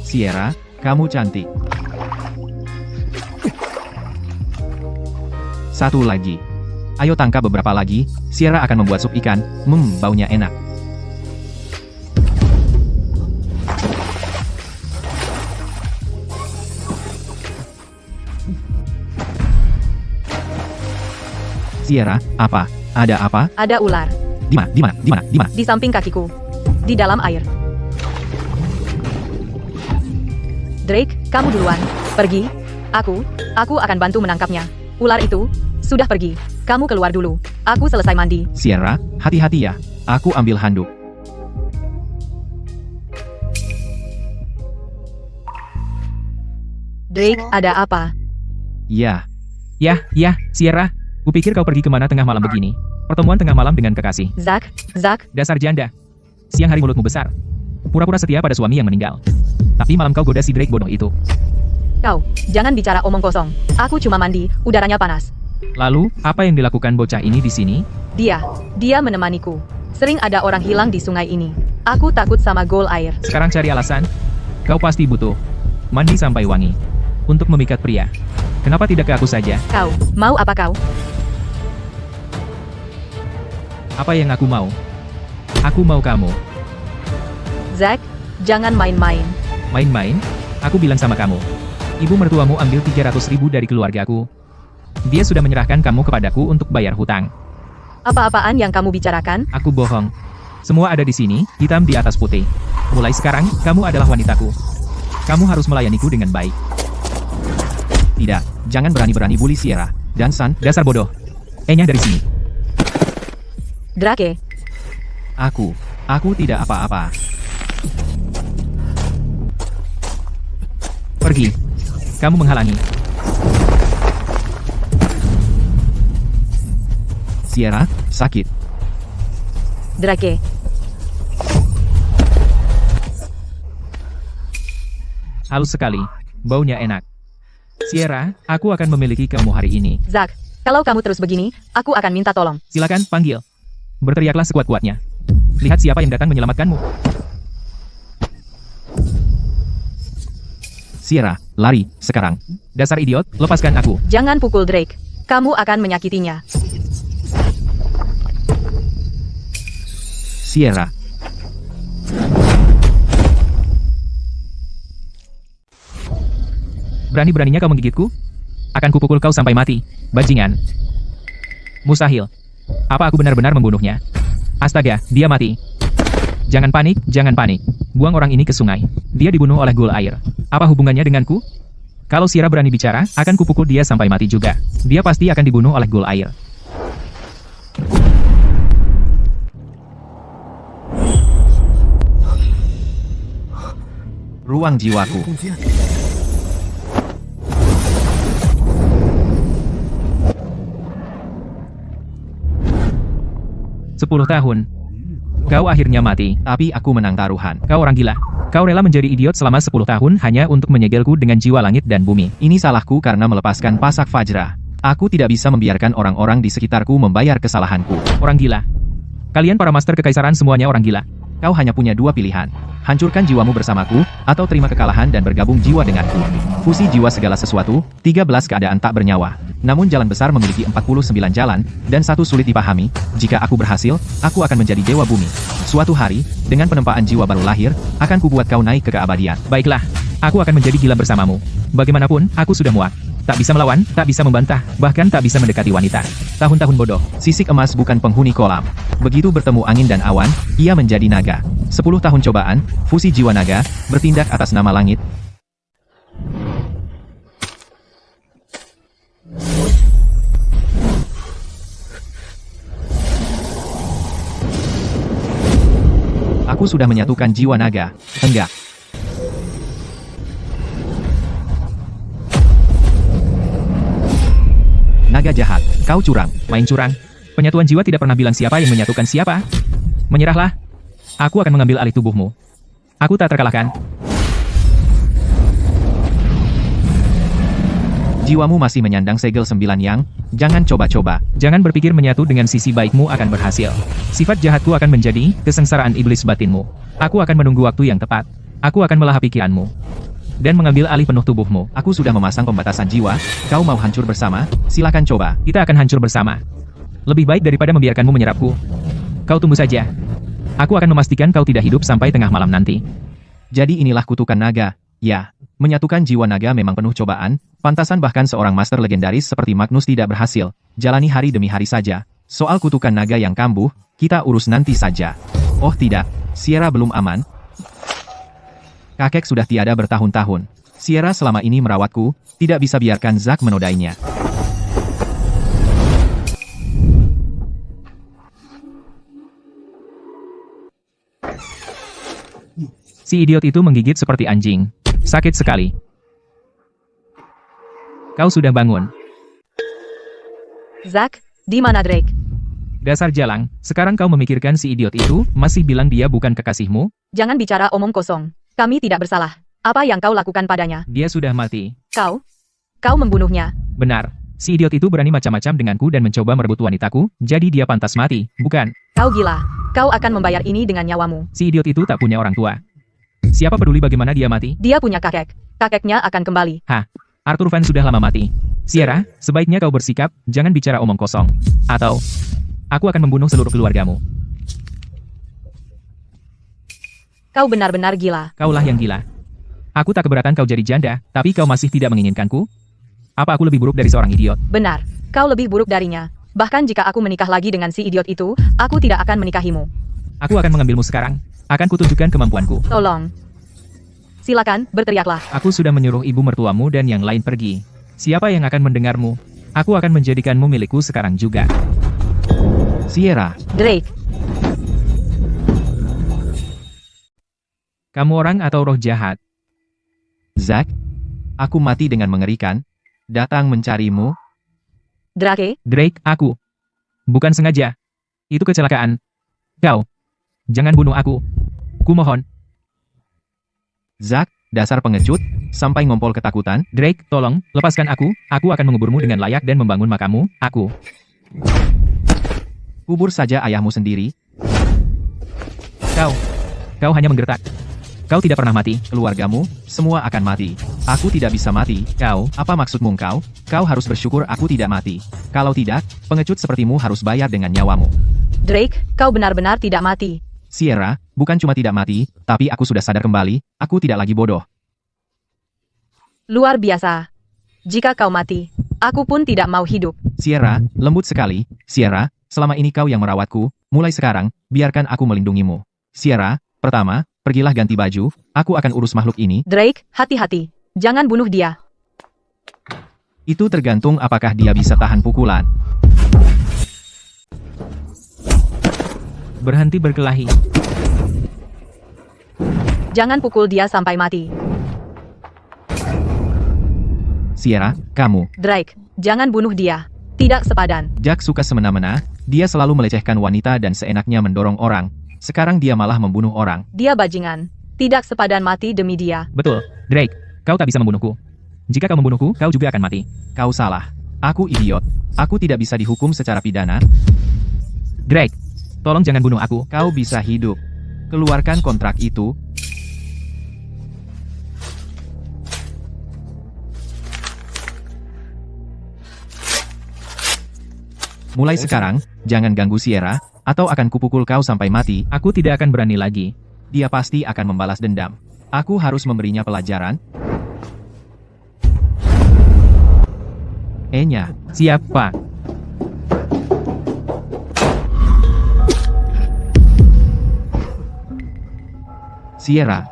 Sierra, kamu cantik. Satu lagi. Ayo tangkap beberapa lagi, Sierra akan membuat sup ikan, baunya enak. Sierra, apa? Ada apa? Ada ular. Di mana? Di samping kakiku. Di dalam air. Drake, kamu duluan. Pergi. Aku akan bantu menangkapnya. Ular itu sudah pergi. Kamu keluar dulu. Aku selesai mandi. Sierra, hati-hati ya. Aku ambil handuk. Drake, ada apa? Ya, Sierra. Kupikir kau pergi kemana tengah malam begini. Pertemuan tengah malam dengan kekasih. Zack, Dasar janda. Siang hari mulutmu besar. Pura-pura setia pada suami yang meninggal. Tapi malam kau goda si Drake bodoh itu. kau, jangan bicara omong kosong. Aku cuma mandi, udaranya panas. Lalu, apa yang dilakukan bocah ini di sini? Dia menemaniku. Sering ada orang hilang di sungai ini. Aku takut sama gol air. Sekarang cari alasan. Kau pasti butuh mandi sampai wangi untuk memikat pria. Kenapa tidak ke aku saja? Kau, mau apa kau? Apa yang aku mau? Aku mau kamu. Zack, jangan main-main. Main-main? Aku bilang sama kamu. Ibu mertuamu ambil 300.000 dari keluargaku. Dia sudah menyerahkan kamu kepadaku untuk bayar hutang. Apa-apaan yang kamu bicarakan? Aku bohong. Semua ada di sini, hitam di atas putih. Mulai sekarang, kamu adalah wanitaku. Kamu harus melayaniku dengan baik. tidak. Jangan berani-berani bully Sierra. Dan San, Dasar bodoh. Enyah dari sini. Drake, aku tidak apa-apa. Pergi. Kamu menghalangi. Sierra, sakit. Drake. Halus sekali. Baunya enak. Sierra, aku akan memiliki kamu hari ini. Zack, kalau kamu terus begini, aku akan minta tolong. Silakan, panggil. Berteriaklah sekuat-kuatnya. Lihat siapa yang datang menyelamatkanmu. Sierra, lari, sekarang. Dasar idiot, lepaskan aku. Jangan pukul Drake. Kamu akan menyakitinya. Sierra. Berani-beraninya kau menggigitku? Akan kupukul kau sampai mati, bajingan. Mustahil. Apa aku benar-benar membunuhnya? Astaga, dia mati. Jangan panik, jangan panik. Buang orang ini ke sungai. Dia dibunuh oleh gul air. Apa hubungannya denganku? Kalau Sierra berani bicara, akan kupukul dia sampai mati juga. Dia pasti akan dibunuh oleh gul air. Ruang jiwaku. Sepuluh tahun. Kau akhirnya mati. Tapi aku menang taruhan. Kau orang gila. Kau rela menjadi idiot selama 10 tahun hanya untuk menyegelku dengan jiwa langit dan bumi. Ini salahku karena melepaskan pasak Fajra. Aku tidak bisa membiarkan orang-orang di sekitarku membayar kesalahanku. Orang gila. Kalian para master kekaisaran semuanya orang gila. Kau hanya punya dua pilihan. Hancurkan jiwamu bersamaku, atau terima kekalahan dan bergabung jiwa denganku. Fusi jiwa segala sesuatu, 13 keadaan tak bernyawa. Namun jalan besar memiliki 49 jalan, dan satu sulit dipahami. Jika aku berhasil, aku akan menjadi dewa bumi. Suatu hari, dengan penempaan jiwa baru lahir, akan kubuat kau naik ke keabadian. Baiklah, aku akan menjadi gila bersamamu. Bagaimanapun, aku sudah muak. Tak bisa melawan, tak bisa membantah, bahkan tak bisa mendekati wanita. Tahun-tahun bodoh. Sisik emas bukan penghuni kolam. Begitu bertemu angin dan awan, ia menjadi naga. 10 tahun cobaan, fusi jiwa naga, bertindak atas nama langit. Aku sudah menyatukan jiwa naga. Enggak. Naga jahat, kau curang. Main curang. Penyatuan jiwa tidak pernah bilang siapa yang menyatukan siapa. Menyerahlah. Aku akan mengambil alih tubuhmu. Aku tak terkalahkan. Jiwamu masih menyandang segel 9 yang, jangan coba-coba. Jangan berpikir menyatu dengan sisi baikmu akan berhasil. Sifat jahatku akan menjadi kesengsaraan iblis batinmu. Aku akan menunggu waktu yang tepat. Aku akan melahap pikiranmu. Dan mengambil alih penuh tubuhmu. Aku sudah memasang pembatasan jiwa, kau mau hancur bersama? Silakan coba. Kita akan hancur bersama. Lebih baik daripada membiarkanmu menyerapku. Kau tunggu saja. Aku akan memastikan kau tidak hidup sampai tengah malam nanti. Jadi inilah kutukan naga. Ya, menyatukan jiwa naga memang penuh cobaan, pantasan bahkan seorang master legendaris seperti Magnus tidak berhasil. Jalani hari demi hari saja. Soal kutukan naga yang kambuh, kita urus nanti saja. Oh tidak, Sierra belum aman. Kakek sudah tiada bertahun-tahun. Sierra selama ini merawatku, tidak bisa biarkan Zack menodainya. Si idiot itu menggigit seperti anjing. Sakit sekali. Kau sudah bangun. Zack, di mana Drake? Dasar jalang, sekarang kau memikirkan si idiot itu, masih bilang dia bukan kekasihmu? Jangan bicara omong kosong. Kami tidak bersalah. Apa yang kau lakukan padanya? Dia sudah mati. Kau membunuhnya. Benar. Si idiot itu berani macam-macam denganku dan mencoba merebut wanitaku, jadi dia pantas mati, bukan? Kau gila. Kau akan membayar ini dengan nyawamu. Si idiot itu tak punya orang tua. Siapa peduli bagaimana dia mati? Dia punya kakek. Kakeknya akan kembali. Arthur Van sudah lama mati. Sierra, sebaiknya kau bersikap, jangan bicara omong kosong. Atau, aku akan membunuh seluruh keluargamu. Kau benar-benar gila. Kaulah yang gila. Aku tak keberatan kau jadi janda, tapi kau masih tidak menginginkanku? Apa aku lebih buruk dari seorang idiot? Benar. Kau lebih buruk darinya. Bahkan jika aku menikah lagi dengan si idiot itu, aku tidak akan menikahimu. Aku akan mengambilmu sekarang. Akan kutunjukkan kemampuanku. Tolong. Silakan, berteriaklah. Aku sudah menyuruh ibu mertuamu dan yang lain pergi. Siapa yang akan mendengarmu? Aku akan menjadikanmu milikku sekarang juga. Sierra, Drake, kamu orang atau roh jahat? Zack, aku mati dengan mengerikan. Datang mencarimu. Drake, Drake, aku. Bukan sengaja. Itu kecelakaan. Kau. Jangan bunuh aku. Kumohon. Zack, dasar pengecut, sampai ngompol ketakutan. Drake, tolong, lepaskan aku. Aku akan menguburmu dengan layak dan membangun makammu. Aku. Kubur saja ayahmu sendiri. Kau hanya menggertak. Kau tidak pernah mati. Keluargamu, semua akan mati. Aku tidak bisa mati. Apa maksudmu kau? Kau harus bersyukur aku tidak mati. Kalau tidak, pengecut sepertimu harus bayar dengan nyawamu. Drake, kau benar-benar tidak mati. Sierra, bukan cuma tidak mati, tapi aku sudah sadar kembali, aku tidak lagi bodoh. Luar biasa. Jika kau mati, aku pun tidak mau hidup. Sierra, lembut sekali. Sierra, selama ini kau yang merawatku, mulai sekarang, biarkan aku melindungimu. Sierra, pertama, pergilah ganti baju, aku akan urus makhluk ini. Drake, hati-hati. Jangan bunuh dia. Itu tergantung apakah dia bisa tahan pukulan. Berhenti berkelahi. Jangan pukul dia sampai mati. Sierra, kamu. Drake, jangan bunuh dia. Tidak sepadan. Jack suka semena-mena, dia selalu melecehkan wanita dan seenaknya mendorong orang. Sekarang dia malah membunuh orang. Dia bajingan. Tidak sepadan mati demi dia. Betul, Drake, kau tak bisa membunuhku. Jika kau membunuhku, kau juga akan mati. Kau salah. Aku idiot. Aku tidak bisa dihukum secara pidana. Drake, tolong jangan bunuh aku. Kau bisa hidup. Keluarkan kontrak itu. Mulai sekarang, jangan ganggu Sierra, atau akan kupukul kau sampai mati. Aku tidak akan berani lagi. Dia pasti akan membalas dendam. Aku harus memberinya pelajaran. E-nya. Siapa? Sierra.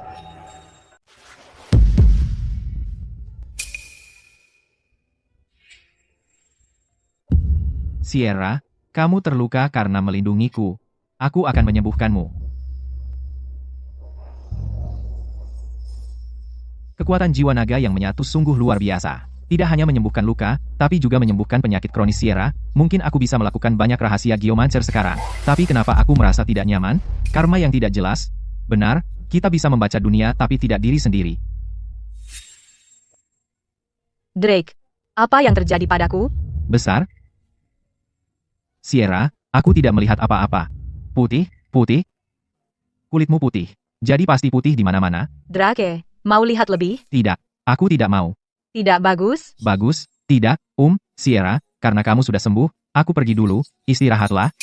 Sierra, kamu terluka karena melindungiku. Aku akan menyembuhkanmu. Kekuatan jiwa naga yang menyatu sungguh luar biasa. Tidak hanya menyembuhkan luka, tapi juga menyembuhkan penyakit kronis Sierra. Mungkin aku bisa melakukan banyak rahasia geomancer sekarang. Tapi kenapa aku merasa tidak nyaman? Karma yang tidak jelas. Benar, kita bisa membaca dunia tapi tidak diri sendiri. Drake, apa yang terjadi padaku? Besar? Sierra, aku tidak melihat apa-apa. Putih, putih. Kulitmu putih. Jadi pasti putih di mana-mana? Drake, mau lihat lebih? Tidak, aku tidak mau. Tidak bagus? Bagus, tidak, Sierra, karena kamu sudah sembuh, aku pergi dulu, istirahatlah.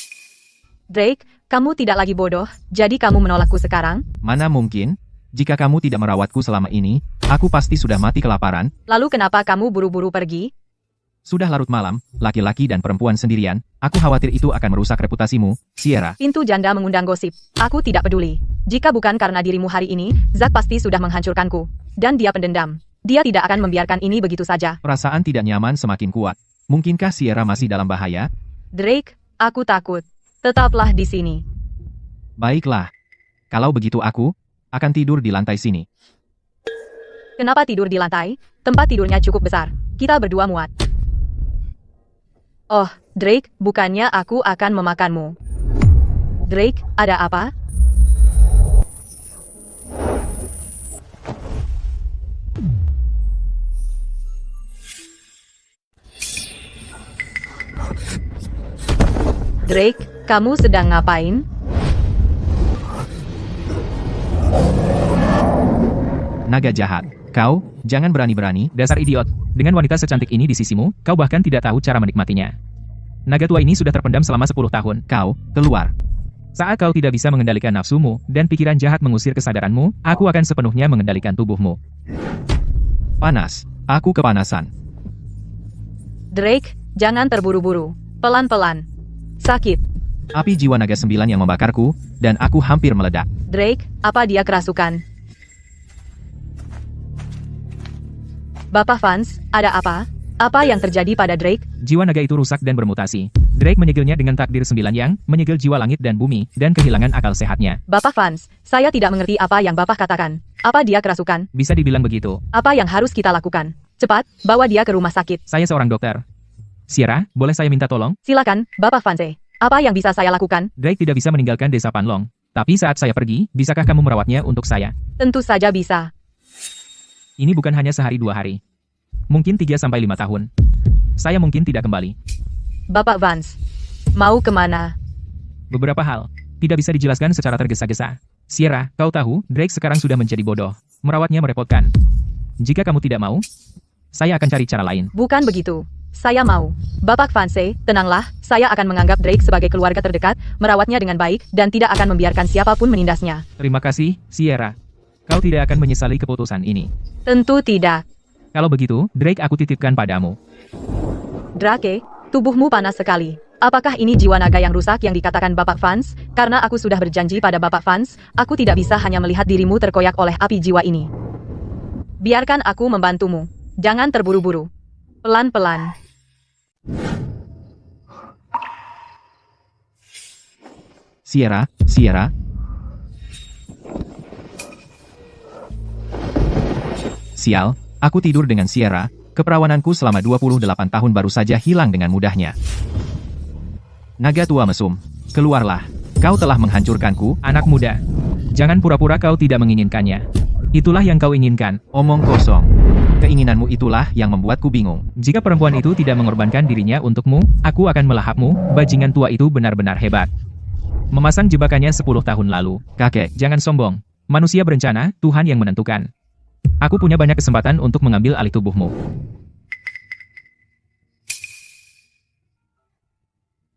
Drake, kamu tidak lagi bodoh, jadi kamu menolakku sekarang? Mana mungkin? Jika kamu tidak merawatku selama ini, aku pasti sudah mati kelaparan. Lalu kenapa kamu buru-buru pergi? Sudah larut malam, laki-laki dan perempuan sendirian, aku khawatir itu akan merusak reputasimu, Sierra. Pintu janda mengundang gosip. Aku tidak peduli. Jika bukan karena dirimu hari ini, Zack pasti sudah menghancurkanku. Dan dia pendendam. Dia tidak akan membiarkan ini begitu saja. Perasaan tidak nyaman semakin kuat. Mungkinkah Sierra masih dalam bahaya? Drake, aku takut. Tetaplah di sini. Baiklah. Kalau begitu aku akan tidur di lantai sini. Kenapa tidur di lantai? Tempat tidurnya cukup besar. Kita berdua muat. Oh, Drake, bukannya aku akan memakanmu. Drake, ada apa? Drake, kamu sedang ngapain? Naga jahat. Kau, jangan berani-berani. Dasar idiot. Dengan wanita secantik ini di sisimu, kau bahkan tidak tahu cara menikmatinya. Naga tua ini sudah terpendam selama 10 tahun. Kau, keluar. Saat kau tidak bisa mengendalikan nafsumu, dan pikiran jahat mengusir kesadaranmu, aku akan sepenuhnya mengendalikan tubuhmu. Panas. Aku kepanasan. Drake, jangan terburu-buru. Pelan-pelan. Sakit. Api jiwa naga 9 yang membakarku, dan aku hampir meledak. Drake, apa dia kerasukan? Bapak Vance, ada apa? Apa yang terjadi pada Drake? Jiwa naga itu rusak dan bermutasi. Drake menyegilnya dengan takdir 9 yang, menyegel jiwa langit dan bumi, dan kehilangan akal sehatnya. Bapak Vance, saya tidak mengerti apa yang Bapak katakan. Apa dia kerasukan? Bisa dibilang begitu. Apa yang harus kita lakukan? Cepat, bawa dia ke rumah sakit. Saya seorang dokter. Sierra, boleh saya minta tolong? Silakan, Bapak Vance. Apa yang bisa saya lakukan? Drake tidak bisa meninggalkan desa Panlong. Tapi saat saya pergi, bisakah kamu merawatnya untuk saya? Tentu saja bisa. Ini bukan hanya sehari 2 hari. Mungkin 3-5 tahun. Saya mungkin tidak kembali. Bapak Vance, mau kemana? Beberapa hal. Tidak bisa dijelaskan secara tergesa-gesa. Sierra, kau tahu, Drake sekarang sudah menjadi bodoh. Merawatnya merepotkan. Jika kamu tidak mau, saya akan cari cara lain. Bukan begitu. Saya mau. Bapak Vance, tenanglah, saya akan menganggap Drake sebagai keluarga terdekat, merawatnya dengan baik, dan tidak akan membiarkan siapapun menindasnya. Terima kasih, Sierra. Kau tidak akan menyesali keputusan ini. Tentu tidak. Kalau begitu, Drake aku titipkan padamu. Drake, tubuhmu panas sekali. Apakah ini jiwa naga yang rusak yang dikatakan Bapak Vance? Karena aku sudah berjanji pada Bapak Vance, aku tidak bisa hanya melihat dirimu terkoyak oleh api jiwa ini. Biarkan aku membantumu. Jangan terburu-buru. Pelan-pelan. Sierra. Sial, aku tidur dengan Sierra. Keperawananku selama 28 tahun baru saja hilang dengan mudahnya. Naga tua mesum, keluarlah. Kau telah menghancurkanku. Anak muda, jangan pura-pura kau tidak menginginkannya. Itulah yang kau inginkan. Omong kosong. Keinginanmu itulah yang membuatku bingung. Jika perempuan itu tidak mengorbankan dirinya untukmu, aku akan melahapmu. Bajingan tua itu benar-benar hebat. Memasang jebakannya 10 tahun lalu. Kakek, Jangan sombong. Manusia berencana, Tuhan yang menentukan. Aku punya banyak kesempatan untuk mengambil alih tubuhmu.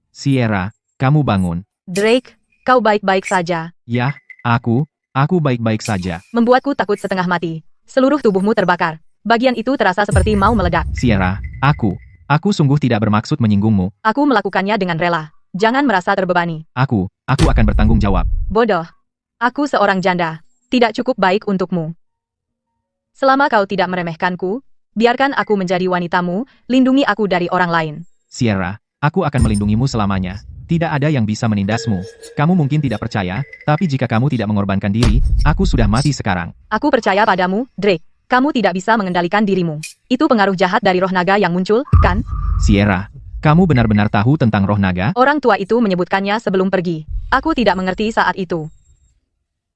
Sierra, kamu bangun. Drake, kau baik-baik saja. Yah, aku baik-baik saja. Membuatku takut setengah mati. Seluruh tubuhmu terbakar. Bagian itu terasa seperti mau meledak. Sierra, aku sungguh tidak bermaksud menyinggungmu. Aku melakukannya dengan rela. Jangan merasa terbebani. Aku akan bertanggung jawab. Bodoh. Aku seorang janda. Tidak cukup baik untukmu. Selama kau tidak meremehkanku, biarkan aku menjadi wanitamu, lindungi aku dari orang lain. Sierra, aku akan melindungimu selamanya. Tidak ada yang bisa menindasmu. Kamu mungkin tidak percaya, tapi jika kamu tidak mengorbankan diri, aku sudah mati sekarang. Aku percaya padamu, Drake. Kamu tidak bisa mengendalikan dirimu. Itu pengaruh jahat dari roh naga yang muncul, kan? Sierra, kamu benar-benar tahu tentang roh naga? Orang tua itu menyebutkannya sebelum pergi. Aku tidak mengerti saat itu.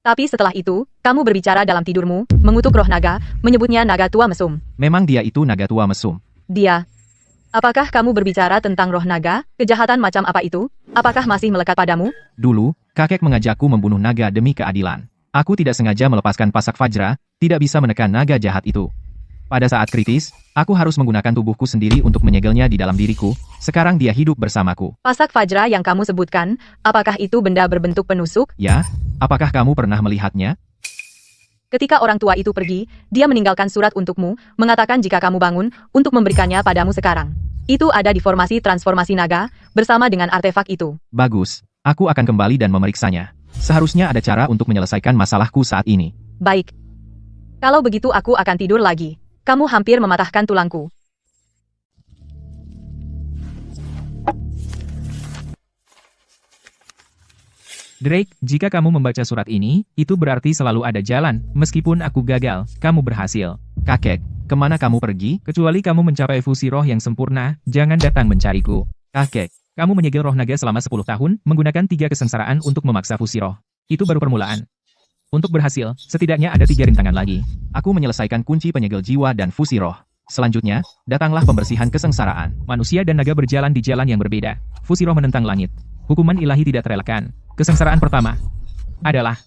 Tapi setelah itu, kamu berbicara dalam tidurmu, mengutuk roh naga, menyebutnya naga tua mesum. Memang dia itu naga tua mesum. Dia. Apakah kamu berbicara tentang roh naga? Kejahatan macam apa itu? Apakah masih melekat padamu? Dulu, kakek mengajakku membunuh naga demi keadilan. Aku tidak sengaja melepaskan pasak Fajra, tidak bisa menekan naga jahat itu. Pada saat kritis, aku harus menggunakan tubuhku sendiri untuk menyegelnya di dalam diriku. Sekarang dia hidup bersamaku. Pasak Fajra yang kamu sebutkan, apakah itu benda berbentuk penusuk? Ya, apakah kamu pernah melihatnya? Ketika orang tua itu pergi, dia meninggalkan surat untukmu, mengatakan jika kamu bangun, untuk memberikannya padamu sekarang. Itu ada di formasi transformasi naga, bersama dengan artefak itu. Bagus, aku akan kembali dan memeriksanya. Seharusnya ada cara untuk menyelesaikan masalahku saat ini. Baik. Kalau begitu aku akan tidur lagi. Kamu hampir mematahkan tulangku. Drake, jika kamu membaca surat ini, itu berarti selalu ada jalan. Meskipun aku gagal, kamu berhasil. Kakek, kemana kamu pergi? Kecuali kamu mencapai fusi roh yang sempurna, jangan datang mencariku. Kakek, Kamu menyegel roh naga selama 10 tahun, menggunakan 3 kesengsaraan untuk memaksa fusi roh. Itu baru permulaan. Untuk berhasil, setidaknya ada 3 rintangan lagi. aku menyelesaikan kunci penyegel jiwa dan fusi roh. Selanjutnya, datanglah pembersihan kesengsaraan. Manusia dan naga berjalan di jalan yang berbeda. Fusi roh menentang langit. Hukuman ilahi tidak terelakkan. Kesengsaraan pertama adalah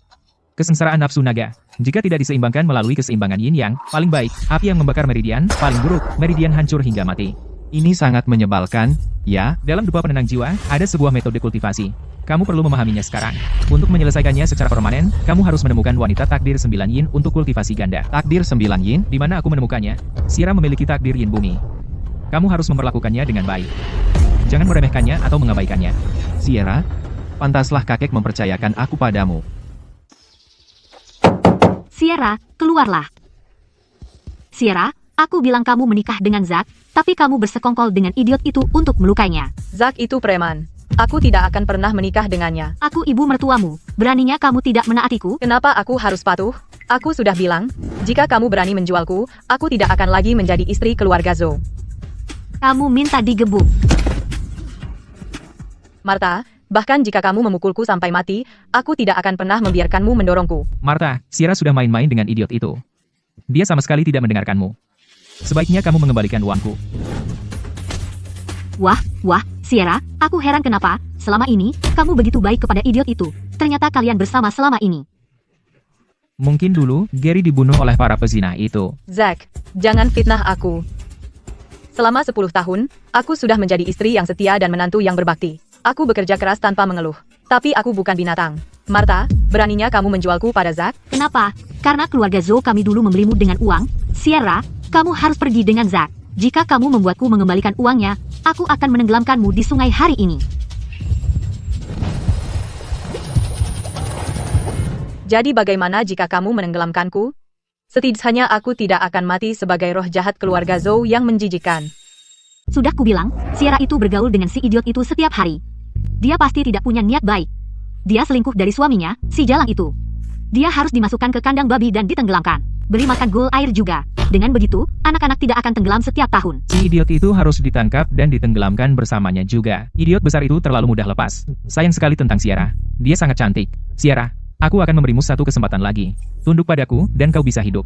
kesengsaraan nafsu naga. Jika tidak diseimbangkan melalui keseimbangan yin yang, paling baik, api yang membakar meridian, paling buruk, meridian hancur hingga mati. Ini sangat menyebalkan, ya? Dalam dupa penenang jiwa, ada sebuah metode kultivasi. Kamu perlu memahaminya sekarang. Untuk menyelesaikannya secara permanen, kamu harus menemukan wanita takdir 9 yin untuk kultivasi ganda. Takdir 9 yin? Di mana aku menemukannya? Sierra memiliki takdir yin bumi. Kamu harus memperlakukannya dengan baik. Jangan meremehkannya atau mengabaikannya. Sierra, pantaslah kakek mempercayakan aku padamu. Sierra, keluarlah. Sierra, aku bilang kamu menikah dengan Zack, tapi kamu bersekongkol dengan idiot itu untuk melukainya. Zack itu preman. Aku tidak akan pernah menikah dengannya. Aku ibu mertuamu, beraninya kamu tidak menaatiku? Kenapa aku harus patuh? Aku sudah bilang, jika kamu berani menjualku, aku tidak akan lagi menjadi istri keluarga Zhou. Kamu minta digebuk. Martha, bahkan jika kamu memukulku sampai mati, aku tidak akan pernah membiarkanmu mendorongku. Martha, Sierra sudah main-main dengan idiot itu. Dia sama sekali tidak mendengarkanmu. Sebaiknya kamu mengembalikan uangku. Wah, Sierra, aku heran kenapa, selama ini, kamu begitu baik kepada idiot itu. Ternyata kalian bersama selama ini. Mungkin dulu, Gary dibunuh oleh para pezina itu. Zack, jangan fitnah aku. Selama 10 tahun, aku sudah menjadi istri yang setia dan menantu yang berbakti. Aku bekerja keras tanpa mengeluh. Tapi aku bukan binatang. Martha, beraninya kamu menjualku pada Zack? Kenapa? Karena keluarga Zhou kami dulu membelimu dengan uang. Sierra, kamu harus pergi dengan Zack. Jika kamu membuatku mengembalikan uangnya, aku akan menenggelamkanmu di sungai hari ini. Jadi bagaimana jika kamu menenggelamkanku? Setidaknya aku tidak akan mati sebagai roh jahat keluarga Zhou yang menjijikan. Sudah kubilang, Sierra itu bergaul dengan si idiot itu setiap hari. Dia pasti tidak punya niat baik. Dia selingkuh dari suaminya, si jalang itu. Dia harus dimasukkan ke kandang babi dan ditenggelamkan. Beri makan gul air juga. Dengan begitu, anak-anak tidak akan tenggelam setiap tahun. Si idiot itu harus ditangkap dan ditenggelamkan bersamanya juga. Idiot besar itu terlalu mudah lepas. Sayang sekali tentang Sierra. Dia sangat cantik. Sierra, aku akan memberimu satu kesempatan lagi. Tunduk padaku, dan kau bisa hidup.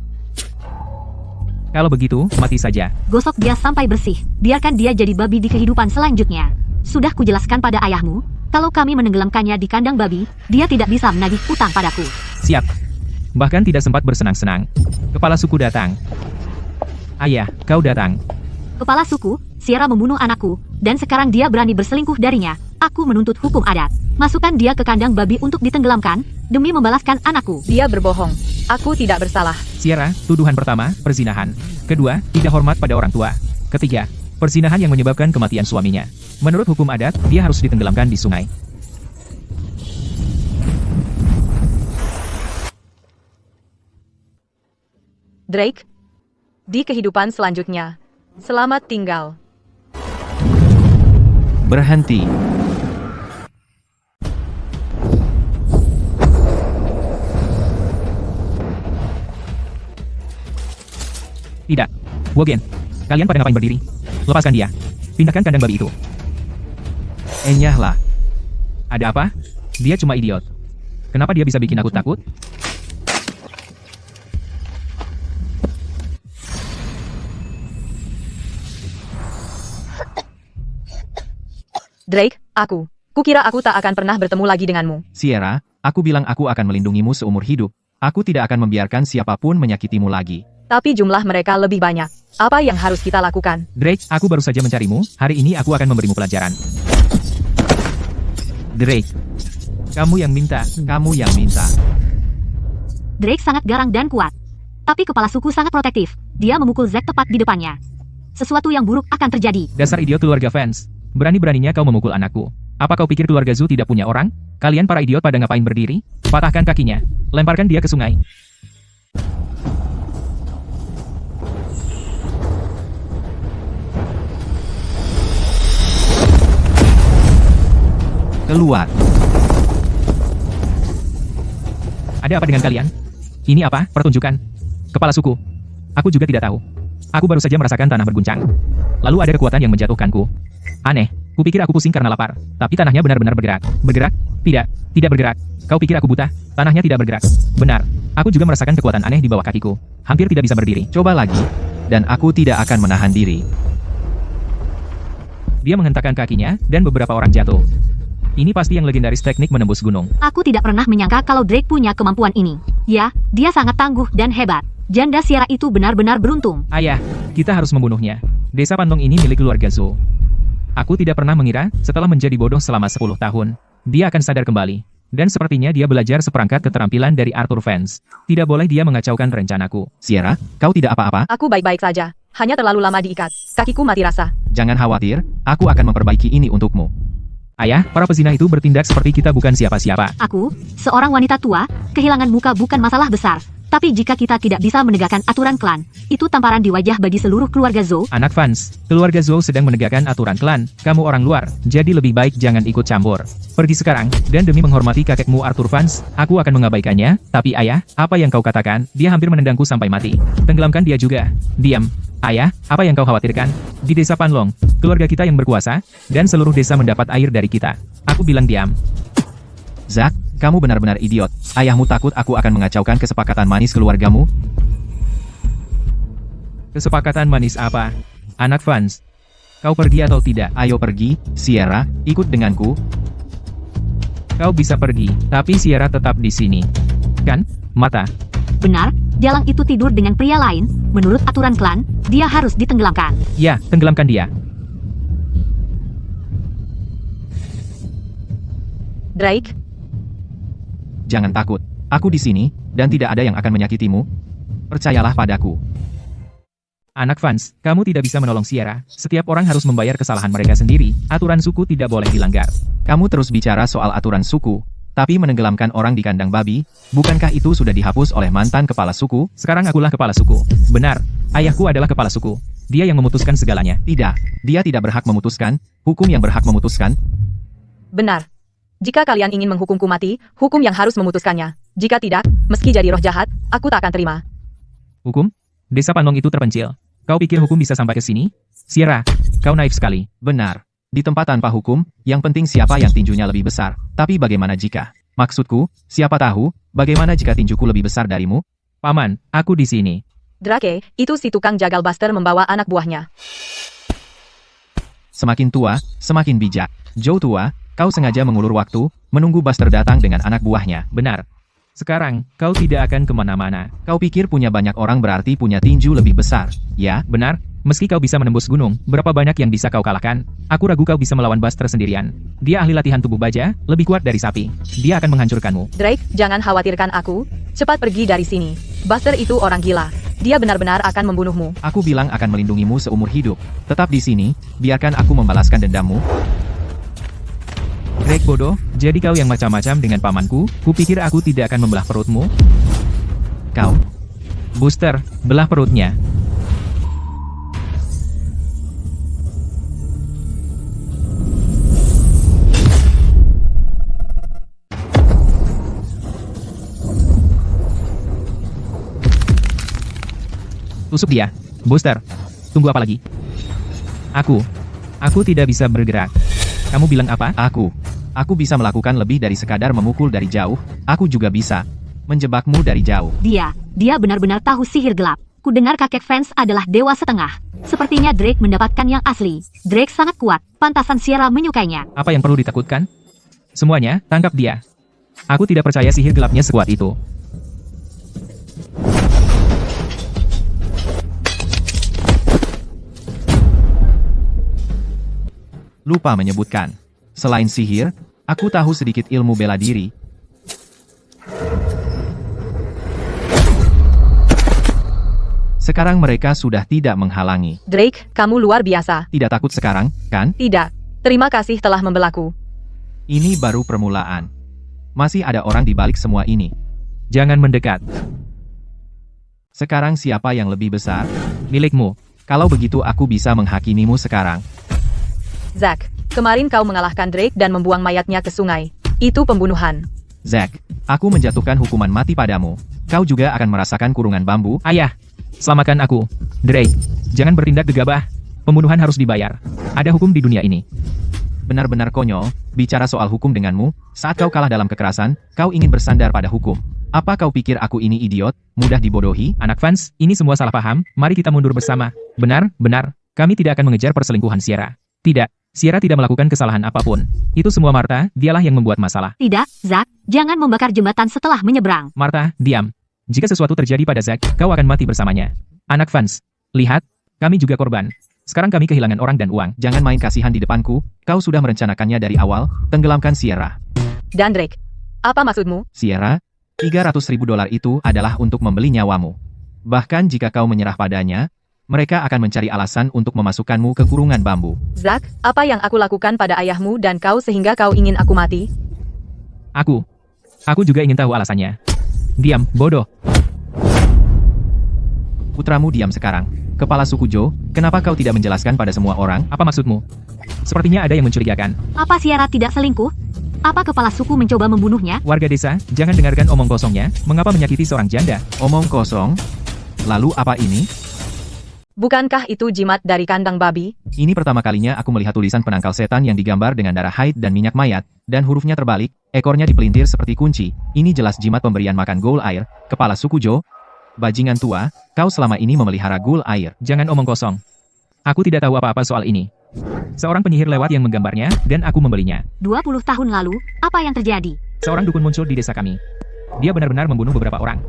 Kalau begitu, mati saja. Gosok dia sampai bersih. Biarkan dia jadi babi di kehidupan selanjutnya. Sudah kujelaskan pada ayahmu, kalau kami menenggelamkannya di kandang babi, dia tidak bisa menagih utang padaku. Siap. Bahkan tidak sempat bersenang-senang. Kepala suku datang. Ayah, kau datang. Kepala suku, Sierra membunuh anakku, dan sekarang dia berani berselingkuh darinya. Aku menuntut hukum adat. Masukkan dia ke kandang babi untuk ditenggelamkan, demi membalaskan anakku. Dia berbohong. Aku tidak bersalah. Sierra, tuduhan pertama, perzinahan. Kedua, tidak hormat pada orang tua. Ketiga, perzinahan yang menyebabkan kematian suaminya. Menurut hukum adat, dia harus ditenggelamkan di sungai. Drake, di kehidupan selanjutnya, selamat tinggal. Berhenti. Tidak. Wogen, kalian pada ngapain berdiri? Lepaskan dia. Pindahkan kandang babi itu. Enyahlah. Ada apa? Dia cuma idiot. Kenapa dia bisa bikin aku takut? Drake, kukira aku tak akan pernah bertemu lagi denganmu. Sierra, aku bilang aku akan melindungimu seumur hidup. Aku tidak akan membiarkan siapapun menyakitimu lagi. Tapi jumlah mereka lebih banyak. Apa yang harus kita lakukan? Drake, aku baru saja mencarimu, hari ini aku akan memberimu pelajaran. Drake, kamu yang minta. Kamu yang minta. Drake sangat garang dan kuat. Tapi kepala suku sangat protektif. Dia memukul Zack tepat di depannya. Sesuatu yang buruk akan terjadi. Dasar idiot keluarga fans. Berani-beraninya kau memukul anakku. Apa kau pikir keluarga Zhou tidak punya orang? Kalian para idiot pada ngapain berdiri? Patahkan kakinya. Lemparkan dia ke sungai. Keluar. Ada apa dengan kalian? Ini apa? Pertunjukan. Kepala suku. Aku juga tidak tahu. Aku baru saja merasakan tanah berguncang. Lalu ada kekuatan yang menjatuhkanku. Aneh. Kupikir aku pusing karena lapar. Tapi tanahnya benar-benar bergerak. Bergerak? Tidak. Tidak bergerak. Kau pikir aku buta? Tanahnya tidak bergerak. Benar. Aku juga merasakan kekuatan aneh di bawah kakiku. Hampir tidak bisa berdiri. Coba lagi. Dan aku tidak akan menahan diri. Dia menghentakkan kakinya, dan beberapa orang jatuh. Ini pasti yang legendaris teknik menembus gunung. Aku tidak pernah menyangka kalau Drake punya kemampuan ini. Ya, dia sangat tangguh dan hebat. Janda Sierra itu benar-benar beruntung. Ayah, kita harus membunuhnya. Desa Panlong ini milik keluarga Zhou. Aku tidak pernah mengira, setelah menjadi bodoh selama 10 tahun, dia akan sadar kembali. Dan sepertinya dia belajar seperangkat keterampilan dari Arthur Vance. Tidak boleh dia mengacaukan rencanaku. Sierra, kau tidak apa-apa? Aku baik-baik saja. Hanya terlalu lama diikat. Kakiku mati rasa. Jangan khawatir, aku akan memperbaiki ini untukmu. Ayah, para pezinah itu bertindak seperti kita bukan siapa-siapa. Aku, seorang wanita tua, kehilangan muka bukan masalah besar. Tapi jika kita tidak bisa menegakkan aturan klan, itu tamparan di wajah bagi seluruh keluarga Zhou. Anak Vance, keluarga Zhou sedang menegakkan aturan klan. Kamu orang luar, jadi lebih baik jangan ikut campur. Pergi sekarang, dan demi menghormati kakekmu Arthur Vance, aku akan mengabaikannya. Tapi ayah, apa yang kau katakan? Dia hampir menendangku sampai mati. Tenggelamkan dia juga. Diam. Ayah, apa yang kau khawatirkan? Di desa Panlong, keluarga kita yang berkuasa, dan seluruh desa mendapat air dari kita. Aku bilang diam. Zack, kamu benar-benar idiot. Ayahmu takut aku akan mengacaukan kesepakatan manis keluargamu? Kesepakatan manis apa? Anak Vance, kau pergi atau tidak? Ayo pergi, Sierra, ikut denganku. Kau bisa pergi, tapi Sierra tetap di sini. Kan, Mata? Benar, Jalang itu tidur dengan pria lain. Menurut aturan klan, dia harus ditenggelamkan. Ya, tenggelamkan dia. Drake, Jangan takut. Aku di sini, dan tidak ada yang akan menyakitimu. Percayalah padaku. Anak Vance, kamu tidak bisa menolong Sierra. Setiap orang harus membayar kesalahan mereka sendiri. Aturan suku tidak boleh dilanggar. Kamu terus bicara soal aturan suku, tapi menenggelamkan orang di kandang babi, bukankah itu sudah dihapus oleh mantan kepala suku? Sekarang akulah kepala suku. Benar, ayahku adalah kepala suku. Dia yang memutuskan segalanya. Tidak, dia tidak berhak memutuskan, hukum yang berhak memutuskan. benar. Jika kalian ingin menghukumku mati, hukum yang harus memutuskannya. Jika tidak, meski jadi roh jahat, aku tak akan terima. Hukum? Desa Panlong itu terpencil. Kau pikir hukum bisa sampai ke sini? Sierra, kau naif sekali. Benar. Di tempat tanpa hukum, yang penting siapa yang tinjunya lebih besar. Tapi bagaimana jika? Maksudku, siapa tahu, bagaimana jika tinjuku lebih besar darimu? Paman, aku di sini. Drake, itu si tukang jagal Buster membawa anak buahnya. Semakin tua, semakin bijak. Joe tua, kau sengaja mengulur waktu, menunggu Buster datang dengan anak buahnya. Benar. Sekarang, kau tidak akan kemana-mana. Kau pikir punya banyak orang berarti punya tinju lebih besar, ya? Benar, meski kau bisa menembus gunung, berapa banyak yang bisa kau kalahkan? Aku ragu kau bisa melawan Buster sendirian. Dia ahli latihan tubuh baja, lebih kuat dari sapi. Dia akan menghancurkanmu. Drake, jangan khawatirkan aku. Cepat pergi dari sini. Buster itu orang gila. Dia benar-benar akan membunuhmu. Aku bilang akan melindungimu seumur hidup. Tetap di sini, biarkan aku membalaskan dendammu. Drake bodoh, jadi kau yang macam-macam dengan pamanku? Kupikir aku tidak akan membelah perutmu. Kau, Buster, belah perutnya. Tusuk dia. Buster, tunggu apa lagi? Aku tidak bisa bergerak. Kamu bilang apa? Aku bisa melakukan lebih dari sekadar memukul dari jauh, aku juga bisa menjebakmu dari jauh. Dia benar-benar tahu sihir gelap. Kudengar kakek Vance adalah dewa setengah. Sepertinya Drake mendapatkan yang asli. Drake sangat kuat, pantasan Sierra menyukainya. Apa yang perlu ditakutkan? Semuanya, tangkap dia. Aku tidak percaya sihir gelapnya sekuat itu. lupa menyebutkan. Selain sihir, aku tahu sedikit ilmu bela diri. Sekarang mereka sudah tidak menghalangi. Drake, kamu luar biasa. Tidak takut sekarang, kan? Tidak. Terima kasih telah membelaku. Ini baru permulaan. Masih ada orang di balik semua ini. Jangan mendekat. Sekarang siapa yang lebih besar? Milikmu. Kalau begitu aku bisa menghakimimu sekarang. Zack, kemarin kau mengalahkan Drake dan membuang mayatnya ke sungai. Itu pembunuhan. Zack, aku menjatuhkan hukuman mati padamu. Kau juga akan merasakan kurungan bambu. Ayah, selamatkan aku. Drake, jangan bertindak gegabah. Pembunuhan harus dibayar. Ada hukum di dunia ini. Benar-benar konyol, bicara soal hukum denganmu, saat kau kalah dalam kekerasan, kau ingin bersandar pada hukum. Apa kau pikir aku ini idiot, mudah dibodohi? Anak fans, ini semua salah paham, mari kita mundur bersama. Benar, kami tidak akan mengejar perselingkuhan Sierra. Tidak, Sierra tidak melakukan kesalahan apapun. Itu semua Martha, dialah yang membuat masalah. Tidak, Zack, jangan membakar jembatan setelah menyeberang. Martha, diam. Jika sesuatu terjadi pada Zack, kau akan mati bersamanya. Anak fans, lihat, kami juga korban. Sekarang kami kehilangan orang dan uang. Jangan main kasihan di depanku, kau sudah merencanakannya dari awal, tenggelamkan Sierra. Dan Drake, apa maksudmu? Sierra, $300.000 itu adalah untuk membeli nyawamu. Bahkan jika kau menyerah padanya, mereka akan mencari alasan untuk memasukkanmu ke kurungan bambu. Zack, apa yang aku lakukan pada ayahmu dan kau sehingga kau ingin aku mati? Aku juga ingin tahu alasannya. Diam, bodoh. Putramu diam sekarang. Kepala suku Jo, kenapa kau tidak menjelaskan pada semua orang? Apa maksudmu? Sepertinya ada yang mencurigakan. Apa Sierra tidak selingkuh? Apa kepala suku mencoba membunuhnya? Warga desa, jangan dengarkan omong kosongnya. Mengapa menyakiti seorang janda? Omong kosong? Lalu apa ini? Bukankah itu jimat dari kandang babi? Ini pertama kalinya aku melihat tulisan penangkal setan yang digambar dengan darah haid dan minyak mayat, dan hurufnya terbalik, ekornya dipelintir seperti kunci. Ini jelas jimat pemberian makan ghoul air. Kepala suku Jo, bajingan tua, kau selama ini memelihara ghoul air. Jangan omong kosong. Aku tidak tahu apa-apa soal ini. Seorang penyihir lewat yang menggambarnya, dan aku membelinya. 20 tahun lalu, apa yang terjadi? Seorang dukun muncul di desa kami. Dia benar-benar membunuh beberapa orang.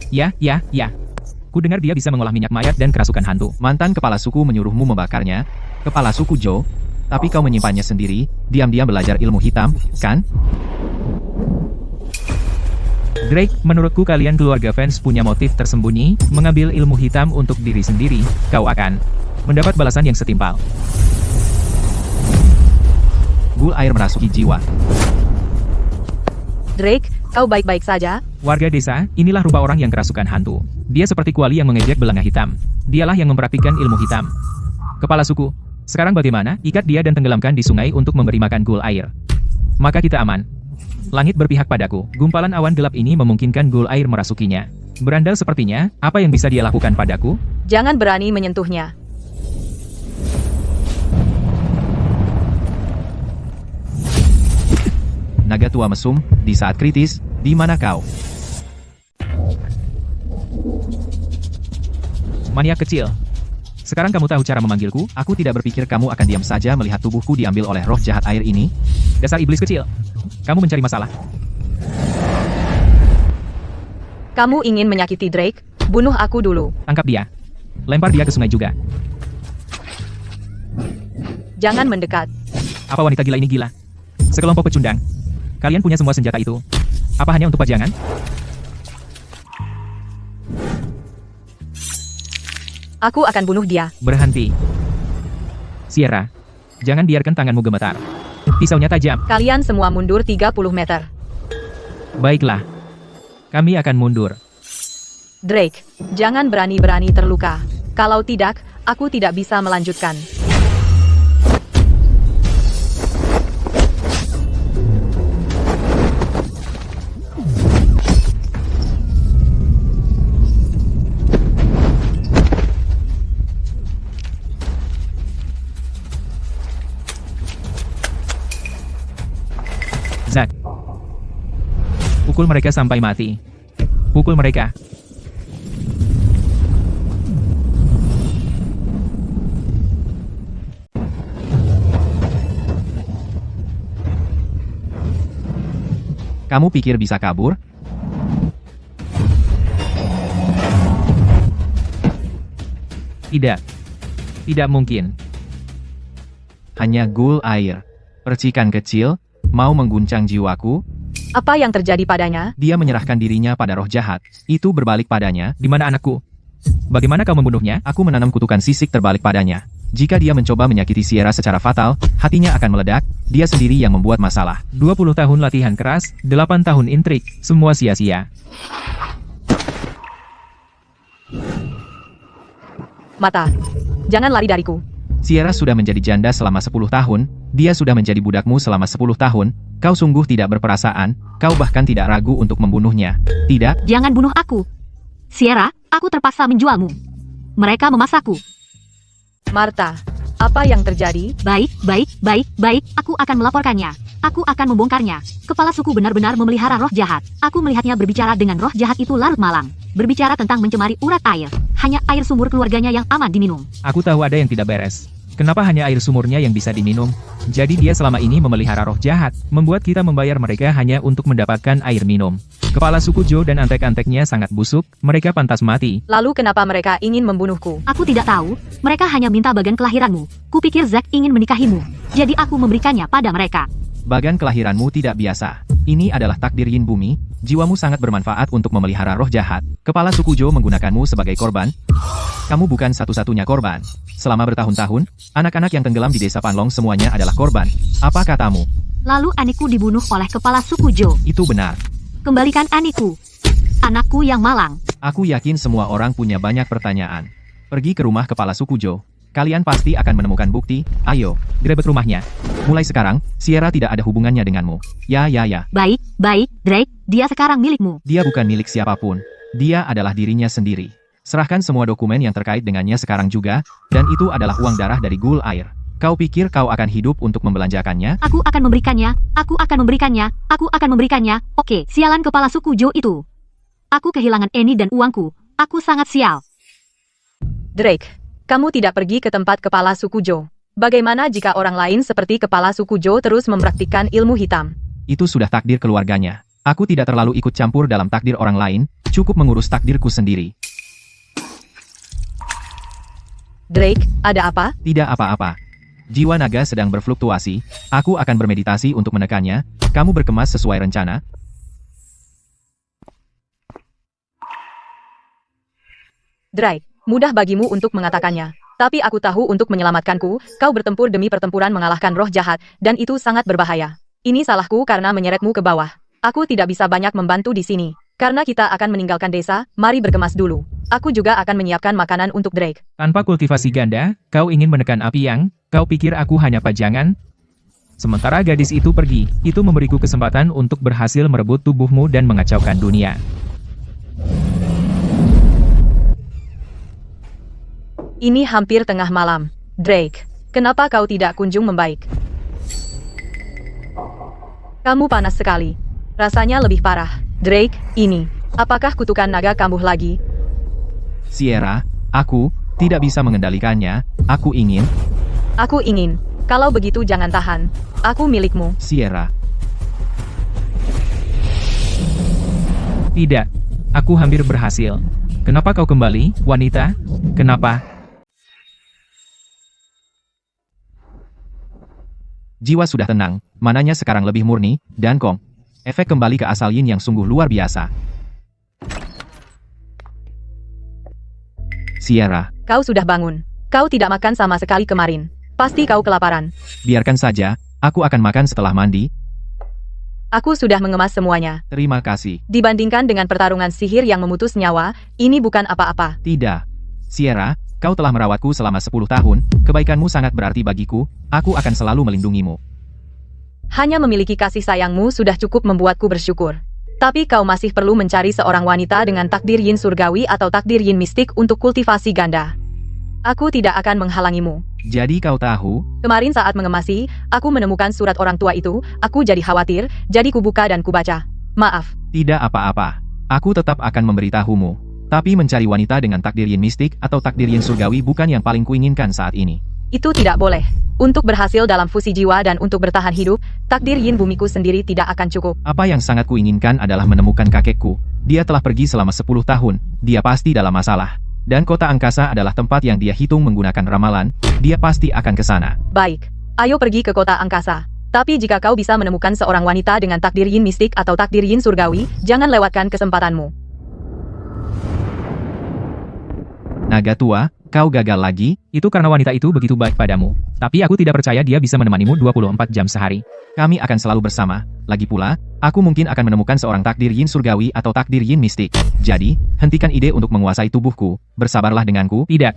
Ya. Ku dengar dia bisa mengolah minyak mayat dan kerasukan hantu. Mantan kepala suku menyuruhmu membakarnya, kepala suku Jo, tapi kau menyimpannya sendiri, diam-diam belajar ilmu hitam, kan? Drake, menurutku kalian keluarga fans punya motif tersembunyi, mengambil ilmu hitam untuk diri sendiri, kau akan mendapat balasan yang setimpal. Ghoul air merasuki jiwa. Drake, kau baik-baik saja? Warga desa, inilah rupa orang yang kerasukan hantu. Dia seperti kuali yang mengejek belanga hitam. Dialah yang mempraktikkan ilmu hitam. Kepala suku, sekarang bagaimana? Ikat dia dan tenggelamkan di sungai untuk memberi makan ghoul air. Maka kita aman. Langit berpihak padaku. Gumpalan awan gelap ini memungkinkan ghoul air merasukinya. Berandal sepertinya, apa yang bisa dia lakukan padaku? Jangan berani menyentuhnya. Naga tua mesum, di saat kritis, di mana kau? Maniak kecil. Sekarang kamu tahu cara memanggilku? Aku tidak berpikir kamu akan diam saja melihat tubuhku diambil oleh roh jahat air ini. Dasar iblis kecil. Kamu mencari masalah. Kamu ingin menyakiti Drake? Bunuh aku dulu. Tangkap dia. Lempar dia ke sungai juga. Jangan mendekat. Apa wanita gila ini gila? Sekelompok pecundang. Kalian punya semua senjata itu. Apa hanya untuk pajangan? Aku akan bunuh dia. Berhenti. Sierra, jangan biarkan tanganmu gemetar. Pisaunya tajam. Kalian semua mundur 30 meter. Baiklah. Kami akan mundur. Drake, jangan berani-berani terluka. Kalau tidak, aku tidak bisa melanjutkan. Zack. Pukul mereka sampai mati. Pukul mereka. Kamu pikir bisa kabur? Tidak. Tidak mungkin. Hanya ghoul air. Percikan kecil, mau mengguncang jiwaku. Apa yang terjadi padanya? Dia menyerahkan dirinya pada roh jahat. Itu berbalik padanya. Di mana anakku? Bagaimana kau membunuhnya? Aku menanam kutukan sisik terbalik padanya. Jika dia mencoba menyakiti Sierra secara fatal, hatinya akan meledak. Dia sendiri yang membuat masalah. 20 tahun latihan keras, 8 tahun intrik, semua sia-sia. Mata. Jangan lari dariku. Sierra sudah menjadi janda selama 10 tahun, dia sudah menjadi budakmu selama 10 tahun, kau sungguh tidak berperasaan, kau bahkan tidak ragu untuk membunuhnya. Tidak? Jangan bunuh aku. Sierra, aku terpaksa menjualmu. Mereka memasakku. Martha, apa yang terjadi? Baik. Aku akan melaporkannya. Aku akan membongkarnya. Kepala suku benar-benar memelihara roh jahat. Aku melihatnya berbicara dengan roh jahat itu larut malam. Berbicara tentang mencemari urat air. Hanya air sumur keluarganya yang aman diminum. Aku tahu ada yang tidak beres. Kenapa hanya air sumurnya yang bisa diminum? Jadi dia selama ini memelihara roh jahat, membuat kita membayar mereka hanya untuk mendapatkan air minum. Kepala suku Joe dan antek-anteknya sangat busuk, mereka pantas mati. Lalu kenapa mereka ingin membunuhku? Aku tidak tahu, mereka hanya minta bagan kelahiranmu. Kupikir Zack ingin menikahimu. Jadi aku memberikannya pada mereka. Bagan kelahiranmu tidak biasa. Ini adalah takdir Yin Bumi, jiwamu sangat bermanfaat untuk memelihara roh jahat. Kepala suku Joe menggunakanmu sebagai korban. Kamu bukan satu-satunya korban. Selama bertahun-tahun, anak-anak yang tenggelam di desa Panlong semuanya adalah korban. Apa katamu? Lalu Aniku dibunuh oleh kepala suku Joe. Itu benar. Kembalikan Aniku. Anakku yang malang. Aku yakin semua orang punya banyak pertanyaan. Pergi ke rumah kepala suku Joe. Kalian pasti akan menemukan bukti. Ayo, Grebek rumahnya. mulai sekarang, Sierra tidak ada hubungannya denganmu. Ya. Baik, Drake, dia sekarang milikmu. Dia bukan milik siapapun. Dia adalah dirinya sendiri. Serahkan semua dokumen yang terkait dengannya sekarang juga, dan itu adalah uang darah dari ghoul air. Kau pikir kau akan hidup untuk membelanjakannya? Aku akan memberikannya. Oke, sialan kepala suku Joe itu. Aku kehilangan Annie dan uangku. Aku sangat sial. Drake, kamu tidak pergi ke tempat kepala suku Joe. Bagaimana jika orang lain seperti kepala suku Joe terus mempraktikkan ilmu hitam? Itu sudah takdir keluarganya. Aku tidak terlalu ikut campur dalam takdir orang lain, cukup mengurus takdirku sendiri. Drake, ada apa? Tidak apa-apa. Jiwa naga sedang berfluktuasi, aku akan bermeditasi untuk menekannya. Kamu berkemas sesuai rencana? Drake, mudah bagimu untuk mengatakannya. Tapi aku tahu untuk menyelamatkanku, kau bertempur demi pertempuran mengalahkan roh jahat, dan itu sangat berbahaya. Ini salahku karena menyeretmu ke bawah. Aku tidak bisa banyak membantu di sini. Karena kita akan meninggalkan desa, mari berkemas dulu. Aku juga akan menyiapkan makanan untuk Drake. Tanpa kultivasi ganda, kau ingin menekan api yang, kau pikir aku hanya pajangan? Sementara gadis itu pergi, itu memberiku kesempatan untuk berhasil merebut tubuhmu dan mengacaukan dunia. Ini hampir tengah malam. Drake, kenapa kau tidak kunjung membaik? Kamu panas sekali. Rasanya lebih parah. Drake, ini. Apakah kutukan naga kambuh lagi? Sierra, aku tidak bisa mengendalikannya. Aku ingin. Kalau begitu jangan tahan. Aku milikmu. Sierra, Tidak, aku hampir berhasil. Kenapa kau kembali, wanita? Kenapa? jiwa sudah tenang, mananya sekarang lebih murni, dan Kong. Efek kembali ke asal Yin yang sungguh luar biasa. Sierra, Kau sudah bangun. Kau tidak makan sama sekali kemarin. Pasti kau kelaparan. biarkan saja, aku akan makan setelah mandi. Aku sudah mengemas semuanya. Terima kasih. Dibandingkan dengan pertarungan sihir yang memutus nyawa, ini bukan apa-apa. Tidak. Sierra, kau telah merawatku selama 10 tahun, kebaikanmu sangat berarti bagiku, aku akan selalu melindungimu. Hanya memiliki kasih sayangmu sudah cukup membuatku bersyukur. Tapi kau masih perlu mencari seorang wanita dengan takdir Yin surgawi atau takdir Yin mistik untuk kultivasi ganda. Aku tidak akan menghalangimu. Jadi kau tahu, Kemarin saat mengemasi, aku menemukan surat orang tua itu, aku jadi khawatir, jadi kubuka dan kubaca. Maaf. tidak apa-apa. Aku tetap akan memberitahumu. Tapi mencari wanita dengan takdir Yin mistik atau takdir Yin surgawi bukan yang paling kuinginkan saat ini. Itu tidak boleh. Untuk berhasil dalam fusi jiwa dan untuk bertahan hidup, takdir Yin bumiku sendiri tidak akan cukup. Apa yang sangat kuinginkan adalah menemukan kakekku. Dia telah pergi selama 10 tahun, dia pasti dalam masalah. Dan kota angkasa adalah tempat yang dia hitung menggunakan ramalan, dia pasti akan ke sana. Baik. Ayo pergi ke kota angkasa. Tapi jika kau bisa menemukan seorang wanita dengan takdir yin mistik atau takdir yin surgawi, jangan lewatkan kesempatanmu. Naga tua, kau gagal lagi? Itu karena wanita itu begitu baik padamu. Tapi aku tidak percaya dia bisa menemanimu 24 jam sehari. Kami akan selalu bersama. Lagi pula, aku mungkin akan menemukan seorang takdir yin surgawi atau takdir yin mistik. Jadi, hentikan ide untuk menguasai tubuhku. Bersabarlah denganku. Tidak.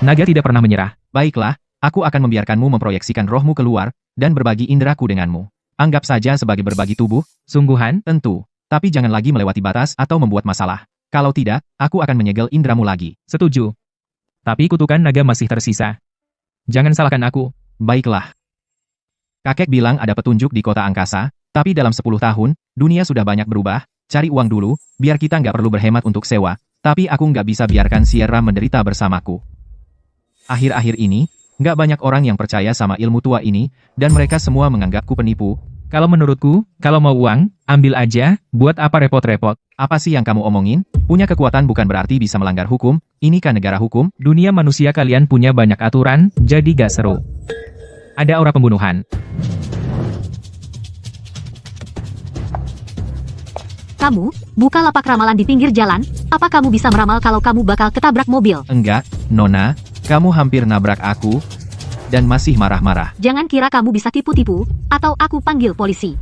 Naga tidak pernah menyerah. Baiklah, aku akan membiarkanmu memproyeksikan rohmu keluar, dan berbagi indraku denganmu. Anggap saja sebagai berbagi tubuh. Sungguhan? Tentu. Tapi jangan lagi melewati batas atau membuat masalah. Kalau tidak, aku akan menyegel indramu lagi. Setuju. Tapi kutukan naga masih tersisa. Jangan salahkan aku. Baiklah. Kakek bilang ada petunjuk di kota angkasa, tapi dalam 10 tahun, dunia sudah banyak berubah. Cari uang dulu, biar kita nggak perlu berhemat untuk sewa. Tapi aku nggak bisa biarkan Sierra menderita bersamaku. Akhir-akhir ini, nggak banyak orang yang percaya sama ilmu tua ini, dan mereka semua menganggapku penipu. Kalau menurutku, kalau mau uang, ambil aja, buat apa repot-repot. Apa sih yang kamu omongin? Punya kekuatan bukan berarti bisa melanggar hukum, ini kan negara hukum. Dunia manusia kalian punya banyak aturan, jadi gak seru. Ada aura pembunuhan. Kamu, buka lapak ramalan di pinggir jalan, apa kamu bisa meramal kalau kamu bakal ketabrak mobil? Enggak, Nona, kamu hampir nabrak aku, dan masih marah-marah. Jangan kira kamu bisa tipu-tipu, atau aku panggil polisi.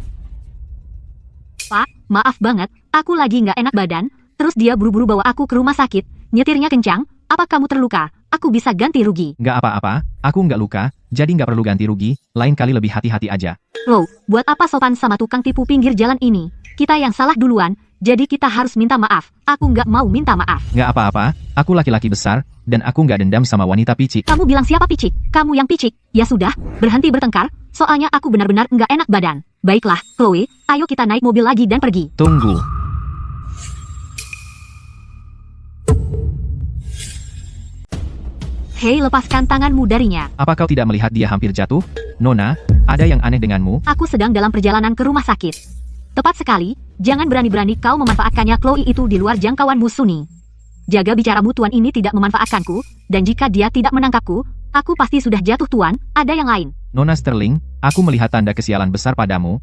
Pak, maaf banget, aku lagi nggak enak badan, terus dia buru-buru bawa aku ke rumah sakit, nyetirnya kencang, apa kamu terluka? Aku bisa ganti rugi. Nggak apa-apa, aku nggak luka, jadi nggak perlu ganti rugi, lain kali lebih hati-hati aja. Loh, buat apa sopan sama tukang tipu pinggir jalan ini? Kita yang salah duluan, jadi kita harus minta maaf. Aku nggak mau minta maaf. Nggak apa-apa, aku laki-laki besar, dan aku nggak dendam sama wanita picik. Kamu bilang siapa picik? Kamu yang picik. Ya sudah, berhenti bertengkar, soalnya aku benar-benar nggak enak badan. Baiklah, Chloe, ayo kita naik mobil lagi dan pergi. Tunggu. Hei, lepaskan tanganmu darinya. Apa kau tidak melihat dia hampir jatuh? Nona, ada yang aneh denganmu? Aku sedang dalam perjalanan ke rumah sakit. Tepat sekali, jangan berani-berani kau memanfaatkannya. Chloe itu di luar jangkauanmu, Sunny. Jaga bicaramu, tuan ini tidak memanfaatkanku, dan jika dia tidak menangkapku, aku pasti sudah jatuh, tuan. Ada yang lain. Nona Sterling, aku melihat tanda kesialan besar padamu.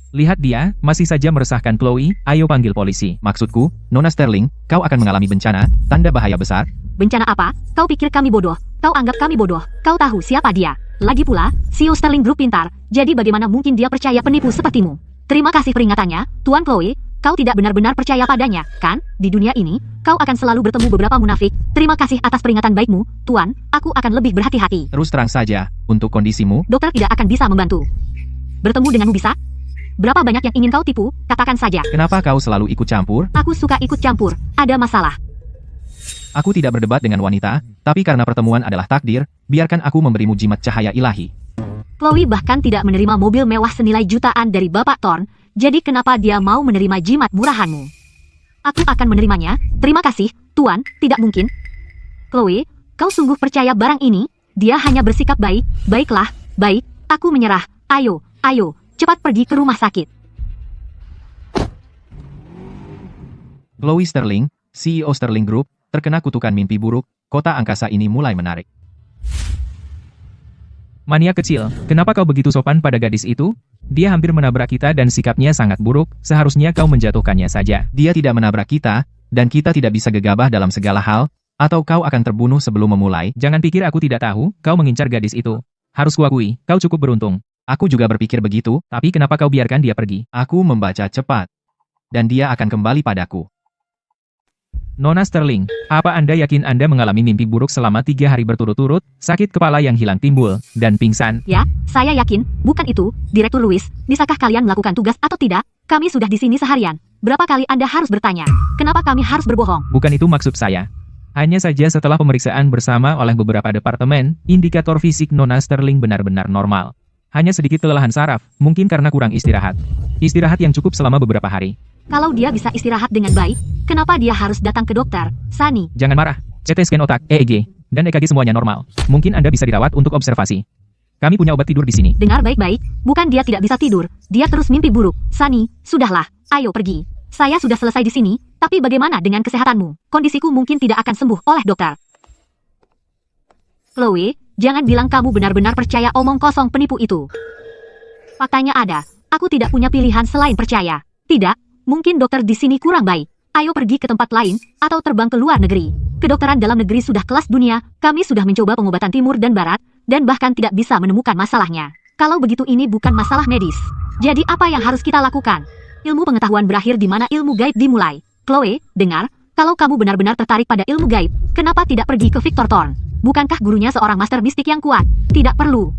Lihat dia, masih saja meresahkan Chloe, ayo panggil polisi. Maksudku, Nona Sterling, kau akan mengalami bencana, tanda bahaya besar. Bencana apa? Kau pikir kami bodoh? Kau anggap kami bodoh? Kau tahu siapa dia? Lagi pula, CEO Sterling Group pintar, jadi bagaimana mungkin dia percaya penipu sepertimu? Terima kasih peringatannya, Tuan Chloe. Kau tidak benar-benar percaya padanya, kan? Di dunia ini, kau akan selalu bertemu beberapa munafik. Terima kasih atas peringatan baikmu, Tuan. Aku akan lebih berhati-hati. Terus terang saja, untuk kondisimu, Dokter tidak akan bisa membantu. Bertemu denganmu bisa? Berapa banyak yang ingin kau tipu? Katakan saja. kenapa kau selalu ikut campur? Aku suka ikut campur. Ada masalah. Aku tidak berdebat dengan wanita, tapi karena pertemuan adalah takdir, biarkan aku memberimu jimat cahaya ilahi. Chloe bahkan tidak menerima mobil mewah senilai jutaan dari Bapak Thorne, jadi kenapa dia mau menerima jimat murahanmu? Aku akan menerimanya. Terima kasih, Tuan. Tidak mungkin. Chloe, kau sungguh percaya barang ini? Dia hanya bersikap baik. Baiklah, baik. Aku menyerah. Ayo, ayo, cepat pergi ke rumah sakit. Chloe Sterling, CEO Sterling Group, terkena kutukan mimpi buruk, kota angkasa ini mulai menarik. Mania kecil, kenapa kau begitu sopan pada gadis itu? Dia hampir menabrak kita dan sikapnya sangat buruk, seharusnya kau menjatuhkannya saja. Dia tidak menabrak kita, dan kita tidak bisa gegabah dalam segala hal, atau kau akan terbunuh sebelum memulai. Jangan pikir aku tidak tahu, kau mengincar gadis itu. Harus kuakui, kau cukup beruntung. Aku juga berpikir begitu, Tapi kenapa kau biarkan dia pergi? aku membaca cepat. Dan dia akan kembali padaku. Nona Sterling, apa Anda yakin Anda mengalami mimpi buruk selama 3 hari berturut-turut, sakit kepala yang hilang timbul, dan pingsan? Ya, saya yakin. Bukan itu, Direktur Louis. Bisakah kalian melakukan tugas atau tidak? Kami sudah di sini seharian. Berapa kali Anda harus bertanya? Kenapa kami harus berbohong? Bukan itu maksud saya. Hanya saja setelah pemeriksaan bersama oleh beberapa departemen, indikator fisik Nona Sterling benar-benar normal. Hanya sedikit kelelahan saraf, mungkin karena kurang istirahat. Istirahat yang cukup selama beberapa hari. Kalau dia bisa istirahat dengan baik, kenapa dia harus datang ke dokter? Sunny, Jangan marah, CT scan otak, EEG, dan EKG semuanya normal. Mungkin Anda bisa dirawat untuk observasi. Kami punya obat tidur di sini. dengar baik-baik, bukan dia tidak bisa tidur, dia terus mimpi buruk. Sunny, sudahlah, ayo pergi. Saya sudah selesai di sini, tapi bagaimana dengan kesehatanmu? Kondisiku mungkin tidak akan sembuh oleh dokter. Chloe, Jangan bilang kamu benar-benar percaya omong kosong penipu itu. Faktanya ada, aku tidak punya pilihan selain percaya. Tidak, mungkin dokter di sini kurang baik. Ayo pergi ke tempat lain, atau terbang ke luar negeri. Kedokteran dalam negeri sudah kelas dunia, kami sudah mencoba pengobatan timur dan barat, dan bahkan tidak bisa menemukan masalahnya. Kalau begitu ini bukan masalah medis. Jadi apa yang harus kita lakukan? Ilmu pengetahuan berakhir di mana ilmu gaib dimulai. Chloe, dengar, kalau kamu benar-benar tertarik pada ilmu gaib, kenapa tidak pergi ke Victor Thorne? Bukankah gurunya seorang master mistik yang kuat? Tidak perlu.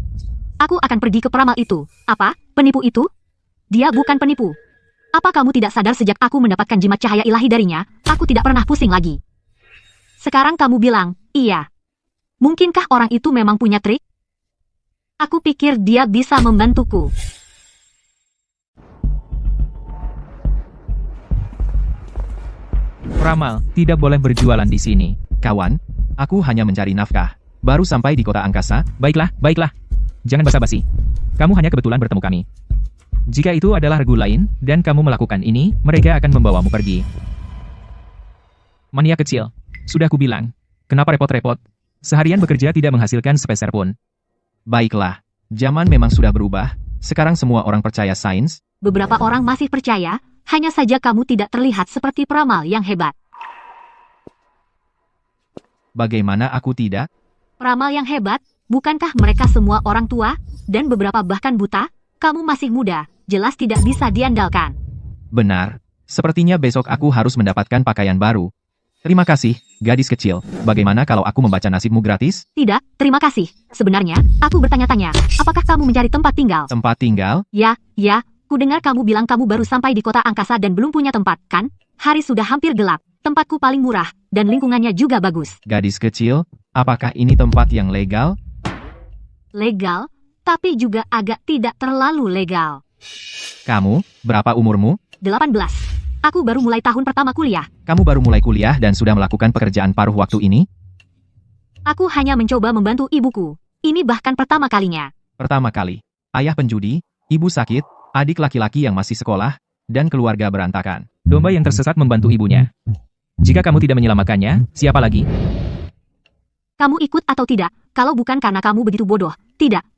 Aku akan pergi ke peramal itu. Apa? Penipu itu? Dia bukan penipu. Apa kamu tidak sadar sejak aku mendapatkan jimat cahaya ilahi darinya, aku tidak pernah pusing lagi. Sekarang kamu bilang, iya. Mungkinkah orang itu memang punya trik? Aku pikir dia bisa membantuku. Peramal, tidak boleh berjualan di sini. Kawan, aku hanya mencari nafkah. Baru sampai di kota angkasa. Baiklah, baiklah. Jangan basa-basi. Kamu hanya kebetulan bertemu kami. Jika itu adalah regu lain, dan kamu melakukan ini, mereka akan membawamu pergi. Mania kecil. Sudah kubilang. Kenapa repot-repot? Seharian bekerja tidak menghasilkan sepeser pun. Baiklah, zaman memang sudah berubah. Sekarang semua orang percaya sains. Beberapa orang masih percaya, hanya saja kamu tidak terlihat seperti peramal yang hebat. Bagaimana aku tidak? Peramal yang hebat, bukankah mereka semua orang tua, dan beberapa bahkan buta? Kamu masih muda, jelas tidak bisa diandalkan. Benar. Sepertinya besok aku harus mendapatkan pakaian baru. Terima kasih, gadis kecil. Bagaimana kalau aku membaca nasibmu gratis? Tidak, terima kasih. Sebenarnya, aku bertanya-tanya, apakah kamu mencari tempat tinggal? Tempat tinggal? Ya, kudengar kamu bilang kamu baru sampai di kota angkasa dan belum punya tempat, kan? Hari sudah hampir gelap, tempatku paling murah, dan lingkungannya juga bagus. Gadis kecil, apakah ini tempat yang legal? Legal, tapi juga agak tidak terlalu legal. Kamu, berapa umurmu? 18. Aku baru mulai tahun pertama kuliah. Kamu baru mulai kuliah dan sudah melakukan pekerjaan paruh waktu ini? Aku hanya mencoba membantu ibuku. Ini bahkan pertama kalinya. Pertama kali. Ayah penjudi, ibu sakit, adik laki-laki yang masih sekolah, dan keluarga berantakan. Domba yang tersesat membantu ibunya. Jika kamu tidak menyelamatkannya, siapa lagi? Kamu ikut atau tidak? Kalau bukan karena kamu begitu bodoh. Tidak.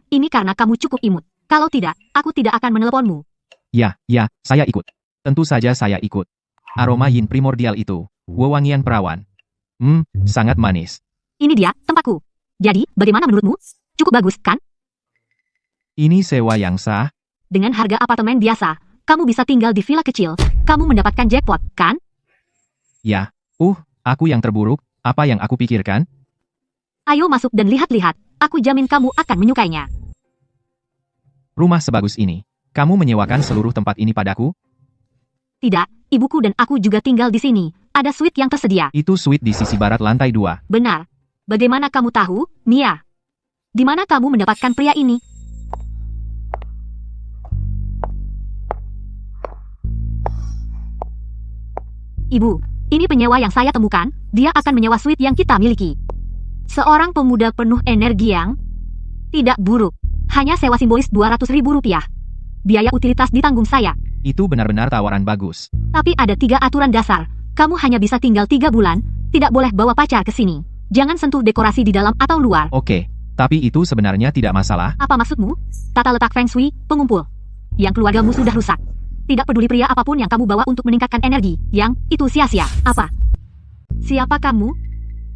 Ini karena kamu cukup imut. Kalau tidak, aku tidak akan menelponmu. Ya, saya ikut. Tentu saja saya ikut. Aroma yin primordial itu. Wewangian perawan. Sangat manis. Ini dia, tempatku. Jadi, bagaimana menurutmu? Cukup bagus, kan? Ini sewa yang sah? Dengan harga apartemen biasa, kamu bisa tinggal di villa kecil. Kamu mendapatkan jackpot, kan? Ya. Aku yang terburuk. Apa yang aku pikirkan? Ayo masuk dan lihat-lihat. Aku jamin kamu akan menyukainya. Rumah sebagus ini. Kamu menyewakan seluruh tempat ini padaku? Tidak, ibuku dan aku juga tinggal di sini. Ada suite yang tersedia. Itu suite di sisi barat lantai 2. Benar. Bagaimana kamu tahu, Mia? Di mana kamu mendapatkan pria ini? Ibu, ini penyewa yang saya temukan. Dia akan menyewa suite yang kita miliki. Seorang pemuda penuh energi yang tidak buruk. Hanya sewa simbolis Rp200.000. Biaya utilitas ditanggung saya. Itu benar-benar tawaran bagus. Tapi ada 3 aturan dasar. Kamu hanya bisa tinggal 3 bulan. Tidak boleh bawa pacar ke sini. Jangan sentuh dekorasi di dalam atau luar. Oke, tapi itu sebenarnya tidak masalah. Apa maksudmu? Tata letak Feng Shui, pengumpul. Yang keluargamu sudah rusak. Tidak peduli pria apapun yang kamu bawa untuk meningkatkan energi. Yang itu sia-sia. Apa? Siapa kamu?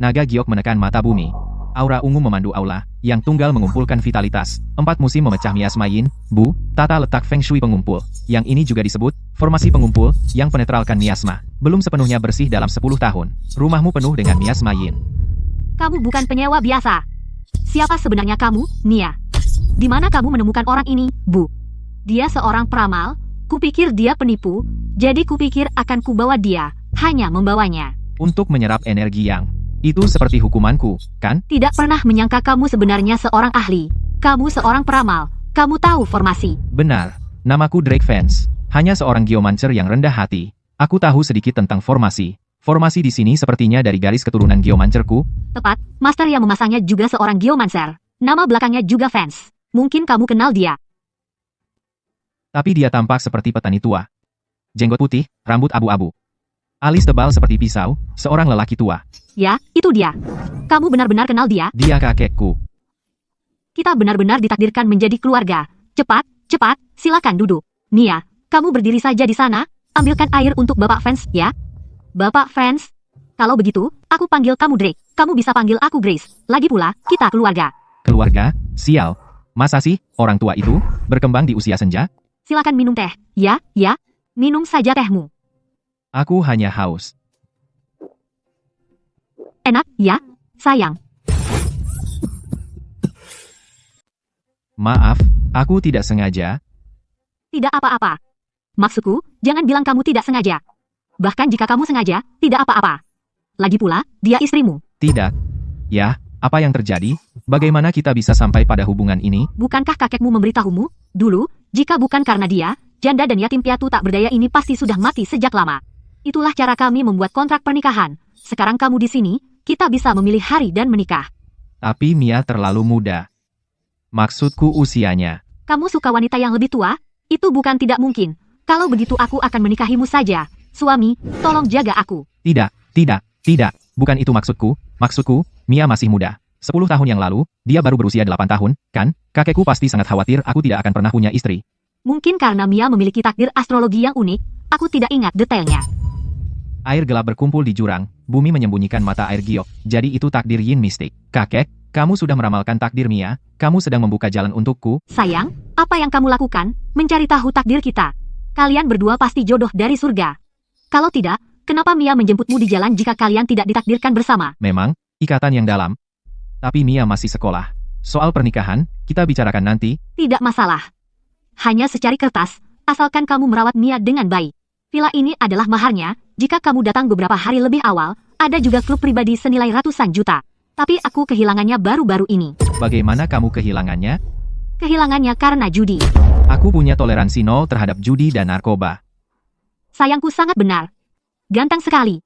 Naga giok menekan mata bumi. Aura ungu memandu aula, yang tunggal mengumpulkan vitalitas. 4 musim memecah miasma yin, bu, tata letak Feng Shui pengumpul. Yang ini juga disebut formasi pengumpul, yang penetralkan miasma. Belum sepenuhnya bersih dalam 10 tahun. Rumahmu penuh dengan miasma yin. Kamu bukan penyewa biasa. Siapa sebenarnya kamu, Mia? Di mana kamu menemukan orang ini, Bu? Dia seorang peramal. Kupikir dia penipu, jadi kupikir akan kubawa dia, hanya membawanya. Untuk menyerap energi yang itu seperti hukumanku, kan? Tidak pernah menyangka kamu sebenarnya seorang ahli. Kamu seorang peramal. Kamu tahu formasi. Benar. Namaku Drake Vance. Hanya seorang geomancer yang rendah hati. Aku tahu sedikit tentang formasi. Formasi di sini sepertinya dari garis keturunan geomancerku. Tepat, master yang memasangnya juga seorang geomancer. Nama belakangnya juga Vance. Mungkin kamu kenal dia. Tapi dia tampak seperti petani tua. Jenggot putih, rambut abu-abu. Alis tebal seperti pisau, seorang lelaki tua. Ya, itu dia. Kamu benar-benar kenal dia? Dia kakekku. Kita benar-benar ditakdirkan menjadi keluarga. Cepat, cepat, silakan duduk. Nia, kamu berdiri saja di sana. Ambilkan air untuk Bapak Vance, ya. Bapak Vance. Kalau begitu, aku panggil kamu Drake. Kamu bisa panggil aku Grace. Lagi pula, kita keluarga. Keluarga? Sial. Masa sih, orang tua itu, berkembang di usia senja? Silakan minum teh. Ya, ya. Minum saja tehmu. Aku hanya haus. Enak, ya? Sayang. Maaf, aku tidak sengaja. Tidak apa-apa. Maksudku, jangan bilang kamu tidak sengaja. Bahkan jika kamu sengaja, tidak apa-apa. Lagi pula, dia istrimu. Tidak. Ya, apa yang terjadi? Bagaimana kita bisa sampai pada hubungan ini? Bukankah kakekmu memberitahumu? Dulu, jika bukan karena dia, janda dan yatim piatu tak berdaya ini pasti sudah mati sejak lama. Itulah cara kami membuat kontrak pernikahan. Sekarang kamu di sini, kita bisa memilih hari dan menikah. Tapi Mia terlalu muda. Maksudku usianya. Kamu suka wanita yang lebih tua? Itu bukan tidak mungkin. Kalau begitu aku akan menikahimu saja. Suami, tolong jaga aku. Tidak, tidak. Bukan itu maksudku. Maksudku, Mia masih muda. 10 tahun yang lalu, dia baru berusia 8 tahun, kan? Kakekku pasti sangat khawatir aku tidak akan pernah punya istri. Mungkin karena Mia memiliki takdir astrologi yang unik, aku tidak ingat detailnya. Air gelap berkumpul di jurang, bumi menyembunyikan mata air giok, jadi itu takdir yin mistik. Kakek, kamu sudah meramalkan takdir Mia, kamu sedang membuka jalan untukku. Sayang, apa yang kamu lakukan? Mencari tahu takdir kita. Kalian berdua pasti jodoh dari surga. Kalau tidak, kenapa Mia menjemputmu di jalan jika kalian tidak ditakdirkan bersama? Memang, ikatan yang dalam. Tapi Mia masih sekolah. Soal pernikahan, kita bicarakan nanti. Tidak masalah. Hanya secari kertas, asalkan kamu merawat Mia dengan baik. Villa ini adalah maharnya, jika kamu datang beberapa hari lebih awal, ada juga klub pribadi senilai ratusan juta. Tapi aku kehilangannya baru-baru ini. Bagaimana kamu kehilangannya? Kehilangannya karena judi. Aku punya toleransi nol terhadap judi dan narkoba. Sayangku sangat benar. Ganteng sekali.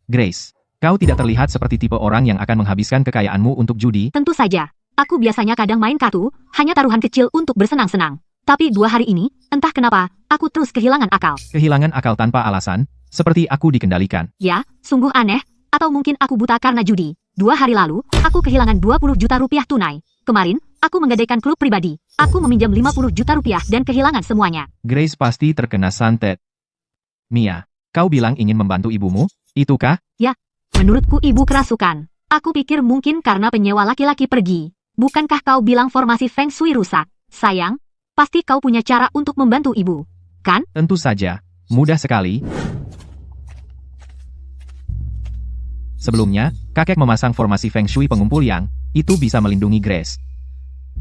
Grace, kau tidak terlihat seperti tipe orang yang akan menghabiskan kekayaanmu untuk judi. Tentu saja. Aku biasanya kadang main kartu, hanya taruhan kecil untuk bersenang-senang. Tapi 2 hari ini, entah kenapa, aku terus kehilangan akal. Kehilangan akal tanpa alasan, seperti aku dikendalikan. Ya, sungguh aneh, atau mungkin aku buta karena judi. 2 hari lalu, aku kehilangan 20 juta rupiah tunai. Kemarin, aku menggadaikan klub pribadi. Aku meminjam 50 juta rupiah dan kehilangan semuanya. Grace pasti terkena santet. Mia, kau bilang ingin membantu ibumu, itukah? Ya, menurutku ibu kerasukan. Aku pikir mungkin karena penyewa laki-laki pergi. Bukankah kau bilang formasi Feng Shui rusak? Sayang, pasti kau punya cara untuk membantu ibu, kan? Tentu saja, mudah sekali. Sebelumnya, kakek memasang formasi Feng Shui pengumpul yang, itu bisa melindungi Grace.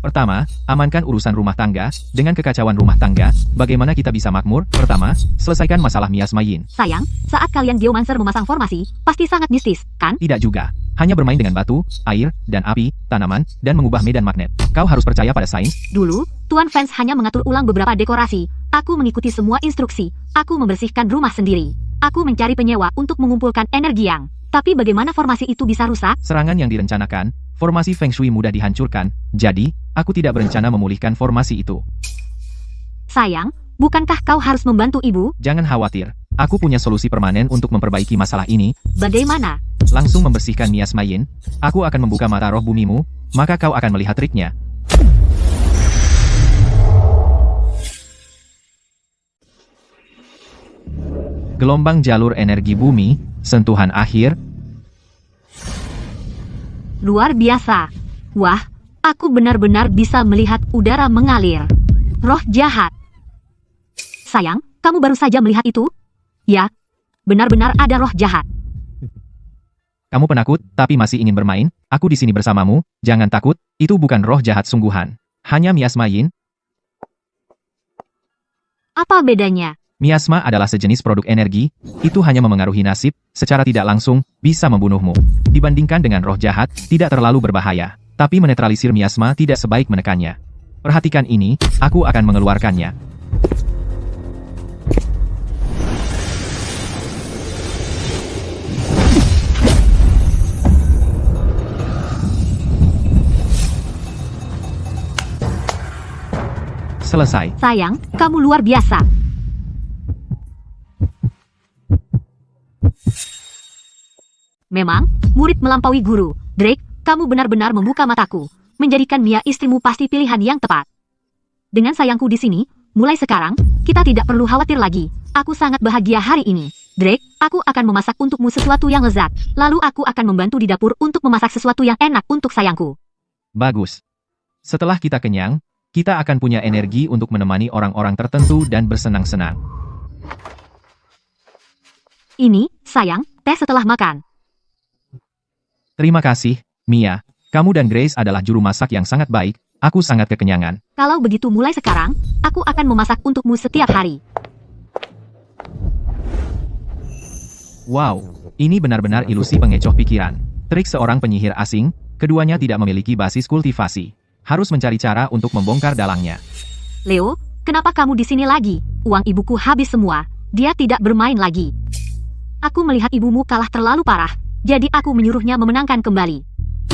Pertama, amankan urusan rumah tangga. Dengan kekacauan rumah tangga, bagaimana kita bisa makmur? Pertama, selesaikan masalah miasmayin. Sayang, saat kalian geomancer memasang formasi, pasti sangat mistis, kan? Tidak juga. Hanya bermain dengan batu, air, dan api, tanaman, dan mengubah medan magnet. Kau harus percaya pada sains. Dulu, Tuan Vance hanya mengatur ulang beberapa dekorasi. Aku mengikuti semua instruksi. Aku membersihkan rumah sendiri. Aku mencari penyewa untuk mengumpulkan energi yang. Tapi bagaimana formasi itu bisa rusak? Serangan yang direncanakan, formasi Feng Shui mudah dihancurkan. Jadi, aku tidak berencana memulihkan formasi itu. Sayang, bukankah kau harus membantu ibu? Jangan khawatir. Aku punya solusi permanen untuk memperbaiki masalah ini. Bagaimana? Langsung membersihkan miasmayin. Aku akan membuka mata roh bumimu, maka kau akan melihat triknya. Gelombang jalur energi bumi, sentuhan akhir. Luar biasa. Wah, aku benar-benar bisa melihat udara mengalir. Roh jahat. Sayang, kamu baru saja melihat itu? Ya, benar-benar ada roh jahat. Kamu penakut, tapi masih ingin bermain? Aku di sini bersamamu, jangan takut, itu bukan roh jahat sungguhan. Hanya miasmayin. Apa bedanya? Miasma adalah sejenis produk energi, itu hanya memengaruhi nasib, secara tidak langsung, bisa membunuhmu. Dibandingkan dengan roh jahat, tidak terlalu berbahaya. Tapi menetralisir miasma tidak sebaik menekannya. Perhatikan ini, aku akan mengeluarkannya. Selesai. Sayang, kamu luar biasa. Memang, murid melampaui guru. Drake, kamu benar-benar membuka mataku. Menjadikan Mia istrimu pasti pilihan yang tepat. Dengan sayangku di sini, mulai sekarang, kita tidak perlu khawatir lagi. Aku sangat bahagia hari ini. Drake, aku akan memasak untukmu sesuatu yang lezat. Lalu aku akan membantu di dapur untuk memasak sesuatu yang enak untuk sayangku. Bagus. Setelah kita kenyang, kita akan punya energi untuk menemani orang-orang tertentu dan bersenang-senang. Ini, sayang, teh setelah makan. Terima kasih, Mia. Kamu dan Grace adalah juru masak yang sangat baik. Aku sangat kekenyangan. Kalau begitu mulai sekarang, aku akan memasak untukmu setiap hari. Wow, ini benar-benar ilusi pengecoh pikiran. Trik seorang penyihir asing, keduanya tidak memiliki basis kultivasi. Harus mencari cara untuk membongkar dalangnya. Leo, kenapa kamu di sini lagi? Uang ibuku habis semua. Dia tidak bermain lagi. Aku melihat ibumu kalah terlalu parah. Jadi aku menyuruhnya memenangkan kembali.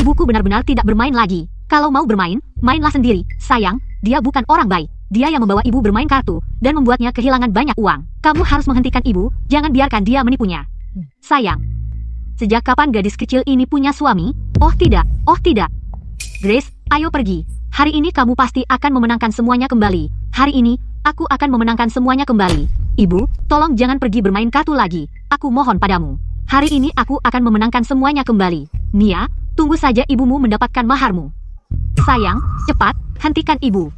Ibuku benar-benar tidak bermain lagi. Kalau mau bermain, mainlah sendiri. Sayang, dia bukan orang baik. Dia yang membawa ibu bermain kartu, dan membuatnya kehilangan banyak uang. Kamu harus menghentikan ibu, jangan biarkan dia menipunya. Sayang, sejak kapan gadis kecil ini punya suami? Oh tidak, oh tidak. Grace, ayo pergi. Hari ini kamu pasti akan memenangkan semuanya kembali. Hari ini, aku akan memenangkan semuanya kembali. Ibu, tolong jangan pergi bermain kartu lagi. Aku mohon padamu. Hari ini aku akan memenangkan semuanya kembali. Mia, tunggu saja ibumu mendapatkan maharmu. Sayang, cepat, hentikan ibu.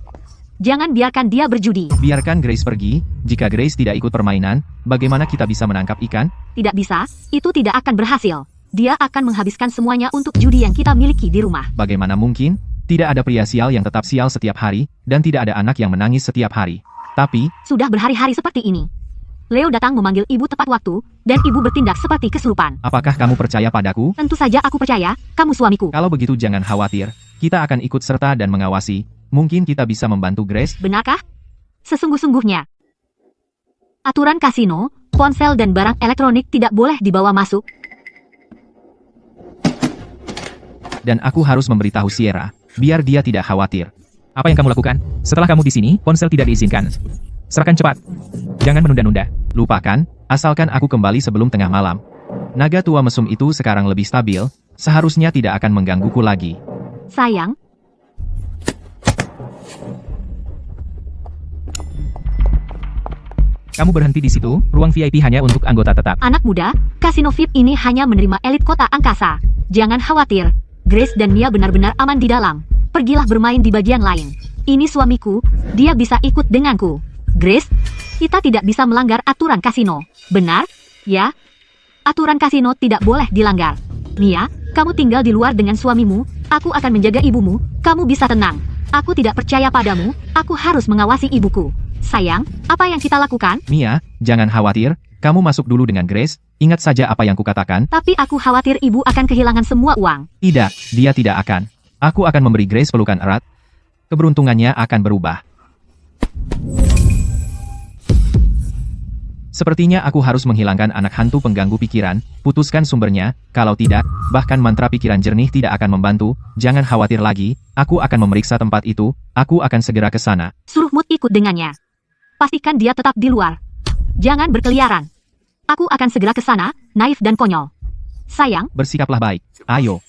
Jangan biarkan dia berjudi. Biarkan Grace pergi. Jika Grace tidak ikut permainan, bagaimana kita bisa menangkap ikan? Tidak bisa, itu tidak akan berhasil. Dia akan menghabiskan semuanya untuk judi yang kita miliki di rumah. Bagaimana mungkin? Tidak ada pria sial yang tetap sial setiap hari, dan tidak ada anak yang menangis setiap hari. Tapi, sudah berhari-hari seperti ini. Leo datang memanggil ibu tepat waktu, dan ibu bertindak seperti kesurupan. apakah kamu percaya padaku? Tentu saja aku percaya, kamu suamiku. Kalau begitu jangan khawatir. Kita akan ikut serta dan mengawasi. Mungkin kita bisa membantu Grace. Benarkah? Sesungguh-sungguhnya. Aturan kasino, ponsel dan barang elektronik tidak boleh dibawa masuk. Dan aku harus memberitahu Sierra, biar dia tidak khawatir. Apa yang kamu lakukan? Setelah kamu di sini, ponsel tidak diizinkan. Serahkan cepat. Jangan menunda-nunda. Lupakan, asalkan aku kembali sebelum tengah malam. Naga tua mesum itu sekarang lebih stabil, seharusnya tidak akan menggangguku lagi. Sayang, Kamu berhenti di situ, ruang VIP hanya untuk anggota tetap. anak muda, kasino VIP ini hanya menerima elit kota angkasa. Jangan khawatir, Grace dan Mia benar-benar aman di dalam. Pergilah bermain di bagian lain. Ini suamiku, dia bisa ikut denganku. Grace, kita tidak bisa melanggar aturan kasino. Benar? Ya? Aturan kasino tidak boleh dilanggar. Mia, kamu tinggal di luar dengan suamimu. Aku akan menjaga ibumu. Kamu bisa tenang. Aku tidak percaya padamu. Aku harus mengawasi ibuku. Sayang, apa yang kita lakukan? Mia, jangan khawatir, kamu masuk dulu dengan Grace. Ingat saja apa yang kukatakan. Tapi aku khawatir ibu akan kehilangan semua uang. Tidak, dia tidak akan. Aku akan memberi Grace pelukan erat. Keberuntungannya akan berubah. Sepertinya aku harus menghilangkan anak hantu pengganggu pikiran, putuskan sumbernya, kalau tidak, bahkan mantra pikiran jernih tidak akan membantu, jangan khawatir lagi, aku akan memeriksa tempat itu, aku akan segera ke sana. Suruh Mood ikut dengannya. Pastikan dia tetap di luar. Jangan berkeliaran. Aku akan segera ke sana, naif dan konyol. Sayang, Bersikaplah baik, ayo.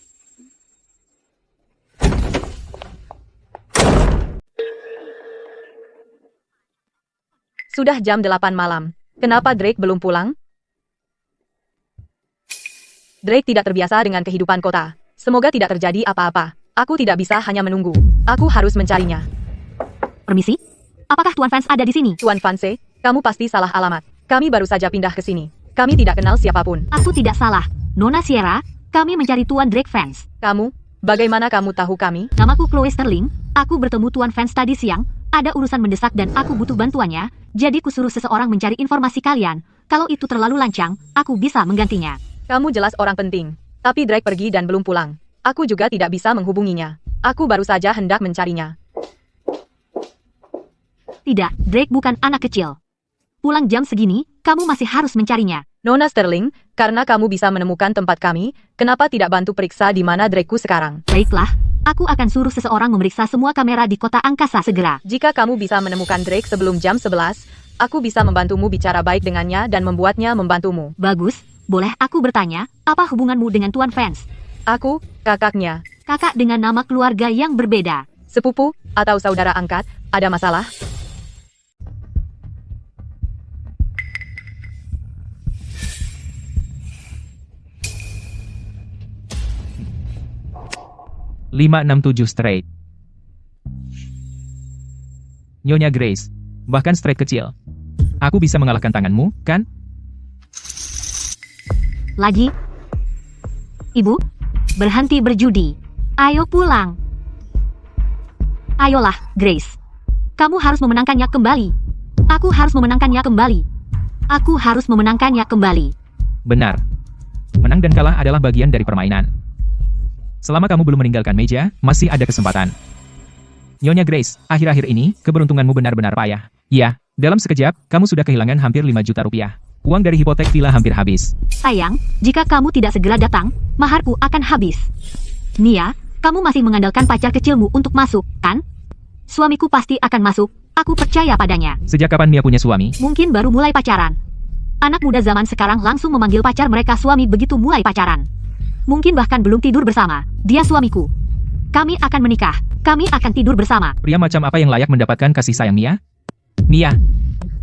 Sudah jam 8 malam. Kenapa Drake belum pulang? Drake tidak terbiasa dengan kehidupan kota. Semoga tidak terjadi apa-apa. Aku tidak bisa hanya menunggu. Aku harus mencarinya. permisi. Apakah Tuan Vance ada di sini? Tuan Vance, kamu pasti salah alamat. Kami baru saja pindah ke sini. Kami tidak kenal siapapun. Aku tidak salah. Nona Sierra, kami mencari Tuan Drake Vance. Kamu? Bagaimana kamu tahu kami? Namaku Chloe Sterling. Aku bertemu Tuan Vance tadi siang. Ada urusan mendesak dan aku butuh bantuannya. Jadi kusuruh seseorang mencari informasi kalian. Kalau itu terlalu lancang, aku bisa menggantinya. Kamu jelas orang penting. Tapi Drake pergi dan belum pulang. Aku juga tidak bisa menghubunginya. Aku baru saja hendak mencarinya. Tidak, Drake bukan anak kecil. Pulang jam segini, kamu masih harus mencarinya. Nona Sterling, karena kamu bisa menemukan tempat kami, kenapa tidak bantu periksa di mana Drakeku sekarang? Baiklah, aku akan suruh seseorang memeriksa semua kamera di kota angkasa segera. Jika kamu bisa menemukan Drake sebelum jam 11, aku bisa membantumu bicara baik dengannya dan membuatnya membantumu. Bagus, boleh aku bertanya, apa hubunganmu dengan Tuan Vance? Aku, kakaknya. Kakak dengan nama keluarga yang berbeda. Sepupu, atau saudara angkat, ada masalah? Lima enam tujuh straight. Nyonya Grace, bahkan straight kecil. Aku bisa mengalahkan tanganmu, kan? Lagi? Ibu, berhenti berjudi. Ayo pulang. Ayolah, Grace. Kamu harus memenangkannya kembali. Aku harus memenangkannya kembali. Aku harus memenangkannya kembali. Benar. Menang dan kalah adalah bagian dari permainan. Selama kamu belum meninggalkan meja, masih ada kesempatan. Nyonya Grace, akhir-akhir ini, keberuntunganmu benar-benar payah. Ya, dalam sekejap, kamu sudah kehilangan hampir 5 juta rupiah. Uang dari hipotek villa hampir habis. Sayang, jika kamu tidak segera datang, maharku akan habis. Nia, kamu masih mengandalkan pacar kecilmu untuk masuk, kan? Suamiku pasti akan masuk, aku percaya padanya. Sejak kapan Mia punya suami? Mungkin baru mulai pacaran. Anak muda zaman sekarang langsung memanggil pacar mereka suami begitu mulai pacaran. Mungkin bahkan belum tidur bersama. Dia suamiku. Kami akan menikah. Kami akan tidur bersama. Pria macam apa yang layak mendapatkan kasih sayang Mia? Mia,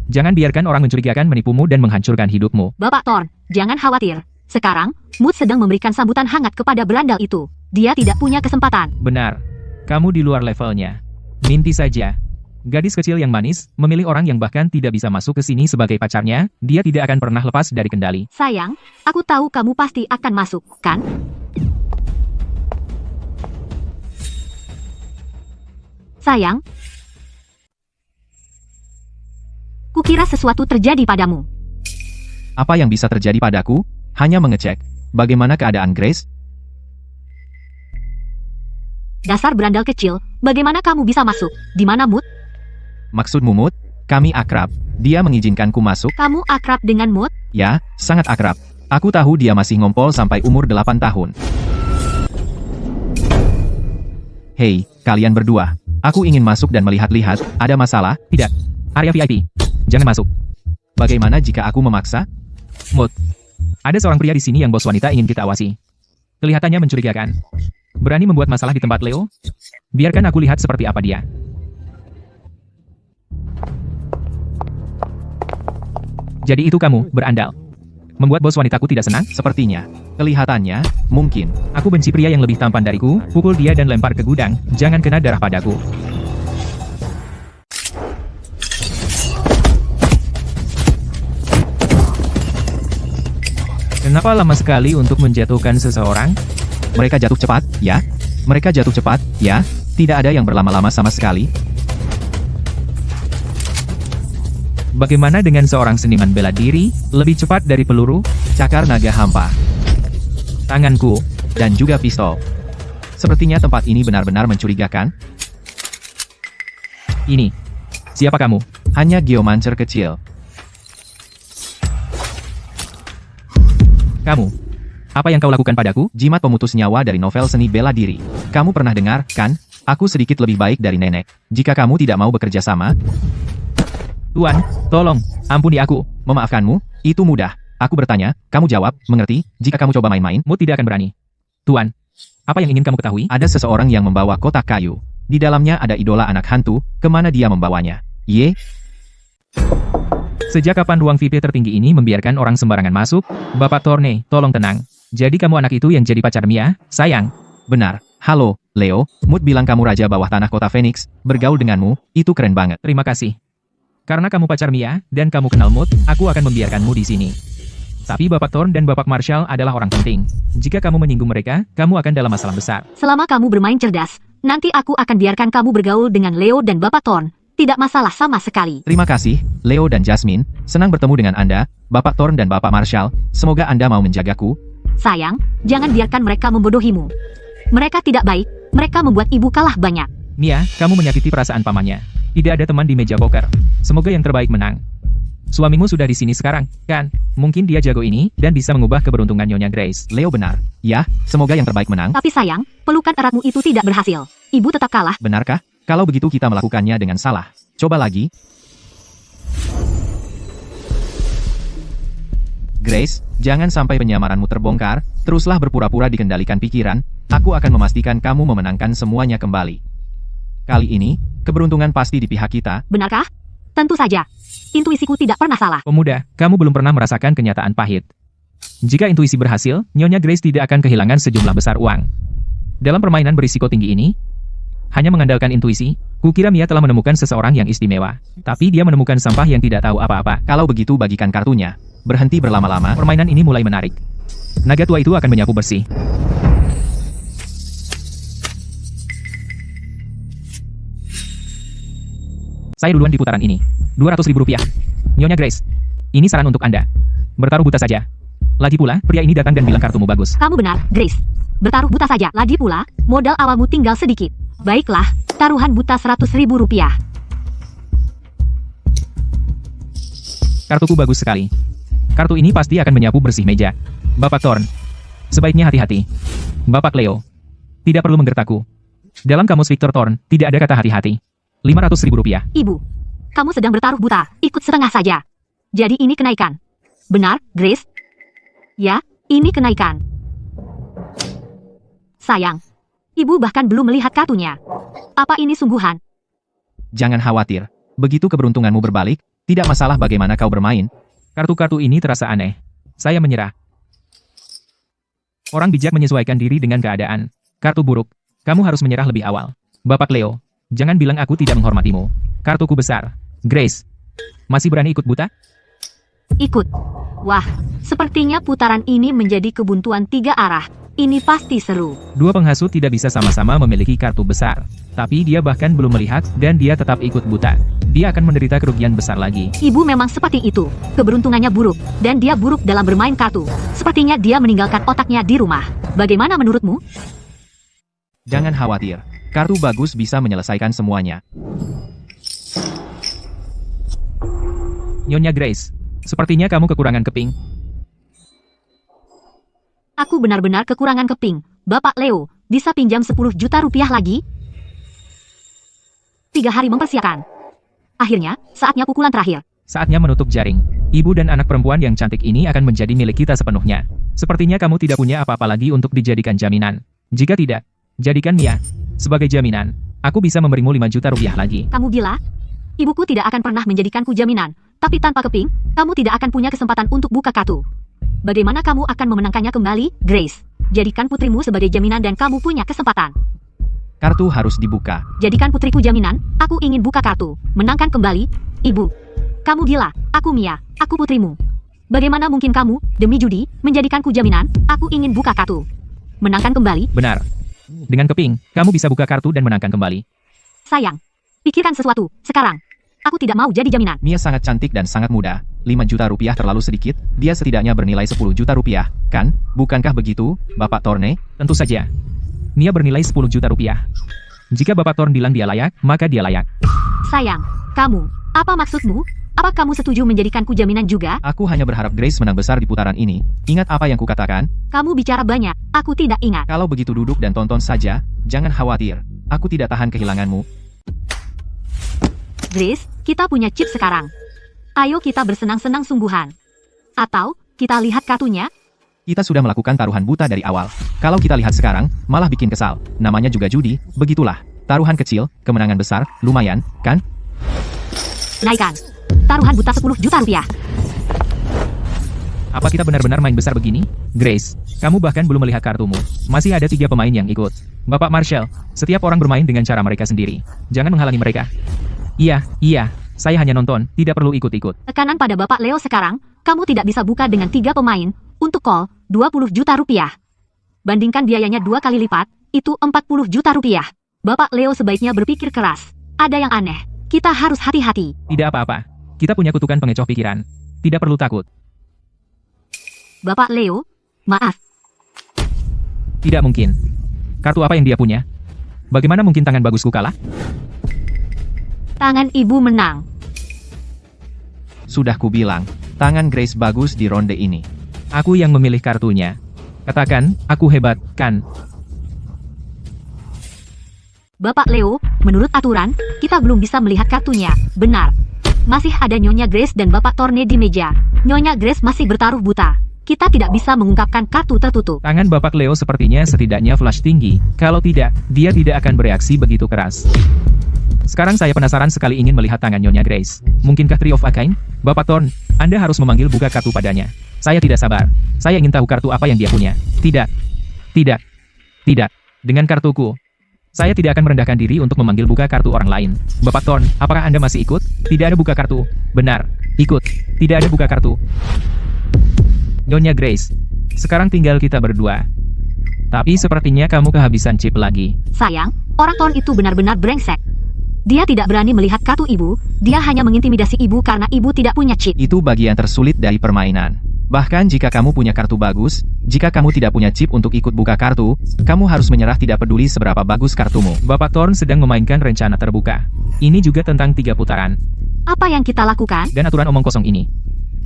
jangan biarkan orang mencurigakan menipumu dan menghancurkan hidupmu. Bapak Thorn, jangan khawatir. Sekarang, Mood sedang memberikan sambutan hangat kepada berandal itu. Dia tidak punya kesempatan. Benar. Kamu di luar levelnya. Mimpi saja. Gadis kecil yang manis, memilih orang yang bahkan tidak bisa masuk ke sini sebagai pacarnya, dia tidak akan pernah lepas dari kendali. Sayang, aku tahu kamu pasti akan masuk, kan? Sayang, kukira sesuatu terjadi padamu. Apa yang bisa terjadi padaku? Hanya mengecek. Bagaimana keadaan Grace? Dasar berandal kecil, bagaimana kamu bisa masuk? Di mana Mood? Maksudmu Mood? Kami akrab. Dia mengizinkanku masuk? Kamu akrab dengan Mood? Ya, sangat akrab. Aku tahu dia masih ngompol sampai umur 8 tahun. Hei, kalian berdua. Aku ingin masuk dan melihat-lihat. Ada masalah? Tidak. Area VIP. Jangan masuk. Bagaimana jika aku memaksa? Mood. Ada seorang pria di sini yang bos wanita ingin kita awasi. Kelihatannya mencurigakan. Berani membuat masalah di tempat Leo? Biarkan aku lihat seperti apa dia. Jadi itu kamu, berandal. Membuat bos wanitaku tidak senang? Sepertinya. Kelihatannya, mungkin. Aku benci pria yang lebih tampan dariku, pukul dia dan lempar ke gudang, jangan kena darah padaku. Kenapa lama sekali untuk menjatuhkan seseorang? Mereka jatuh cepat, ya? Mereka jatuh cepat, ya? Tidak ada yang berlama-lama sama sekali. Bagaimana dengan seorang seniman bela diri, lebih cepat dari peluru, Cakar naga hampa, tanganku, dan juga pistol. Sepertinya tempat ini benar-benar mencurigakan. ini. Siapa kamu? Hanya geomancer kecil. Kamu. Apa yang kau lakukan padaku? Jimat pemutus nyawa dari novel seni bela diri. Kamu pernah dengar, kan? Aku sedikit lebih baik dari nenek. Jika kamu tidak mau bekerja sama, Tuan, tolong, ampuni aku. memaafkanmu, itu mudah. Aku bertanya, kamu jawab, mengerti? Jika kamu coba main-main, Mood tidak akan berani. Tuan, apa yang ingin kamu ketahui? ada seseorang yang membawa kotak kayu. Di dalamnya ada idola anak hantu, kemana dia membawanya? Ye? Sejak kapan ruang VIP tertinggi ini membiarkan orang sembarangan masuk? Bapak Thorne, tolong tenang. Jadi kamu anak itu yang jadi pacar Mia, sayang? Benar. Halo, Leo. Mood bilang kamu raja bawah tanah kota Phoenix. Bergaul denganmu, itu keren banget. Terima kasih. Karena kamu pacar Mia, dan kamu kenal Mood, aku akan membiarkanmu di sini. Tapi Bapak Thorne dan Bapak Marshall adalah orang penting. Jika kamu menyinggung mereka, kamu akan dalam masalah besar. Selama kamu bermain cerdas, nanti aku akan biarkan kamu bergaul dengan Leo dan Bapak Thorn. Tidak masalah sama sekali. Terima kasih, Leo dan Jasmine. Senang bertemu dengan Anda, Bapak Thorne dan Bapak Marshall. Semoga Anda mau menjagaku. Sayang, jangan biarkan mereka membodohimu. Mereka tidak baik, mereka membuat ibu kalah banyak. Mia, kamu menyakiti perasaan pamannya. Tidak ada teman di meja poker. Semoga yang terbaik menang. Suamimu sudah di sini sekarang, kan? Mungkin dia jago ini, dan bisa mengubah keberuntungan Nyonya Grace. Leo benar. Ya, semoga yang terbaik menang. Tapi sayang, pelukan eratmu itu tidak berhasil. Ibu tetap kalah. Benarkah? Kalau begitu kita melakukannya dengan salah. Coba lagi. Grace, jangan sampai penyamaranmu terbongkar, teruslah berpura-pura dikendalikan pikiran, aku akan memastikan kamu memenangkan semuanya kembali. Kali ini, keberuntungan pasti di pihak kita. Benarkah? Tentu saja. Intuisiku tidak pernah salah. Pemuda, kamu belum pernah merasakan kenyataan pahit. Jika intuisi berhasil, Nyonya Grace tidak akan kehilangan sejumlah besar uang. Dalam permainan berisiko tinggi ini, hanya mengandalkan intuisi, kukira Mia telah menemukan seseorang yang istimewa. Tapi dia menemukan sampah yang tidak tahu apa-apa. Kalau begitu bagikan kartunya. Berhenti berlama-lama. Permainan ini mulai menarik. Naga tua itu akan menyapu bersih. Saya duluan di putaran ini. Rp200.000. Nyonya Grace, ini saran untuk Anda. Bertaruh buta saja. Lagi pula, pria ini datang dan bilang kartumu bagus. Kamu benar, Grace. Bertaruh buta saja. Lagi pula, modal awalmu tinggal sedikit. Baiklah, taruhan buta Rp100.000. Kartuku bagus sekali. Kartu ini pasti akan menyapu bersih meja. Bapak Thorn, sebaiknya hati-hati. Bapak Leo, tidak perlu menggertakku. Dalam kamus Victor Thorn, tidak ada kata hati-hati. Rp500.000. Ibu, kamu sedang bertaruh buta. Ikut setengah saja. Jadi ini kenaikan. Benar, Grace? Ya, ini kenaikan. Sayang, ibu bahkan belum melihat kartunya. Apa ini sungguhan? Jangan khawatir. Begitu keberuntunganmu berbalik, tidak masalah bagaimana kau bermain. Kartu-kartu ini terasa aneh. Saya menyerah. Orang bijak menyesuaikan diri dengan keadaan. Kartu buruk, kamu harus menyerah lebih awal. Bapak Leo, jangan bilang aku tidak menghormatimu. Kartuku besar. Grace, masih berani ikut buta? Ikut. Wah, sepertinya putaran ini menjadi kebuntuan 3 arah. Ini pasti seru. Dua penghasut tidak bisa sama-sama memiliki kartu besar. Tapi dia bahkan belum melihat dan dia tetap ikut buta. Dia akan menderita kerugian besar lagi. Ibu memang seperti itu. Keberuntungannya buruk, dan dia buruk dalam bermain kartu. Sepertinya dia meninggalkan otaknya di rumah. Bagaimana menurutmu? Jangan khawatir. Kartu bagus bisa menyelesaikan semuanya. Nyonya Grace, sepertinya kamu kekurangan keping. Aku benar-benar kekurangan keping. Bapak Leo, bisa pinjam 10 juta rupiah lagi? 3 hari mempersiapkan. Akhirnya, saatnya pukulan terakhir. Saatnya menutup jaring. Ibu dan anak perempuan yang cantik ini akan menjadi milik kita sepenuhnya. Sepertinya kamu tidak punya apa-apa lagi untuk dijadikan jaminan. Jika tidak, jadikan Mia sebagai jaminan. Aku bisa memberimu 5 juta rupiah lagi. Kamu gila? Ibuku tidak akan pernah menjadikanku jaminan. Tapi tanpa keping, kamu tidak akan punya kesempatan untuk buka kartu. Bagaimana kamu akan memenangkannya kembali, Grace? Jadikan putrimu sebagai jaminan dan kamu punya kesempatan. Kartu harus dibuka. Jadikan putriku jaminan, aku ingin buka kartu. Menangkan kembali, Ibu. Kamu gila, aku Mia, aku putrimu. Bagaimana mungkin kamu, demi judi, menjadikanku jaminan, aku ingin buka kartu. Menangkan kembali? Benar. Dengan keping, kamu bisa buka kartu dan menangkan kembali. Sayang, pikirkan sesuatu, sekarang. Aku tidak mau jadi jaminan. Mia sangat cantik dan sangat muda. 5 juta rupiah terlalu sedikit, dia setidaknya bernilai 10 juta rupiah, kan? Bukankah begitu, Bapak Thorne? Tentu saja. Mia bernilai 10 juta rupiah. Jika Bapak Thorne bilang dia layak, maka dia layak. Sayang, kamu, apa maksudmu? Apa kamu setuju menjadikanku jaminan juga? Aku hanya berharap Grace menang besar di putaran ini. Ingat apa yang kukatakan? Kamu bicara banyak, aku tidak ingat. Kalau begitu duduk dan tonton saja, jangan khawatir. Aku tidak tahan kehilanganmu. Grace, kita punya chip sekarang. Ayo kita bersenang-senang sungguhan. Atau, kita lihat kartunya? Kita sudah melakukan taruhan buta dari awal. Kalau kita lihat sekarang, malah bikin kesal. Namanya juga judi, begitulah. Taruhan kecil, kemenangan besar, lumayan, kan? Naikkan. Taruhan buta 10 juta rupiah. Apa kita benar-benar main besar begini? Grace, kamu bahkan belum melihat kartumu. Masih ada 3 pemain yang ikut. Bapak Marshall, setiap orang bermain dengan cara mereka sendiri. Jangan menghalangi mereka. Iya, saya hanya nonton, tidak perlu ikut-ikut. Tekanan pada Bapak Leo sekarang, kamu tidak bisa buka dengan 3 pemain, untuk call, 20 juta rupiah. Bandingkan biayanya 2 kali lipat, itu 40 juta rupiah. Bapak Leo sebaiknya berpikir keras. Ada yang aneh, kita harus hati-hati. Tidak apa-apa, kita punya kutukan pengecoh pikiran. Tidak perlu takut. Bapak Leo, maaf. Tidak mungkin. Kartu apa yang dia punya? Bagaimana mungkin tangan bagusku kalah? Tangan ibu menang. Sudah kubilang, tangan Grace bagus di ronde ini. Aku yang memilih kartunya. Katakan, aku hebat, kan? Bapak Leo, menurut aturan, kita belum bisa melihat kartunya. Benar. Masih ada Nyonya Grace dan Bapak Thorne di meja. Nyonya Grace masih bertaruh buta. Kita tidak bisa mengungkapkan kartu tertutup. Tangan Bapak Leo sepertinya setidaknya flash tinggi. Kalau tidak, dia tidak akan bereaksi begitu keras. Sekarang saya penasaran sekali ingin melihat tangan Nyonya Grace. Mungkinkah Tree of a Kind? Bapak Thorn, Anda harus memanggil buka kartu padanya. Saya tidak sabar. Saya ingin tahu kartu apa yang dia punya. Tidak. Tidak. Tidak. Dengan kartuku. Saya tidak akan merendahkan diri untuk memanggil buka kartu orang lain. Bapak Thorn, apakah Anda masih ikut? Tidak ada buka kartu. Benar. Ikut. Tidak ada buka kartu. Nyonya Grace. Sekarang tinggal kita berdua. Tapi sepertinya kamu kehabisan chip lagi. Sayang, orang Thorn itu benar-benar brengsek. Dia tidak berani melihat kartu ibu, dia hanya mengintimidasi ibu karena ibu tidak punya chip. Itu bagian tersulit dari permainan. Bahkan jika kamu punya kartu bagus, jika kamu tidak punya chip untuk ikut buka kartu, kamu harus menyerah tidak peduli seberapa bagus kartumu. Bapak Thorn sedang memainkan rencana terbuka. Ini juga tentang 3 putaran. Apa yang kita lakukan? Dan aturan omong kosong ini.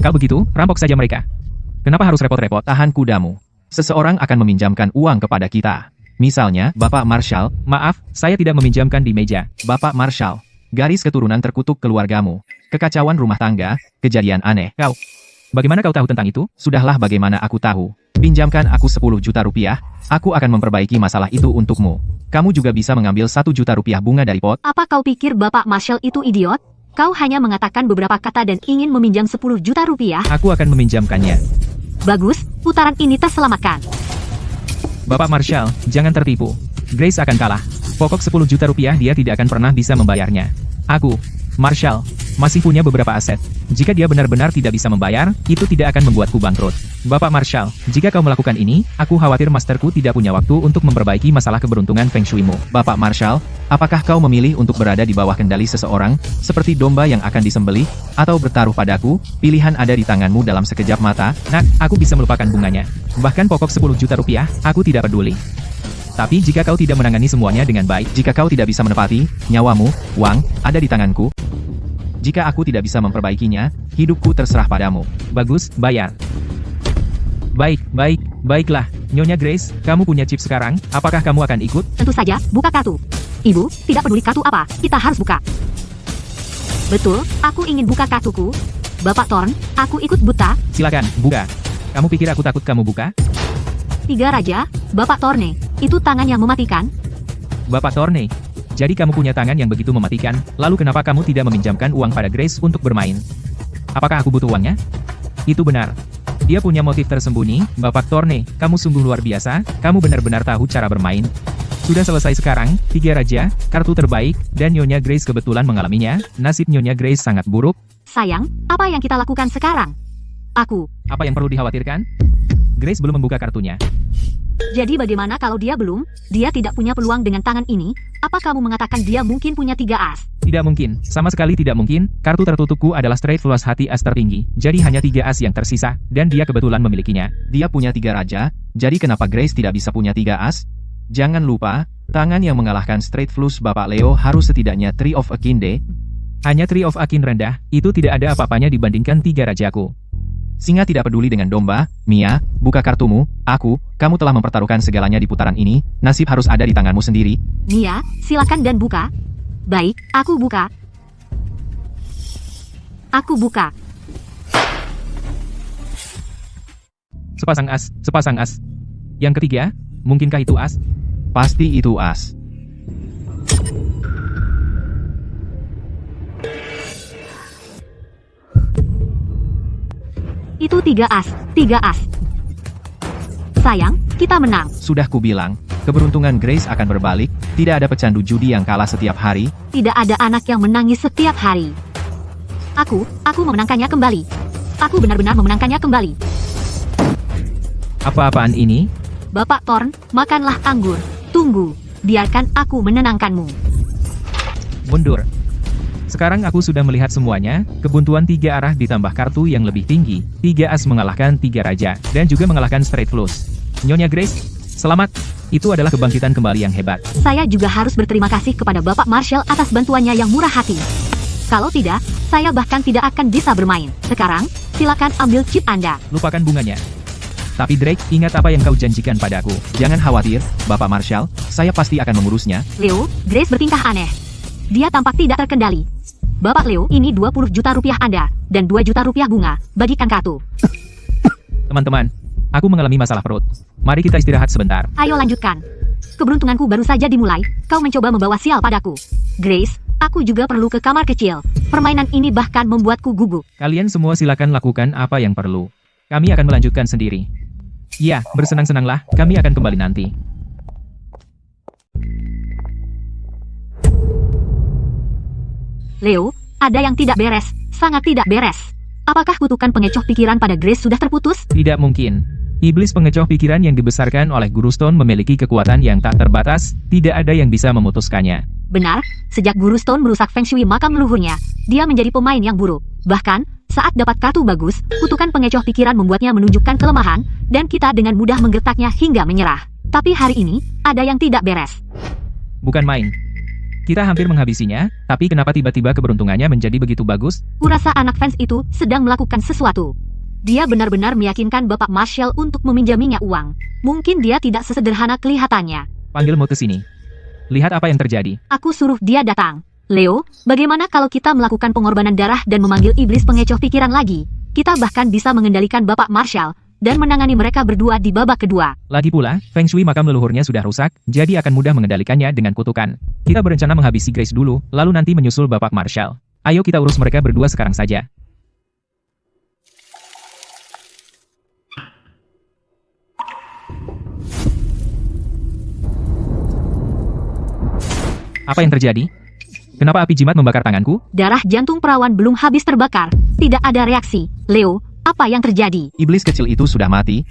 Kalau begitu, rampok saja mereka. Kenapa harus repot-repot? Tahan kudamu. Seseorang akan meminjamkan uang kepada kita. Misalnya, Bapak Marshall. Maaf, saya tidak meminjamkan di meja. Bapak Marshall. Garis keturunan terkutuk keluargamu. Kekacauan rumah tangga, kejadian aneh. Kau. Bagaimana kau tahu tentang itu? Sudahlah bagaimana aku tahu. Pinjamkan aku 10 juta rupiah, aku akan memperbaiki masalah itu untukmu. Kamu juga bisa mengambil 1 juta rupiah bunga dari pot. Apa kau pikir Bapak Marshall itu idiot? Kau hanya mengatakan beberapa kata dan ingin meminjam 10 juta rupiah. Aku akan meminjamkannya. Bagus, putaran ini terselamatkan. Bapak Marshall, jangan tertipu. Grace akan kalah. Pokok 10 juta rupiah dia tidak akan pernah bisa membayarnya. Aku, Marshall, masih punya beberapa aset. Jika dia benar-benar tidak bisa membayar, itu tidak akan membuatku bangkrut. Bapak Marshall, jika kau melakukan ini, aku khawatir masterku tidak punya waktu untuk memperbaiki masalah keberuntungan Feng Shui-mu. Bapak Marshall, apakah kau memilih untuk berada di bawah kendali seseorang, seperti domba yang akan disembelih, atau bertaruh padaku? Pilihan ada di tanganmu dalam sekejap mata. Nak, aku bisa melupakan bunganya. Bahkan pokok 10 juta rupiah, aku tidak peduli. Tapi jika kau tidak menangani semuanya dengan baik, jika kau tidak bisa menepati, nyawamu, uang, ada di tanganku. Jika aku tidak bisa memperbaikinya, hidupku terserah padamu. Bagus, bayar. Baiklah. Nyonya Grace, kamu punya chip sekarang, apakah kamu akan ikut? Tentu saja, buka kartu. Ibu, tidak peduli kartu apa, kita harus buka. Betul, aku ingin buka kartuku. Bapak Thorn, aku ikut buta. Silakan, buka. Kamu pikir aku takut kamu buka? 3 raja, Bapak Thorne, itu tangan yang mematikan. Bapak Thorne, jadi kamu punya tangan yang begitu mematikan, lalu kenapa kamu tidak meminjamkan uang pada Grace untuk bermain? Apakah aku butuh uangnya? Itu benar. Dia punya motif tersembunyi. Bapak Thorne, kamu sungguh luar biasa, kamu benar-benar tahu cara bermain. Sudah selesai sekarang, 3 raja, kartu terbaik, dan Nyonya Grace kebetulan mengalaminya. Nasib Nyonya Grace sangat buruk. Sayang, apa yang kita lakukan sekarang? Aku. Apa yang perlu dikhawatirkan? Grace belum membuka kartunya. Jadi bagaimana kalau dia belum? Dia tidak punya peluang dengan tangan ini. Apa kamu mengatakan dia mungkin punya 3 as? Tidak mungkin, sama sekali tidak mungkin. Kartu tertutupku adalah straight flush hati as tertinggi. Jadi hanya 3 as yang tersisa, dan dia kebetulan memilikinya. Dia punya 3 raja, jadi kenapa Grace tidak bisa punya 3 as? Jangan lupa, tangan yang mengalahkan straight flush Bapak Leo harus setidaknya Tree of a Kind. Hanya Tree of a Kind rendah, itu tidak ada apa-apanya dibandingkan 3 rajaku. Singa tidak peduli dengan domba. Mia, buka kartumu. Kamu telah mempertaruhkan segalanya di putaran ini. Nasib harus ada di tanganmu sendiri. Mia, silakan dan buka. Baik, aku buka. Aku buka. Sepasang as. Yang ketiga, mungkinkah itu as? Pasti itu as. Itu 3 as. Sayang, kita menang. Sudah kubilang, keberuntungan Grace akan berbalik. Tidak ada pecandu judi yang kalah setiap hari. Tidak ada anak yang menangis setiap hari. Aku memenangkannya kembali. Aku benar-benar memenangkannya kembali. Apa-apaan ini? Bapak Thorn, makanlah anggur. Tunggu, biarkan aku menenangkanmu. Mundur. Sekarang aku sudah melihat semuanya, kebuntuan 3 arah ditambah kartu yang lebih tinggi, 3 as mengalahkan 3 raja, dan juga mengalahkan straight flush. Nyonya Grace, selamat. Itu adalah kebangkitan kembali yang hebat. Saya juga harus berterima kasih kepada Bapak Marshall atas bantuannya yang murah hati. Kalau tidak, saya bahkan tidak akan bisa bermain. Sekarang, silakan ambil chip Anda. Lupakan bunganya. Tapi Drake, ingat apa yang kau janjikan padaku. Jangan khawatir, Bapak Marshall, saya pasti akan mengurusnya. Leo, Grace bertingkah aneh. Dia tampak tidak terkendali. Bapak Leo, ini 20 juta rupiah Anda, dan 2 juta rupiah bunga, bagikan Katu. Teman-teman, aku mengalami masalah perut. Mari kita istirahat sebentar. Ayo lanjutkan. Keberuntunganku baru saja dimulai, kau mencoba membawa sial padaku. Grace, aku juga perlu ke kamar kecil. Permainan ini bahkan membuatku gugup. Kalian semua silakan lakukan apa yang perlu. Kami akan melanjutkan sendiri. Ya, bersenang-senanglah, kami akan kembali nanti. Leo, ada yang tidak beres, sangat tidak beres. Apakah kutukan pengecoh pikiran pada Grace sudah terputus? Tidak mungkin. Iblis pengecoh pikiran yang dibesarkan oleh Guru Stone memiliki kekuatan yang tak terbatas, tidak ada yang bisa memutuskannya. Benar, sejak Guru Stone merusak Feng Shui makam leluhurnya, dia menjadi pemain yang buruk. Bahkan, saat dapat kartu bagus, kutukan pengecoh pikiran membuatnya menunjukkan kelemahan, dan kita dengan mudah menggertaknya hingga menyerah. Tapi hari ini, ada yang tidak beres. Bukan main. Kita hampir menghabisinya, tapi kenapa tiba-tiba keberuntungannya menjadi begitu bagus? Kurasa anak fans itu sedang melakukan sesuatu. Dia benar-benar meyakinkan Bapak Marshall untuk meminjaminya uang. Mungkin dia tidak sesederhana kelihatannya. Panggilmu ke sini. Lihat apa yang terjadi. Aku suruh dia datang. Leo, bagaimana kalau kita melakukan pengorbanan darah dan memanggil iblis pengecoh pikiran lagi? Kita bahkan bisa mengendalikan Bapak Marshall dan menangani mereka berdua di babak kedua. Lagi pula, Feng Shui makam leluhurnya sudah rusak, jadi akan mudah mengendalikannya dengan kutukan. Kita berencana menghabisi Grace dulu, lalu nanti menyusul Bapak Marshall. Ayo kita urus mereka berdua sekarang saja. Apa yang terjadi? Kenapa api jimat membakar tanganku? Darah jantung perawan belum habis terbakar. Tidak ada reaksi. Leo, apa yang terjadi? Iblis kecil itu sudah mati.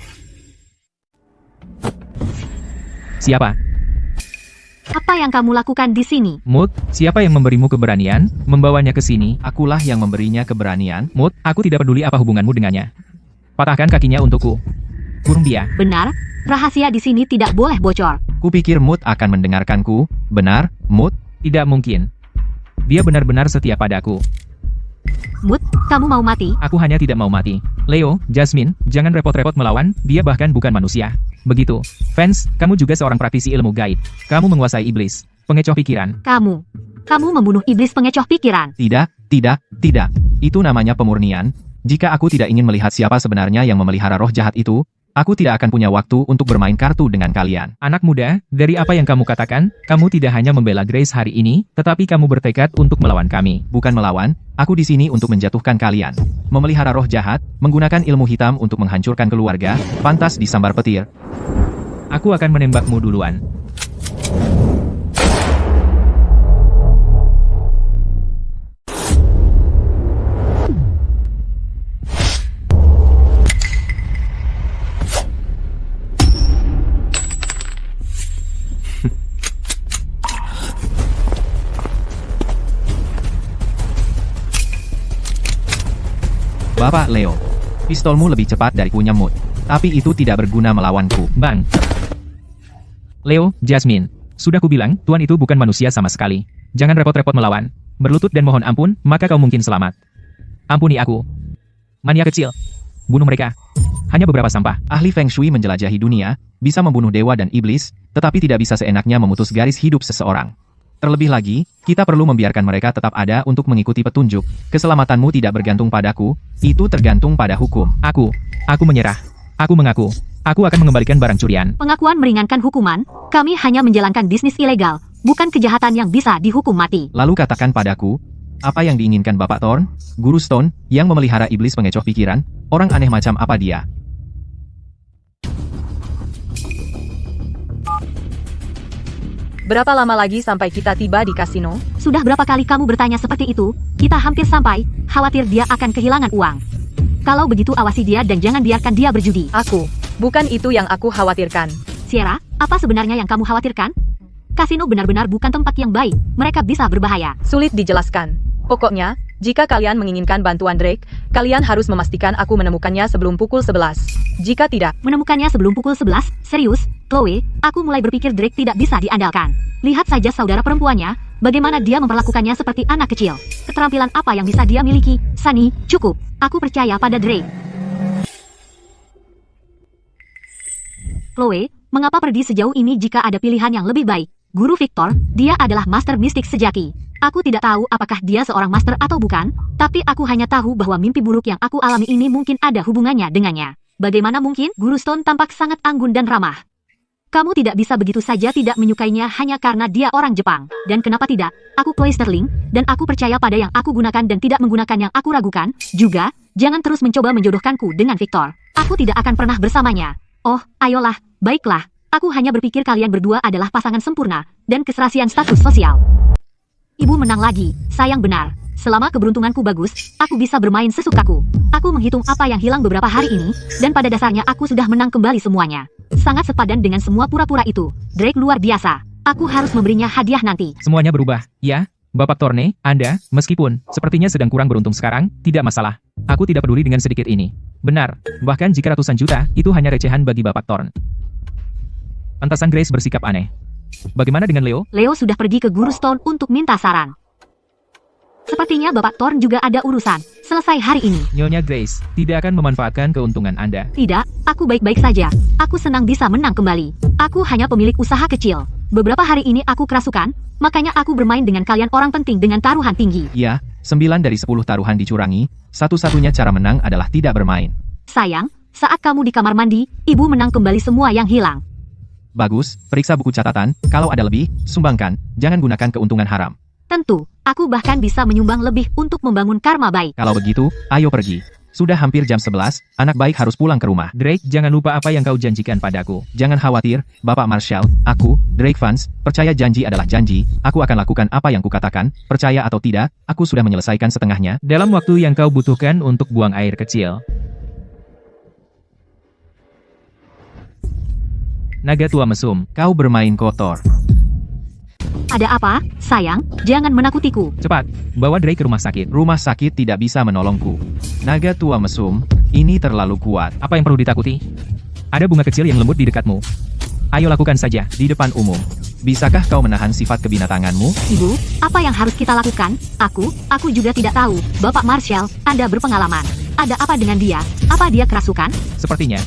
Siapa? Apa yang kamu lakukan di sini? Mood, siapa yang memberimu keberanian, membawanya ke sini? Akulah yang memberinya keberanian. Mood, aku tidak peduli apa hubunganmu dengannya. Patahkan kakinya untukku. Kurung dia. Benar, rahasia di sini tidak boleh bocor. Kupikir Mood akan mendengarkanku. Benar, Mood? Tidak mungkin. Dia benar-benar setia padaku. Mood, kamu mau mati? Aku hanya tidak mau mati. Leo, Jasmine, jangan repot-repot melawan, dia bahkan bukan manusia. Begitu. Fans, kamu juga seorang praktisi ilmu gaib. Kamu menguasai iblis, pengecoh pikiran. Kamu membunuh iblis pengecoh pikiran. Tidak. Itu namanya pemurnian. Jika aku tidak ingin melihat siapa sebenarnya yang memelihara roh jahat itu, aku tidak akan punya waktu untuk bermain kartu dengan kalian. Anak muda, dari apa yang kamu katakan, kamu tidak hanya membela Grace hari ini, tetapi kamu bertekad untuk melawan kami. Bukan melawan, aku di sini untuk menjatuhkan kalian. Memelihara roh jahat, menggunakan ilmu hitam untuk menghancurkan keluarga, pantas disambar petir. Aku akan menembakmu duluan. Bapak Leo, pistolmu lebih cepat dari punya Mood. Tapi itu tidak berguna melawanku. Bang. Leo, Jasmine, sudah kubilang, tuan itu bukan manusia sama sekali. Jangan repot-repot melawan. Berlutut dan mohon ampun, maka kau mungkin selamat. Ampuni aku. Mania kecil. Bunuh mereka. Hanya beberapa sampah. Ahli Feng Shui menjelajahi dunia, bisa membunuh dewa dan iblis, tetapi tidak bisa seenaknya memutus garis hidup seseorang. Terlebih lagi, kita perlu membiarkan mereka tetap ada untuk mengikuti petunjuk. Keselamatanmu tidak bergantung padaku, itu tergantung pada hukum. Aku menyerah. Aku mengaku. Aku akan mengembalikan barang curian. Pengakuan meringankan hukuman, kami hanya menjalankan bisnis ilegal, bukan kejahatan yang bisa dihukum mati. Lalu katakan padaku, apa yang diinginkan Bapak Thorn, Guru Stone, yang memelihara iblis pengecoh pikiran, orang aneh macam apa dia? Berapa lama lagi sampai kita tiba di kasino? Sudah berapa kali kamu bertanya seperti itu? Kita hampir sampai, khawatir dia akan kehilangan uang. Kalau begitu awasi dia dan jangan biarkan dia berjudi. Bukan itu yang aku khawatirkan. Sierra, apa sebenarnya yang kamu khawatirkan? Kasino benar-benar bukan tempat yang baik, mereka bisa berbahaya. Sulit dijelaskan. Pokoknya, jika kalian menginginkan bantuan Drake, kalian harus memastikan aku menemukannya sebelum pukul 11. Jika tidak, Menemukannya sebelum pukul 11? Serius? Chloe, aku mulai berpikir Drake tidak bisa diandalkan. Lihat saja saudara perempuannya, bagaimana dia memperlakukannya seperti anak kecil. Keterampilan apa yang bisa dia miliki? Sunny, cukup. Aku percaya pada Drake. Chloe, mengapa pergi sejauh ini jika ada pilihan yang lebih baik? Guru Victor, dia adalah master mistik sejati. Aku tidak tahu apakah dia seorang master atau bukan, tapi aku hanya tahu bahwa mimpi buruk yang aku alami ini mungkin ada hubungannya dengannya. Bagaimana mungkin? Guru Stone tampak sangat anggun dan ramah. Kamu tidak bisa begitu saja tidak menyukainya hanya karena dia orang Jepang. Dan kenapa tidak? Aku Chloe Sterling, dan aku percaya pada yang aku gunakan dan tidak menggunakan yang aku ragukan. Juga, jangan terus mencoba menjodohkanku dengan Victor. Aku tidak akan pernah bersamanya. Oh, ayolah, baiklah. Aku hanya berpikir kalian berdua adalah pasangan sempurna, dan keserasian status sosial. Ibu menang lagi, sayang benar. Selama keberuntunganku bagus, aku bisa bermain sesukaku. Aku menghitung apa yang hilang beberapa hari ini, dan pada dasarnya aku sudah menang kembali semuanya. Sangat sepadan dengan semua pura-pura itu. Drake luar biasa. Aku harus memberinya hadiah nanti. Semuanya berubah, ya? Bapak Thorne, Anda, meskipun sepertinya sedang kurang beruntung sekarang, tidak masalah. Aku tidak peduli dengan sedikit ini. Benar, bahkan jika ratusan juta, itu hanya recehan bagi Bapak Thorne. Pantasan Grace bersikap aneh. Bagaimana dengan Leo? Leo sudah pergi ke Guru Stone untuk minta saran. Sepertinya Bapak Thorne juga ada urusan. Selesai hari ini. Nyonya Grace, tidak akan memanfaatkan keuntungan Anda. Tidak, aku baik-baik saja. Aku senang bisa menang kembali. Aku hanya pemilik usaha kecil. Beberapa hari ini aku kerasukan, makanya aku bermain dengan kalian orang penting dengan taruhan tinggi. Ya, 9 dari 10 taruhan dicurangi, satu-satunya cara menang adalah tidak bermain. Sayang, saat kamu di kamar mandi, ibu menang kembali semua yang hilang. Bagus, periksa buku catatan, kalau ada lebih, sumbangkan, jangan gunakan keuntungan haram. Tentu, aku bahkan bisa menyumbang lebih untuk membangun karma baik. Kalau begitu, ayo pergi. Sudah hampir jam 11, anak baik harus pulang ke rumah. Drake, jangan lupa apa yang kau janjikan padaku. Jangan khawatir, Bapak Marshall, aku, Drake Vance, percaya janji adalah janji, aku akan lakukan apa yang kukatakan, percaya atau tidak, aku sudah menyelesaikan setengahnya. Dalam waktu yang kau butuhkan untuk buang air kecil. Naga tua mesum. Kau bermain kotor. Ada apa, sayang? Jangan menakutiku. Cepat, bawa Drake ke rumah sakit. Rumah sakit tidak bisa menolongku. Naga tua mesum, ini terlalu kuat. Apa yang perlu ditakuti? Ada bunga kecil yang lembut di dekatmu. Ayo lakukan saja. Di depan umum. Bisakah kau menahan sifat kebinatanganmu? Ibu, apa yang harus kita lakukan? Aku juga tidak tahu. Bapak Marshall, Anda berpengalaman. Ada apa dengan dia? Apa dia kerasukan? Sepertinya.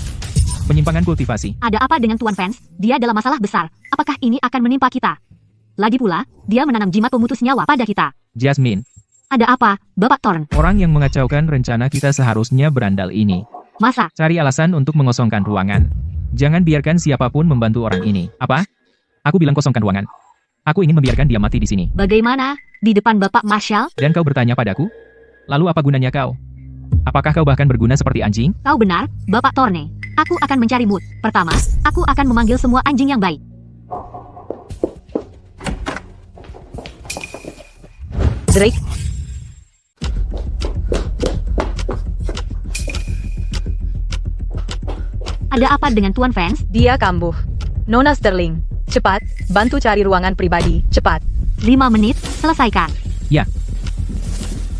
Penyimpangan kultivasi. Ada apa dengan Tuan Vance? Dia dalam masalah besar. Apakah ini akan menimpa kita? Lagi pula, dia menanam jimat pemutus nyawa pada kita. Jasmine. Ada apa, Bapak Thorne? Orang yang mengacaukan rencana kita seharusnya berandal ini. Masa? Cari alasan untuk mengosongkan ruangan. Jangan biarkan siapapun membantu orang ini. Apa? Aku bilang kosongkan ruangan. Aku ingin membiarkan dia mati di sini. Bagaimana? Di depan Bapak Marshall? Dan kau bertanya padaku? Lalu apa gunanya kau? Apakah kau bahkan berguna seperti anjing? Kau benar, Bapak Thorne. Aku akan mencari mood. Pertama, aku akan memanggil semua anjing yang baik. Drake, ada apa dengan Tuan Vance? dia kambuh. Nona Sterling, cepat, bantu cari ruangan pribadi, cepat. 5 menit, selesaikan. Ya.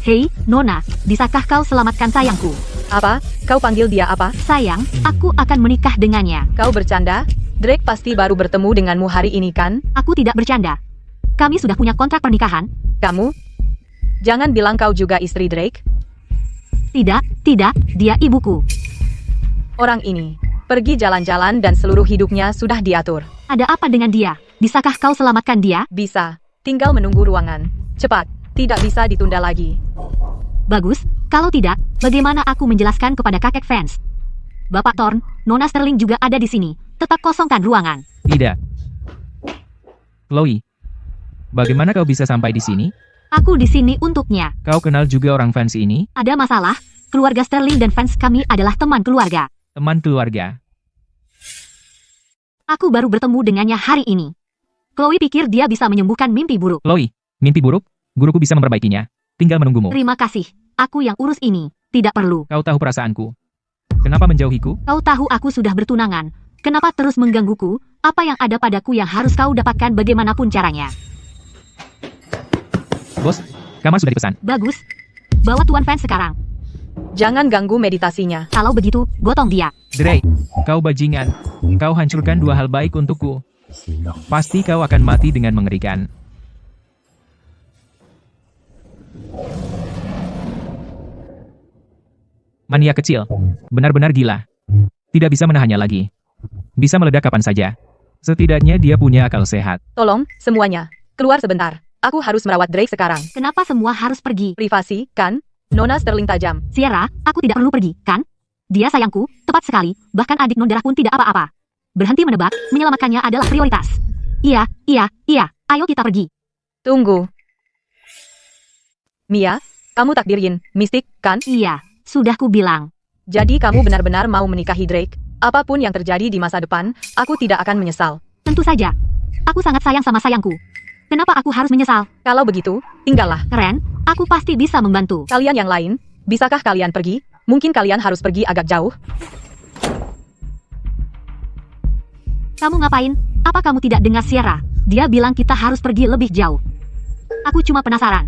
Hei, Nona, bisakah kau selamatkan sayangku? Apa? Kau panggil dia apa? Sayang, aku akan menikah dengannya. Kau bercanda? Drake pasti baru bertemu denganmu hari ini kan? Aku tidak bercanda. Kami sudah punya kontrak pernikahan. Kamu? Jangan bilang kau juga istri Drake. Tidak, dia ibuku. Orang ini pergi jalan-jalan dan seluruh hidupnya sudah diatur. Ada apa dengan dia? Bisakah kau selamatkan dia? Bisa, tinggal menunggu ruangan. Cepat, tidak bisa ditunda lagi. Bagus, kalau tidak, bagaimana aku menjelaskan kepada kakek Vance? Bapak Thorne, Nona Sterling juga ada di sini. Tetap kosongkan ruangan. Tidak. Chloe. Bagaimana kau bisa sampai di sini? Aku di sini untuknya. Kau kenal juga orang fans ini? Ada masalah? Keluarga Sterling dan Vance kami adalah teman keluarga. Teman keluarga. Aku baru bertemu dengannya hari ini. Chloe pikir dia bisa menyembuhkan mimpi buruk. Chloe, mimpi buruk? Guruku bisa memperbaikinya. Tinggal menunggumu. Terima kasih. Aku yang urus ini. Tidak perlu. Kau tahu perasaanku. Kenapa menjauhiku? Kau tahu aku sudah bertunangan. Kenapa terus menggangguku? Apa yang ada padaku yang harus kau dapatkan bagaimanapun caranya? Bos, kamar sudah dipesan. Bagus. Bawa Tuan Vance sekarang. Jangan ganggu meditasinya. Kalau begitu, gotong dia. Drake, kau bajingan. Kau hancurkan 2 hal baik untukku. Pasti kau akan mati dengan mengerikan. Mania kecil. Benar-benar gila. Tidak bisa menahannya lagi. Bisa meledak kapan saja. Setidaknya dia punya akal sehat. Tolong, semuanya, keluar sebentar. Aku harus merawat Drake sekarang. Kenapa semua harus pergi? Privasi, kan? Nona Sterling tajam. Sierra, aku tidak perlu pergi, kan? Dia sayangku, tepat sekali, bahkan adik non darah pun tidak apa-apa. Berhenti menebak, menyelamatkannya adalah prioritas. Iya, ayo kita pergi. Tunggu. Mia, kamu takdir Yin, mistik, kan? Iya, sudah ku bilang. Jadi kamu benar-benar mau menikahi Drake? Apapun yang terjadi di masa depan, aku tidak akan menyesal. Tentu saja. Aku sangat sayang sama sayangku. Kenapa aku harus menyesal? Kalau begitu, tinggallah. Keren, aku pasti bisa membantu. Kalian yang lain, bisakah kalian pergi? Mungkin kalian harus pergi agak jauh. Kamu ngapain? Apa kamu tidak dengar Sierra? Dia bilang kita harus pergi lebih jauh. Aku cuma penasaran.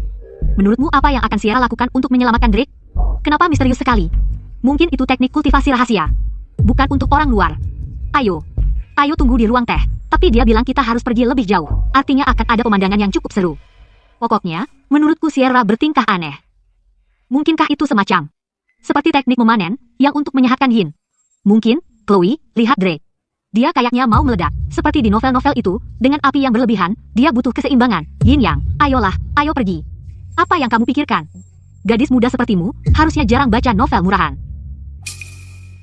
Menurutmu apa yang akan Sierra lakukan untuk menyelamatkan Drake? Kenapa misterius sekali? Mungkin itu teknik kultivasi rahasia. Bukan untuk orang luar. Ayo tunggu di ruang teh. Tapi dia bilang kita harus pergi lebih jauh. Artinya akan ada pemandangan yang cukup seru. Pokoknya, menurutku Sierra bertingkah aneh. Mungkinkah itu semacam seperti teknik memanen yang untuk menyehatkan Yin? Mungkin, Chloe, lihat Drake. Dia kayaknya mau meledak. Seperti di novel-novel itu, dengan api yang berlebihan, dia butuh keseimbangan. Yin Yang, ayolah, ayo pergi. Apa yang kamu pikirkan? Gadis muda sepertimu, harusnya jarang baca novel murahan.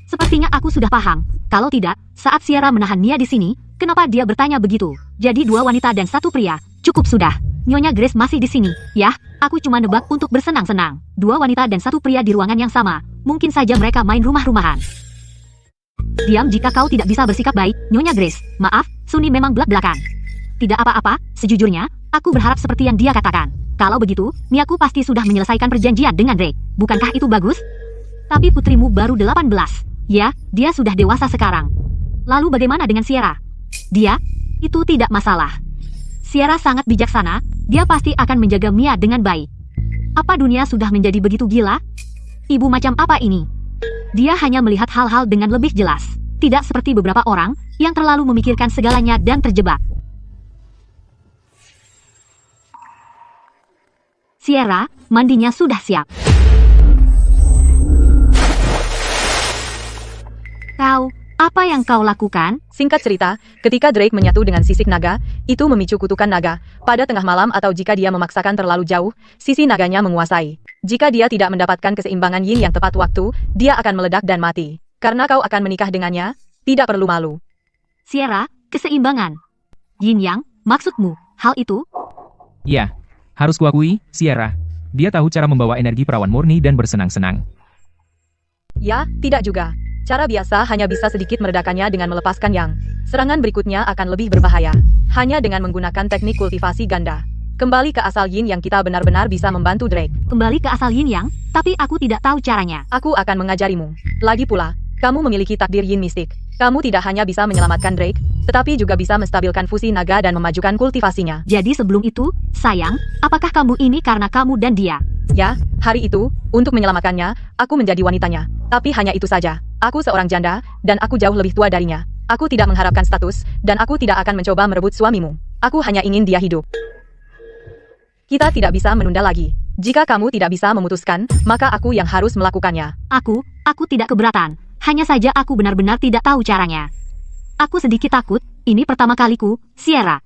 Sepertinya aku sudah paham. Kalau tidak, saat Sierra menahan Mia di sini, kenapa dia bertanya begitu? Jadi 2 wanita dan 1 pria. Cukup sudah. Nyonya Grace masih di sini. Yah, aku cuma nebak untuk bersenang-senang. 2 wanita dan 1 pria di ruangan yang sama. Mungkin saja mereka main rumah-rumahan. Diam jika kau tidak bisa bersikap baik, Nyonya Grace. Maaf, Sunny memang belak-belakan. Tidak apa-apa, sejujurnya, aku berharap seperti yang dia katakan. Kalau begitu, Miaku pasti sudah menyelesaikan perjanjian dengan Drake. Bukankah itu bagus? Tapi putrimu baru 18. Ya, dia sudah dewasa sekarang. Lalu bagaimana dengan Sierra? Dia? Itu tidak masalah. Sierra sangat bijaksana, dia pasti akan menjaga Mia dengan baik. Apa dunia sudah menjadi begitu gila? Ibu macam apa ini? Dia hanya melihat hal-hal dengan lebih jelas. Tidak seperti beberapa orang, yang terlalu memikirkan segalanya dan terjebak. Sierra, mandinya sudah siap. Apa yang kau lakukan? Singkat cerita, ketika Drake menyatu dengan sisik naga, itu memicu kutukan naga. Pada tengah malam atau jika dia memaksakan terlalu jauh, sisi naganya menguasai. Jika dia tidak mendapatkan keseimbangan Yin yang tepat waktu, dia akan meledak dan mati. Karena kau akan menikah dengannya, tidak perlu malu. Sierra, keseimbangan. Yin Yang, maksudmu, hal itu? Ya, harus kuakui, Sierra. Dia tahu cara membawa energi perawan murni dan bersenang-senang. Ya, tidak juga. Cara biasa hanya bisa sedikit meredakannya dengan melepaskan yang. Serangan berikutnya akan lebih berbahaya. Hanya dengan menggunakan teknik kultivasi ganda. Kembali ke asal Yin yang kita benar-benar bisa membantu Drake. Kembali ke asal Yin Yang, tapi aku tidak tahu caranya. Aku akan mengajarimu. Lagi pula, kamu memiliki takdir Yin mistik. Kamu tidak hanya bisa menyelamatkan Drake, tetapi juga bisa menstabilkan fusi naga dan memajukan kultivasinya. Jadi sebelum itu, sayang, apakah kamu ini karena kamu dan dia? Ya, hari itu, untuk menyelamatkannya, aku menjadi wanitanya. Tapi hanya itu saja. Aku seorang janda, dan aku jauh lebih tua darinya. Aku tidak mengharapkan status, dan aku tidak akan mencoba merebut suamimu. Aku hanya ingin dia hidup. Kita tidak bisa menunda lagi. Jika kamu tidak bisa memutuskan, maka aku yang harus melakukannya. Aku tidak keberatan. Hanya saja aku benar-benar tidak tahu caranya. Aku sedikit takut, ini pertama kaliku, Sierra.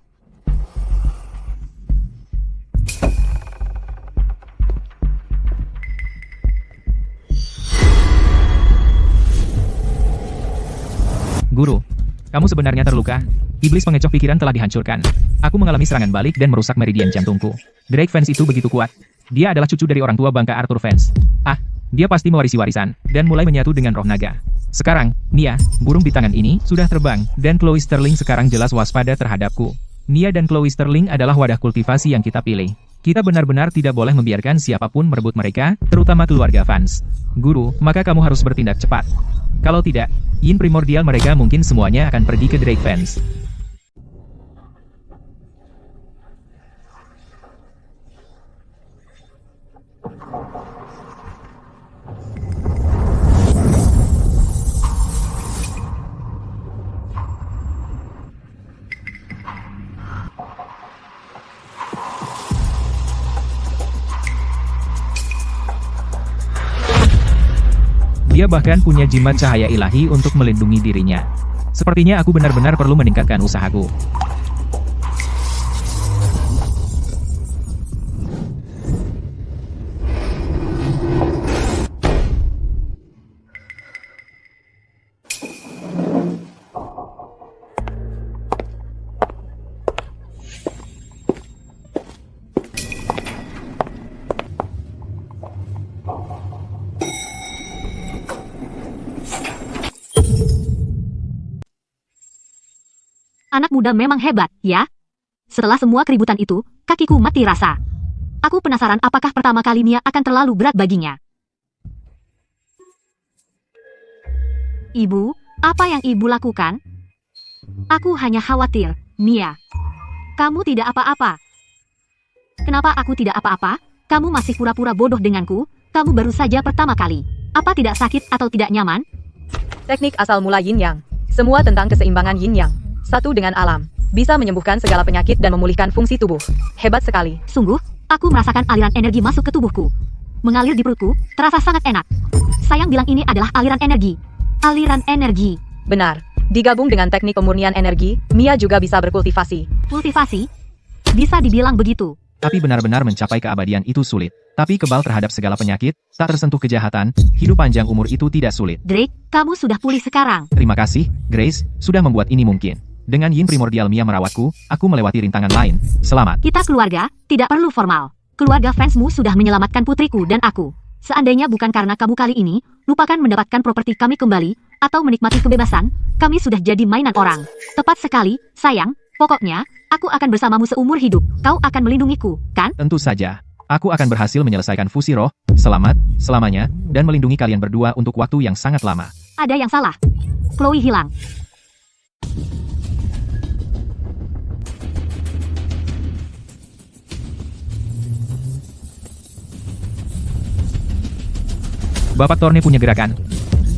Guru, kamu sebenarnya terluka. Iblis pengecoh pikiran telah dihancurkan. Aku mengalami serangan balik dan merusak meridian jantungku. Drake Vance itu begitu kuat. Dia adalah cucu dari orang tua bangka Arthur Vance. Dia pasti mewarisi warisan, dan mulai menyatu dengan roh naga. Sekarang, Mia, burung di tangan ini, sudah terbang, dan Chloe Sterling sekarang jelas waspada terhadapku. Mia dan Chloe Sterling adalah wadah kultivasi yang kita pilih. Kita benar-benar tidak boleh membiarkan siapapun merebut mereka, terutama keluarga Vance. Guru, maka kamu harus bertindak cepat. Kalau tidak, Yin primordial mereka mungkin semuanya akan pergi ke Drake Vance. Dia bahkan punya jimat cahaya ilahi untuk melindungi dirinya. Sepertinya aku benar-benar perlu meningkatkan usahaku. Anak muda memang hebat, ya? Setelah semua keributan itu, kakiku mati rasa. Aku penasaran apakah pertama kali Mia akan terlalu berat baginya. Ibu, apa yang ibu lakukan? Aku hanya khawatir, Mia. Kamu tidak apa-apa. Kenapa aku tidak apa-apa? Kamu masih pura-pura bodoh denganku. Kamu baru saja pertama kali. Apa tidak sakit atau tidak nyaman? Teknik asal mula Yin Yang. Semua tentang keseimbangan Yin Yang. Satu dengan alam. Bisa menyembuhkan segala penyakit dan memulihkan fungsi tubuh. Hebat sekali. Sungguh, aku merasakan aliran energi masuk ke tubuhku. Mengalir di perutku, terasa sangat enak. Sayang bilang ini adalah aliran energi. Aliran energi. Benar. Digabung dengan teknik pemurnian energi, Mia juga bisa berkultivasi. Kultivasi? Bisa dibilang begitu. Tapi benar-benar mencapai keabadian itu sulit. Tapi kebal terhadap segala penyakit, tak tersentuh kejahatan, hidup panjang umur itu tidak sulit. Drake, kamu sudah pulih sekarang. Terima kasih, Grace, sudah membuat ini mungkin. Dengan Yin Primordial Mia merawatku, aku melewati rintangan lain. Selamat. Kita keluarga, tidak perlu formal. Keluarga fansmu sudah menyelamatkan putriku dan aku. Seandainya bukan karena kamu kali ini, lupakan mendapatkan properti kami kembali, atau menikmati kebebasan, kami sudah jadi mainan orang. Tepat sekali, sayang, pokoknya, aku akan bersamamu seumur hidup. Kau akan melindungiku, kan? Tentu saja. Aku akan berhasil menyelesaikan fusi roh, selamat, selamanya, dan melindungi kalian berdua untuk waktu yang sangat lama. Ada yang salah. Chloe hilang. Bapak Thorne punya gerakan.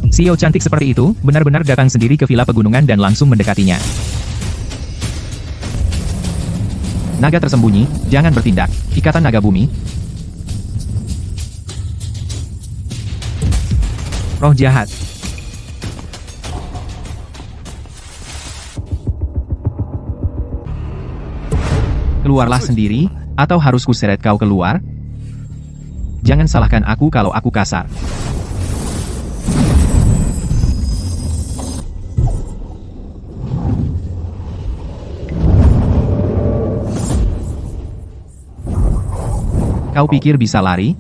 CEO cantik seperti itu, benar-benar datang sendiri ke villa pegunungan dan langsung mendekatinya. Naga tersembunyi, jangan bertindak. Ikatan naga bumi. Roh jahat. Keluarlah sendiri, atau harus kuseret kau keluar? Jangan salahkan aku kalau aku kasar. Kau pikir bisa lari?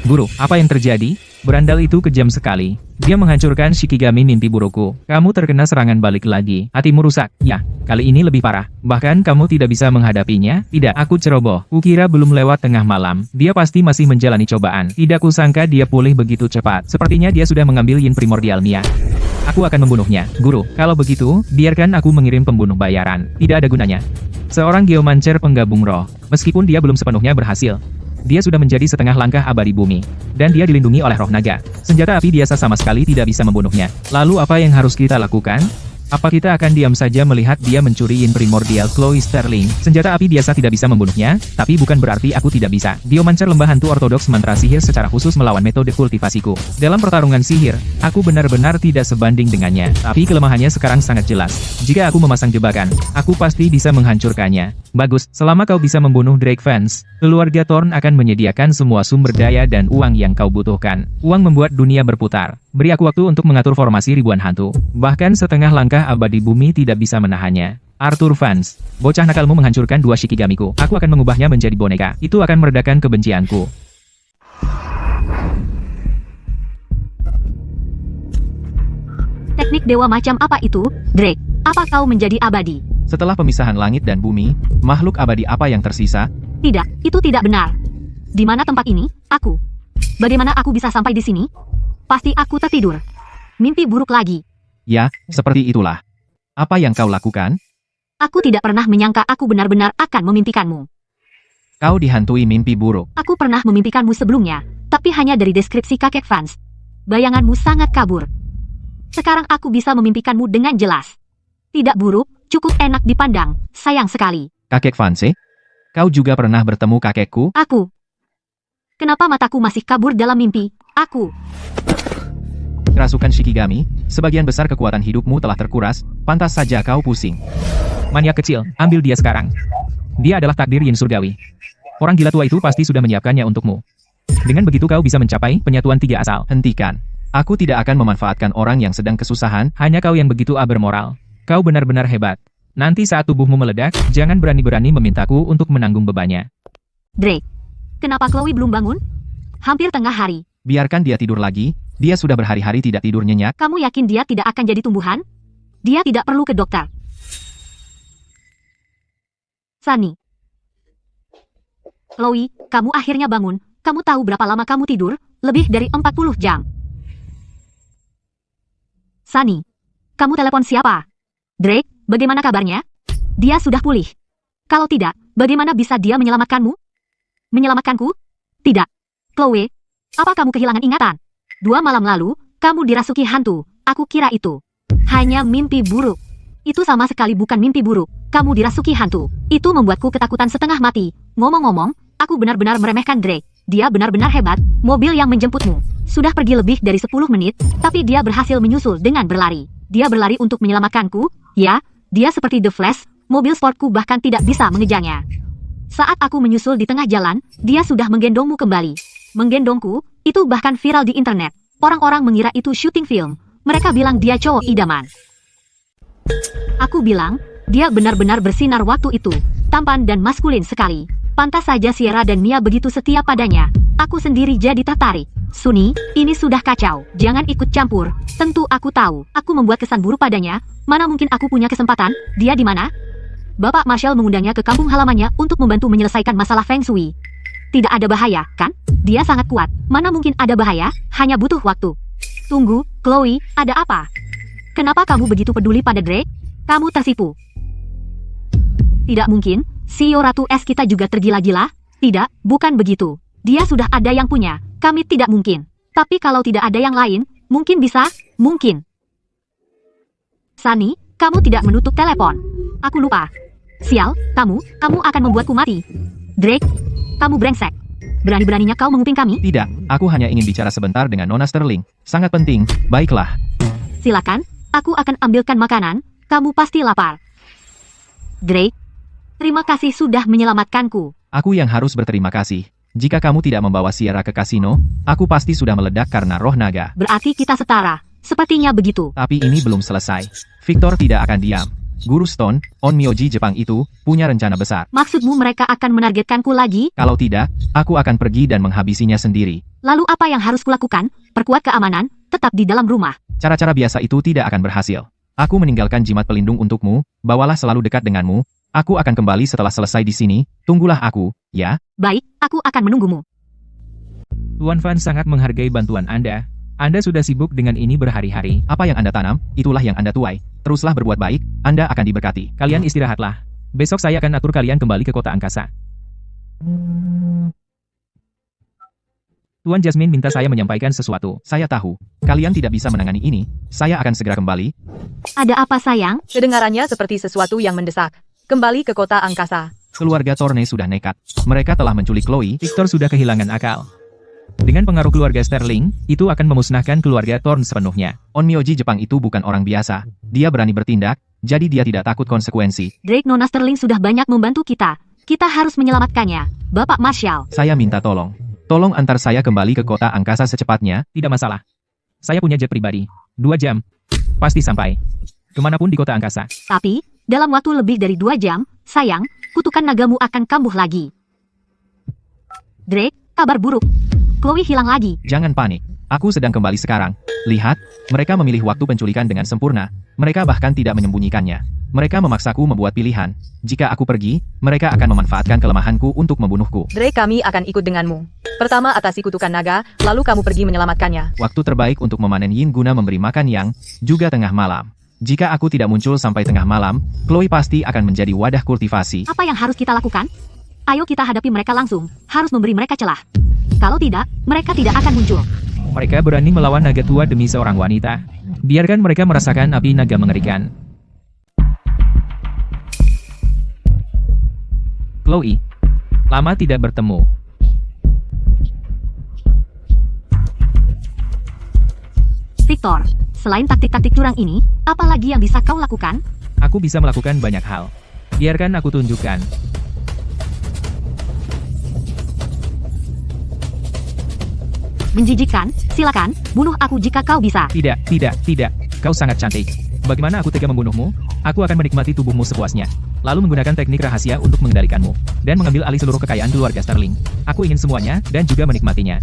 Guru, apa yang terjadi? Berandal itu kejam sekali. Dia menghancurkan Shikigami mimpi burukku. Kamu terkena serangan balik lagi. Hatimu rusak. Ya, kali ini lebih parah. Bahkan kamu tidak bisa menghadapinya. Tidak, aku ceroboh. Kukira belum lewat tengah malam. Dia pasti masih menjalani cobaan. Tidak kusangka dia pulih begitu cepat. Sepertinya dia sudah mengambil Yin Primordial Mia. Aku akan membunuhnya. Guru, kalau begitu, biarkan aku mengirim pembunuh bayaran. Tidak ada gunanya. Seorang geomancer penggabung roh. Meskipun dia belum sepenuhnya berhasil, dia sudah menjadi setengah langkah abadi bumi. Dan dia dilindungi oleh roh naga. Senjata api biasa sama sekali tidak bisa membunuhnya. Lalu apa yang harus kita lakukan? Apa kita akan diam saja melihat dia mencuri Yin Primordial Chloe Sterling? Senjata api biasa tidak bisa membunuhnya, tapi bukan berarti aku tidak bisa. Geomancer lembah hantu ortodoks mantra sihir secara khusus melawan metode kultivasiku. Dalam pertarungan sihir, aku benar-benar tidak sebanding dengannya. Tapi kelemahannya sekarang sangat jelas. Jika aku memasang jebakan, aku pasti bisa menghancurkannya. Bagus, selama kau bisa membunuh Drake Fans, keluarga Thorn akan menyediakan semua sumber daya dan uang yang kau butuhkan. Uang membuat dunia berputar. Beri aku waktu untuk mengatur formasi ribuan hantu. Bahkan setengah langkah abadi bumi tidak bisa menahannya. Arthur Fans, bocah nakalmu menghancurkan 2 Shikigamiku. Aku akan mengubahnya menjadi boneka. Itu akan meredakan kebencianku. Teknik dewa macam apa itu, Drake? Apa kau menjadi abadi? Setelah pemisahan langit dan bumi, makhluk abadi apa yang tersisa? Tidak, itu tidak benar. Di mana tempat ini? Aku. Bagaimana aku bisa sampai di sini? Pasti aku tertidur. Mimpi buruk lagi. Ya, seperti itulah. Apa yang kau lakukan? Aku tidak pernah menyangka aku benar-benar akan memimpikanmu. Kau dihantui mimpi buruk. Aku pernah memimpikanmu sebelumnya, tapi hanya dari deskripsi kakek Franz. Bayanganmu sangat kabur. Sekarang aku bisa memimpikanmu dengan jelas. Tidak buruk, cukup enak dipandang, sayang sekali. Kakek Vanse? Kau juga pernah bertemu kakekku? Aku. Kenapa mataku masih kabur dalam mimpi? Aku. Kerasukan Shikigami, sebagian besar kekuatan hidupmu telah terkuras, pantas saja kau pusing. Maniak kecil, ambil dia sekarang. Dia adalah takdir Yin Surgawi. Orang gila tua itu pasti sudah menyiapkannya untukmu. Dengan begitu kau bisa mencapai penyatuan 3 asal. Hentikan. Aku tidak akan memanfaatkan orang yang sedang kesusahan. Hanya kau yang begitu bermoral. Kau benar-benar hebat. Nanti saat tubuhmu meledak, jangan berani-berani memintaku untuk menanggung bebannya. Drake, kenapa Chloe belum bangun? Hampir tengah hari. Biarkan dia tidur lagi, dia sudah berhari-hari tidak tidur nyenyak. Kamu yakin dia tidak akan jadi tumbuhan? Dia tidak perlu ke dokter. Sunny. Chloe, kamu akhirnya bangun. Kamu tahu berapa lama kamu tidur? Lebih dari 40 jam. Sunny. Kamu telepon siapa? Drake, bagaimana kabarnya? Dia sudah pulih. Kalau tidak, bagaimana bisa dia menyelamatkanmu? Menyelamatkanku? Tidak. Chloe, apa kamu kehilangan ingatan? 2 malam lalu, kamu dirasuki hantu. Aku kira itu hanya mimpi buruk. Itu sama sekali bukan mimpi buruk. Kamu dirasuki hantu. Itu membuatku ketakutan setengah mati. Ngomong-ngomong, aku benar-benar meremehkan Drake. Dia benar-benar hebat. Mobil yang menjemputmu sudah pergi lebih dari 10 menit, tapi dia berhasil menyusul dengan berlari. Dia berlari untuk menyelamatkanku. Ya, dia seperti The Flash. Mobil sportku bahkan tidak bisa mengejarnya. Saat aku menyusul di tengah jalan, dia sudah menggendongmu kembali. Menggendongku, itu bahkan viral di internet. Orang-orang mengira itu syuting film. Mereka bilang dia cowok idaman. Aku bilang, dia benar-benar bersinar waktu itu. Tampan dan maskulin sekali. Pantas saja Sierra dan Mia begitu setia padanya. Aku sendiri jadi tertarik. Sunny, ini sudah kacau. Jangan ikut campur. Tentu aku tahu. Aku membuat kesan buruk padanya. Mana mungkin aku punya kesempatan? Dia di mana? Bapak Marshall mengundangnya ke kampung halamannya untuk membantu menyelesaikan masalah Feng Shui. Tidak ada bahaya, kan? Dia sangat kuat. Mana mungkin ada bahaya? Hanya butuh waktu. Tunggu, Chloe, ada apa? Kenapa kamu begitu peduli pada Drake? Kamu tersipu. Tidak mungkin. CEO Ratu Es kita juga tergila-gila? Tidak, bukan begitu. Dia sudah ada yang punya. Kami tidak mungkin. Tapi kalau tidak ada yang lain, mungkin bisa? Mungkin. Sunny, kamu tidak menutup telepon. Aku lupa. Sial, kamu akan membuatku mati. Drake, kamu brengsek. Berani-beraninya kau menguping kami? Tidak, aku hanya ingin bicara sebentar dengan Nona Sterling. Sangat penting, baiklah. Silakan, aku akan ambilkan makanan. Kamu pasti lapar. Drake, terima kasih sudah menyelamatkanku. Aku yang harus berterima kasih. Jika kamu tidak membawa Sierra ke kasino, aku pasti sudah meledak karena roh naga. Berarti kita setara. Sepertinya begitu. Tapi ini belum selesai. Victor tidak akan diam. Guru Stone, Onmyoji Jepang itu, punya rencana besar. Maksudmu mereka akan menargetkanku lagi? Kalau tidak, aku akan pergi dan menghabisinya sendiri. Lalu apa yang harus kulakukan? Perkuat keamanan, tetap di dalam rumah. Cara-cara biasa itu tidak akan berhasil. Aku meninggalkan jimat pelindung untukmu, bawalah selalu dekat denganmu. Aku akan kembali setelah selesai di sini, tunggulah aku, ya? Baik, aku akan menunggumu. Tuan Fan sangat menghargai bantuan Anda. Anda sudah sibuk dengan ini berhari-hari. Apa yang Anda tanam, itulah yang Anda tuai. Teruslah berbuat baik, Anda akan diberkati. Kalian istirahatlah. Besok saya akan atur kalian kembali ke kota angkasa. Tuan Jasmine minta saya menyampaikan sesuatu. Saya tahu, kalian tidak bisa menangani ini. Saya akan segera kembali. Ada apa sayang? Kedengarannya seperti sesuatu yang mendesak. Kembali ke kota angkasa. Keluarga Thorne sudah nekat. Mereka telah menculik Chloe. Victor sudah kehilangan akal. Dengan pengaruh keluarga Sterling, itu akan memusnahkan keluarga Thorne sepenuhnya. Onmyoji Jepang itu bukan orang biasa. Dia berani bertindak, jadi dia tidak takut konsekuensi. Drake Nona Sterling sudah banyak membantu kita. Kita harus menyelamatkannya. Bapak Marshall. Saya minta tolong. Tolong antar saya kembali ke kota angkasa secepatnya. Tidak masalah. Saya punya jet pribadi. 2 jam. Pasti sampai. Kemanapun di kota angkasa. Tapi, dalam waktu lebih dari 2 jam, sayang, kutukan nagamu akan kambuh lagi. Drake, kabar buruk. Chloe hilang lagi. Jangan panik. Aku sedang kembali sekarang. Lihat, mereka memilih waktu penculikan dengan sempurna. Mereka bahkan tidak menyembunyikannya. Mereka memaksaku membuat pilihan. Jika aku pergi, mereka akan memanfaatkan kelemahanku untuk membunuhku. Drake, kami akan ikut denganmu. Pertama atasi kutukan naga, lalu kamu pergi menyelamatkannya. Waktu terbaik untuk memanen yin guna memberi makan yang, juga tengah malam. Jika aku tidak muncul sampai tengah malam, Chloe pasti akan menjadi wadah kultivasi. Apa yang harus kita lakukan? Ayo kita hadapi mereka langsung. Harus memberi mereka celah. Kalau tidak, mereka tidak akan muncul. Mereka berani melawan naga tua demi seorang wanita. Biarkan mereka merasakan api naga mengerikan. Chloe, lama tidak bertemu. Victor, selain taktik-taktik curang ini, apa lagi yang bisa kau lakukan? Aku bisa melakukan banyak hal. Biarkan aku tunjukkan. Menjijikan, silakan, bunuh aku jika kau bisa. Tidak. Kau sangat cantik. Bagaimana aku tega membunuhmu? Aku akan menikmati tubuhmu sepuasnya. Lalu menggunakan teknik rahasia untuk mengendalikanmu. dan mengambil alih seluruh kekayaan keluarga Sterling. Aku ingin semuanya, dan juga menikmatinya.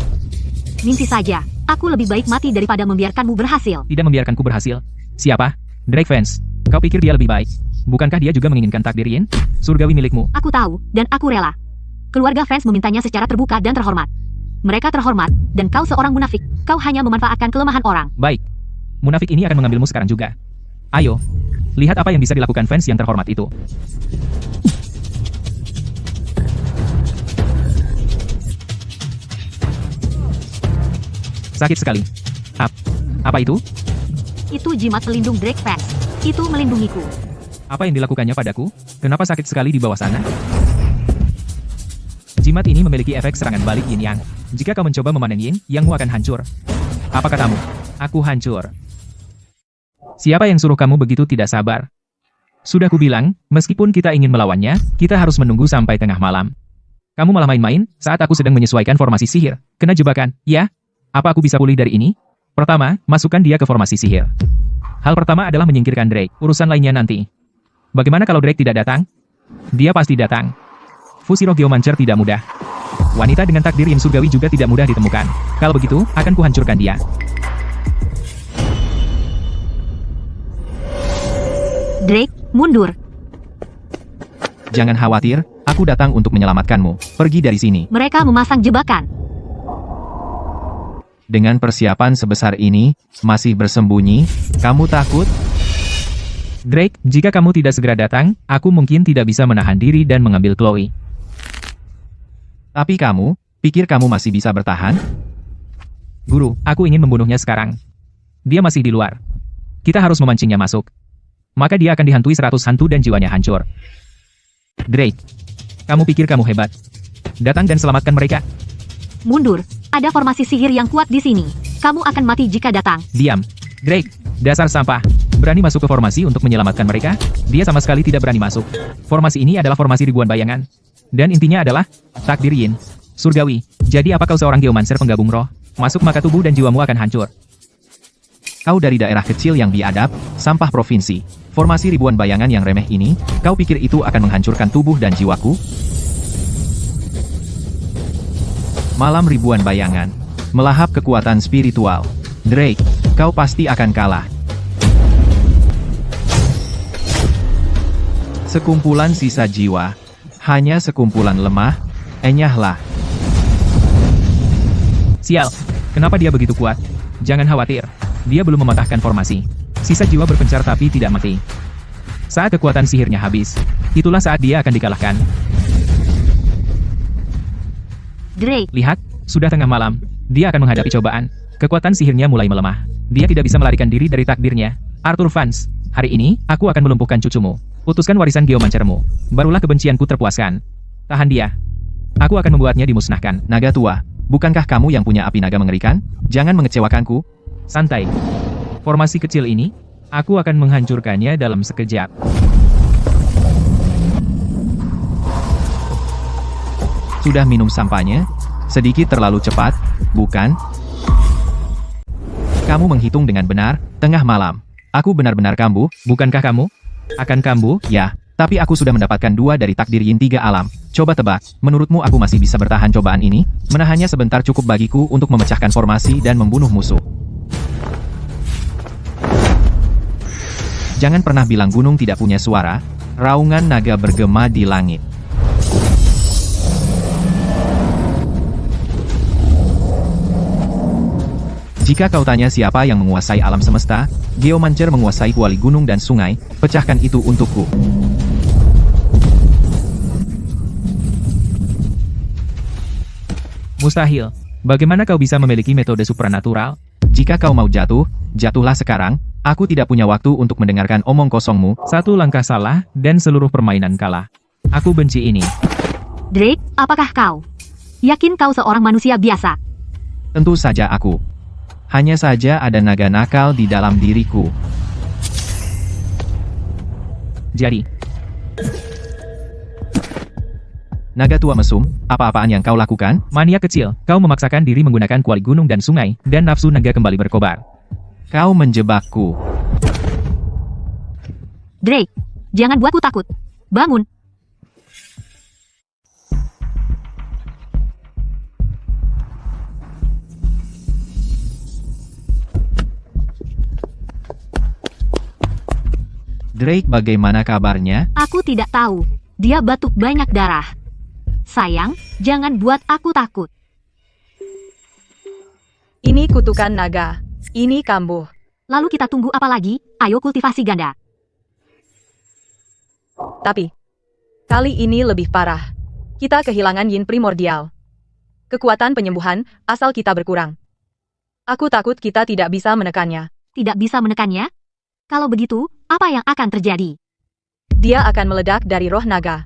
Mimpi saja. Aku lebih baik mati daripada membiarkanmu berhasil. Tidak membiarkanku berhasil. Siapa? Drake Vance. Kau pikir dia lebih baik? Bukankah dia juga menginginkan takdir Yin? Surgawi milikmu. Aku tahu, dan aku rela. Keluarga fans memintanya secara terbuka dan terhormat. Mereka terhormat, dan kau seorang munafik. Kau hanya memanfaatkan kelemahan orang. Baik. Munafik ini akan mengambilmu sekarang juga. Ayo. Lihat apa yang bisa dilakukan fans yang terhormat itu. Sakit sekali. Apa itu? Itu jimat pelindung Drake Fans. Itu melindungiku. Apa yang dilakukannya padaku? Kenapa sakit sekali di bawah sana? Jimat ini memiliki efek serangan balik yin yang. Jika kau mencoba memanen yin, yangmu akan hancur. Apa katamu? Aku hancur. Siapa yang suruh kamu begitu tidak sabar? Sudah kubilang, meskipun kita ingin melawannya, kita harus menunggu sampai tengah malam. Kamu malah main-main saat aku sedang menyesuaikan formasi sihir. Kena jebakan, ya? Apa aku bisa pulih dari ini? Pertama, masukkan dia ke formasi sihir. Hal pertama adalah menyingkirkan Drake. Urusan lainnya nanti. Bagaimana kalau Drake tidak datang? Dia pasti datang. Fusi roh Geomancer tidak mudah. Wanita dengan takdir Yin surgawi juga tidak mudah ditemukan. Kalau begitu, akan kuhancurkan dia. Drake, mundur. Jangan khawatir, aku datang untuk menyelamatkanmu. Pergi dari sini. Mereka memasang jebakan. Dengan persiapan sebesar ini, masih bersembunyi, kamu takut? Drake, jika kamu tidak segera datang, aku mungkin tidak bisa menahan diri dan mengambil Chloe. Tapi kamu, pikir kamu masih bisa bertahan? Guru, aku ingin membunuhnya sekarang. Dia masih di luar. Kita harus memancingnya masuk. Maka dia akan dihantui 100 hantu dan jiwanya hancur. Drake, kamu pikir kamu hebat? Datang dan selamatkan mereka. Mundur. Ada formasi sihir yang kuat di sini. Kamu akan mati jika datang. Diam. Drake, dasar sampah. Berani masuk ke formasi untuk menyelamatkan mereka? Dia sama sekali tidak berani masuk. Formasi ini adalah formasi ribuan bayangan. Dan intinya adalah takdir Yin. Surgawi. Jadi apa kau seorang geomancer penggabung roh? Masuk maka tubuh dan jiwamu akan hancur. Kau dari daerah kecil yang biadab, sampah provinsi. Formasi ribuan bayangan yang remeh ini, kau pikir itu akan menghancurkan tubuh dan jiwaku? Malam ribuan bayangan. Melahap kekuatan spiritual. Drake, kau pasti akan kalah. Sekumpulan sisa jiwa. Hanya sekumpulan lemah. Enyahlah. Sial. Kenapa dia begitu kuat? Jangan khawatir. Dia belum mematahkan formasi. Sisa jiwa berpencar tapi tidak mati. Saat kekuatan sihirnya habis, itulah saat dia akan dikalahkan. Drake. Lihat, sudah tengah malam. Dia akan menghadapi cobaan. Kekuatan sihirnya mulai melemah. Dia tidak bisa melarikan diri dari takdirnya. Arthur Vance, hari ini, aku akan melumpuhkan cucumu. Putuskan warisan geomancermu. Barulah kebencianku terpuaskan. Tahan dia. Aku akan membuatnya dimusnahkan. Naga tua, bukankah kamu yang punya api naga mengerikan? Jangan mengecewakanku. Santai. Formasi kecil ini, aku akan menghancurkannya dalam sekejap. Sudah minum sampahnya? Sedikit terlalu cepat, bukan? Kamu menghitung dengan benar, tengah malam. Aku benar-benar kambuh, Bukankah kamu? Akan kambuh? ya, tapi aku sudah mendapatkan 2 dari takdir Yin 3 alam. Coba tebak, menurutmu aku masih bisa bertahan cobaan ini? Menahannya sebentar cukup bagiku untuk memecahkan formasi dan membunuh musuh. Jangan pernah bilang gunung tidak punya suara, raungan naga bergema di langit. Jika kau tanya siapa yang menguasai alam semesta, Geomancer menguasai kuali gunung dan sungai, pecahkan itu untukku. Mustahil. Bagaimana kau bisa memiliki metode supranatural? Jika kau mau jatuh, jatuhlah sekarang. Aku tidak punya waktu untuk mendengarkan omong kosongmu. Satu langkah salah, dan seluruh permainan kalah. Aku benci ini. Drake, apakah kau? Yakin kau seorang manusia biasa? Tentu saja aku. Hanya saja ada naga nakal di dalam diriku. Jadi, Naga tua mesum, apa-apaan yang kau lakukan? mania kecil, kau memaksakan diri menggunakan kuali gunung dan sungai, dan nafsu naga kembali berkobar. Kau menjebakku. Drake, jangan buatku takut. Bangun. Drake, bagaimana kabarnya? Aku tidak tahu. Dia batuk banyak darah. Sayang, jangan buat aku takut. Ini kutukan naga. Ini kambuh. Lalu kita tunggu apa lagi? Ayo kultivasi ganda. Tapi, kali ini lebih parah. Kita kehilangan yin primordial. Kekuatan penyembuhan, asal kita berkurang. Aku takut kita tidak bisa menekannya. Tidak bisa menekannya? Kalau begitu, apa yang akan terjadi? Dia akan meledak dari roh naga.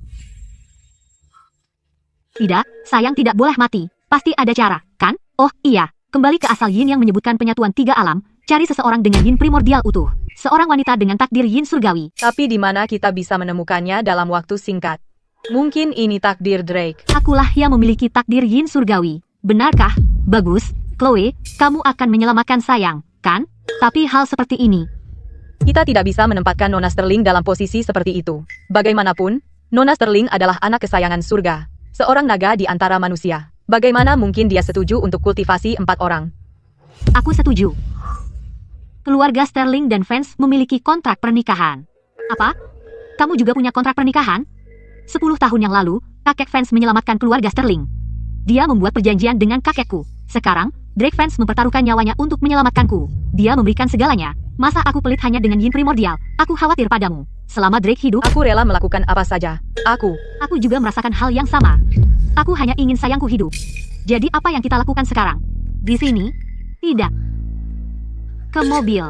Tidak, sayang tidak boleh mati. Pasti ada cara, kan? Oh, iya. Kembali ke asal yin yang menyebutkan penyatuan tiga alam. Cari seseorang dengan yin primordial utuh. Seorang wanita dengan takdir yin surgawi. Tapi di mana kita bisa menemukannya dalam waktu singkat? Mungkin ini takdir Drake. Akulah yang memiliki takdir yin surgawi. Benarkah? Bagus. Chloe, kamu akan menyelamatkan sayang, kan? Tapi hal seperti ini. Kita tidak bisa menempatkan Nona Sterling dalam posisi seperti itu. Bagaimanapun, Nona Sterling adalah anak kesayangan surga. Seorang naga di antara manusia. Bagaimana mungkin dia setuju untuk kultivasi 4 orang? Aku setuju. Keluarga Sterling dan Vance memiliki kontrak pernikahan. Apa? Kamu juga punya kontrak pernikahan? 10 tahun yang lalu, kakek Vance menyelamatkan keluarga Sterling. Dia membuat perjanjian dengan kakekku. Sekarang, Drake Vance mempertaruhkan nyawanya untuk menyelamatkanku. Dia memberikan segalanya. Masa aku pelit hanya dengan yin primordial? Aku khawatir padamu. Selama Drake hidup, Aku rela melakukan apa saja. Aku juga merasakan hal yang sama. Aku hanya ingin sayangku hidup. Jadi apa yang kita lakukan sekarang? Di sini? Tidak. Ke mobil.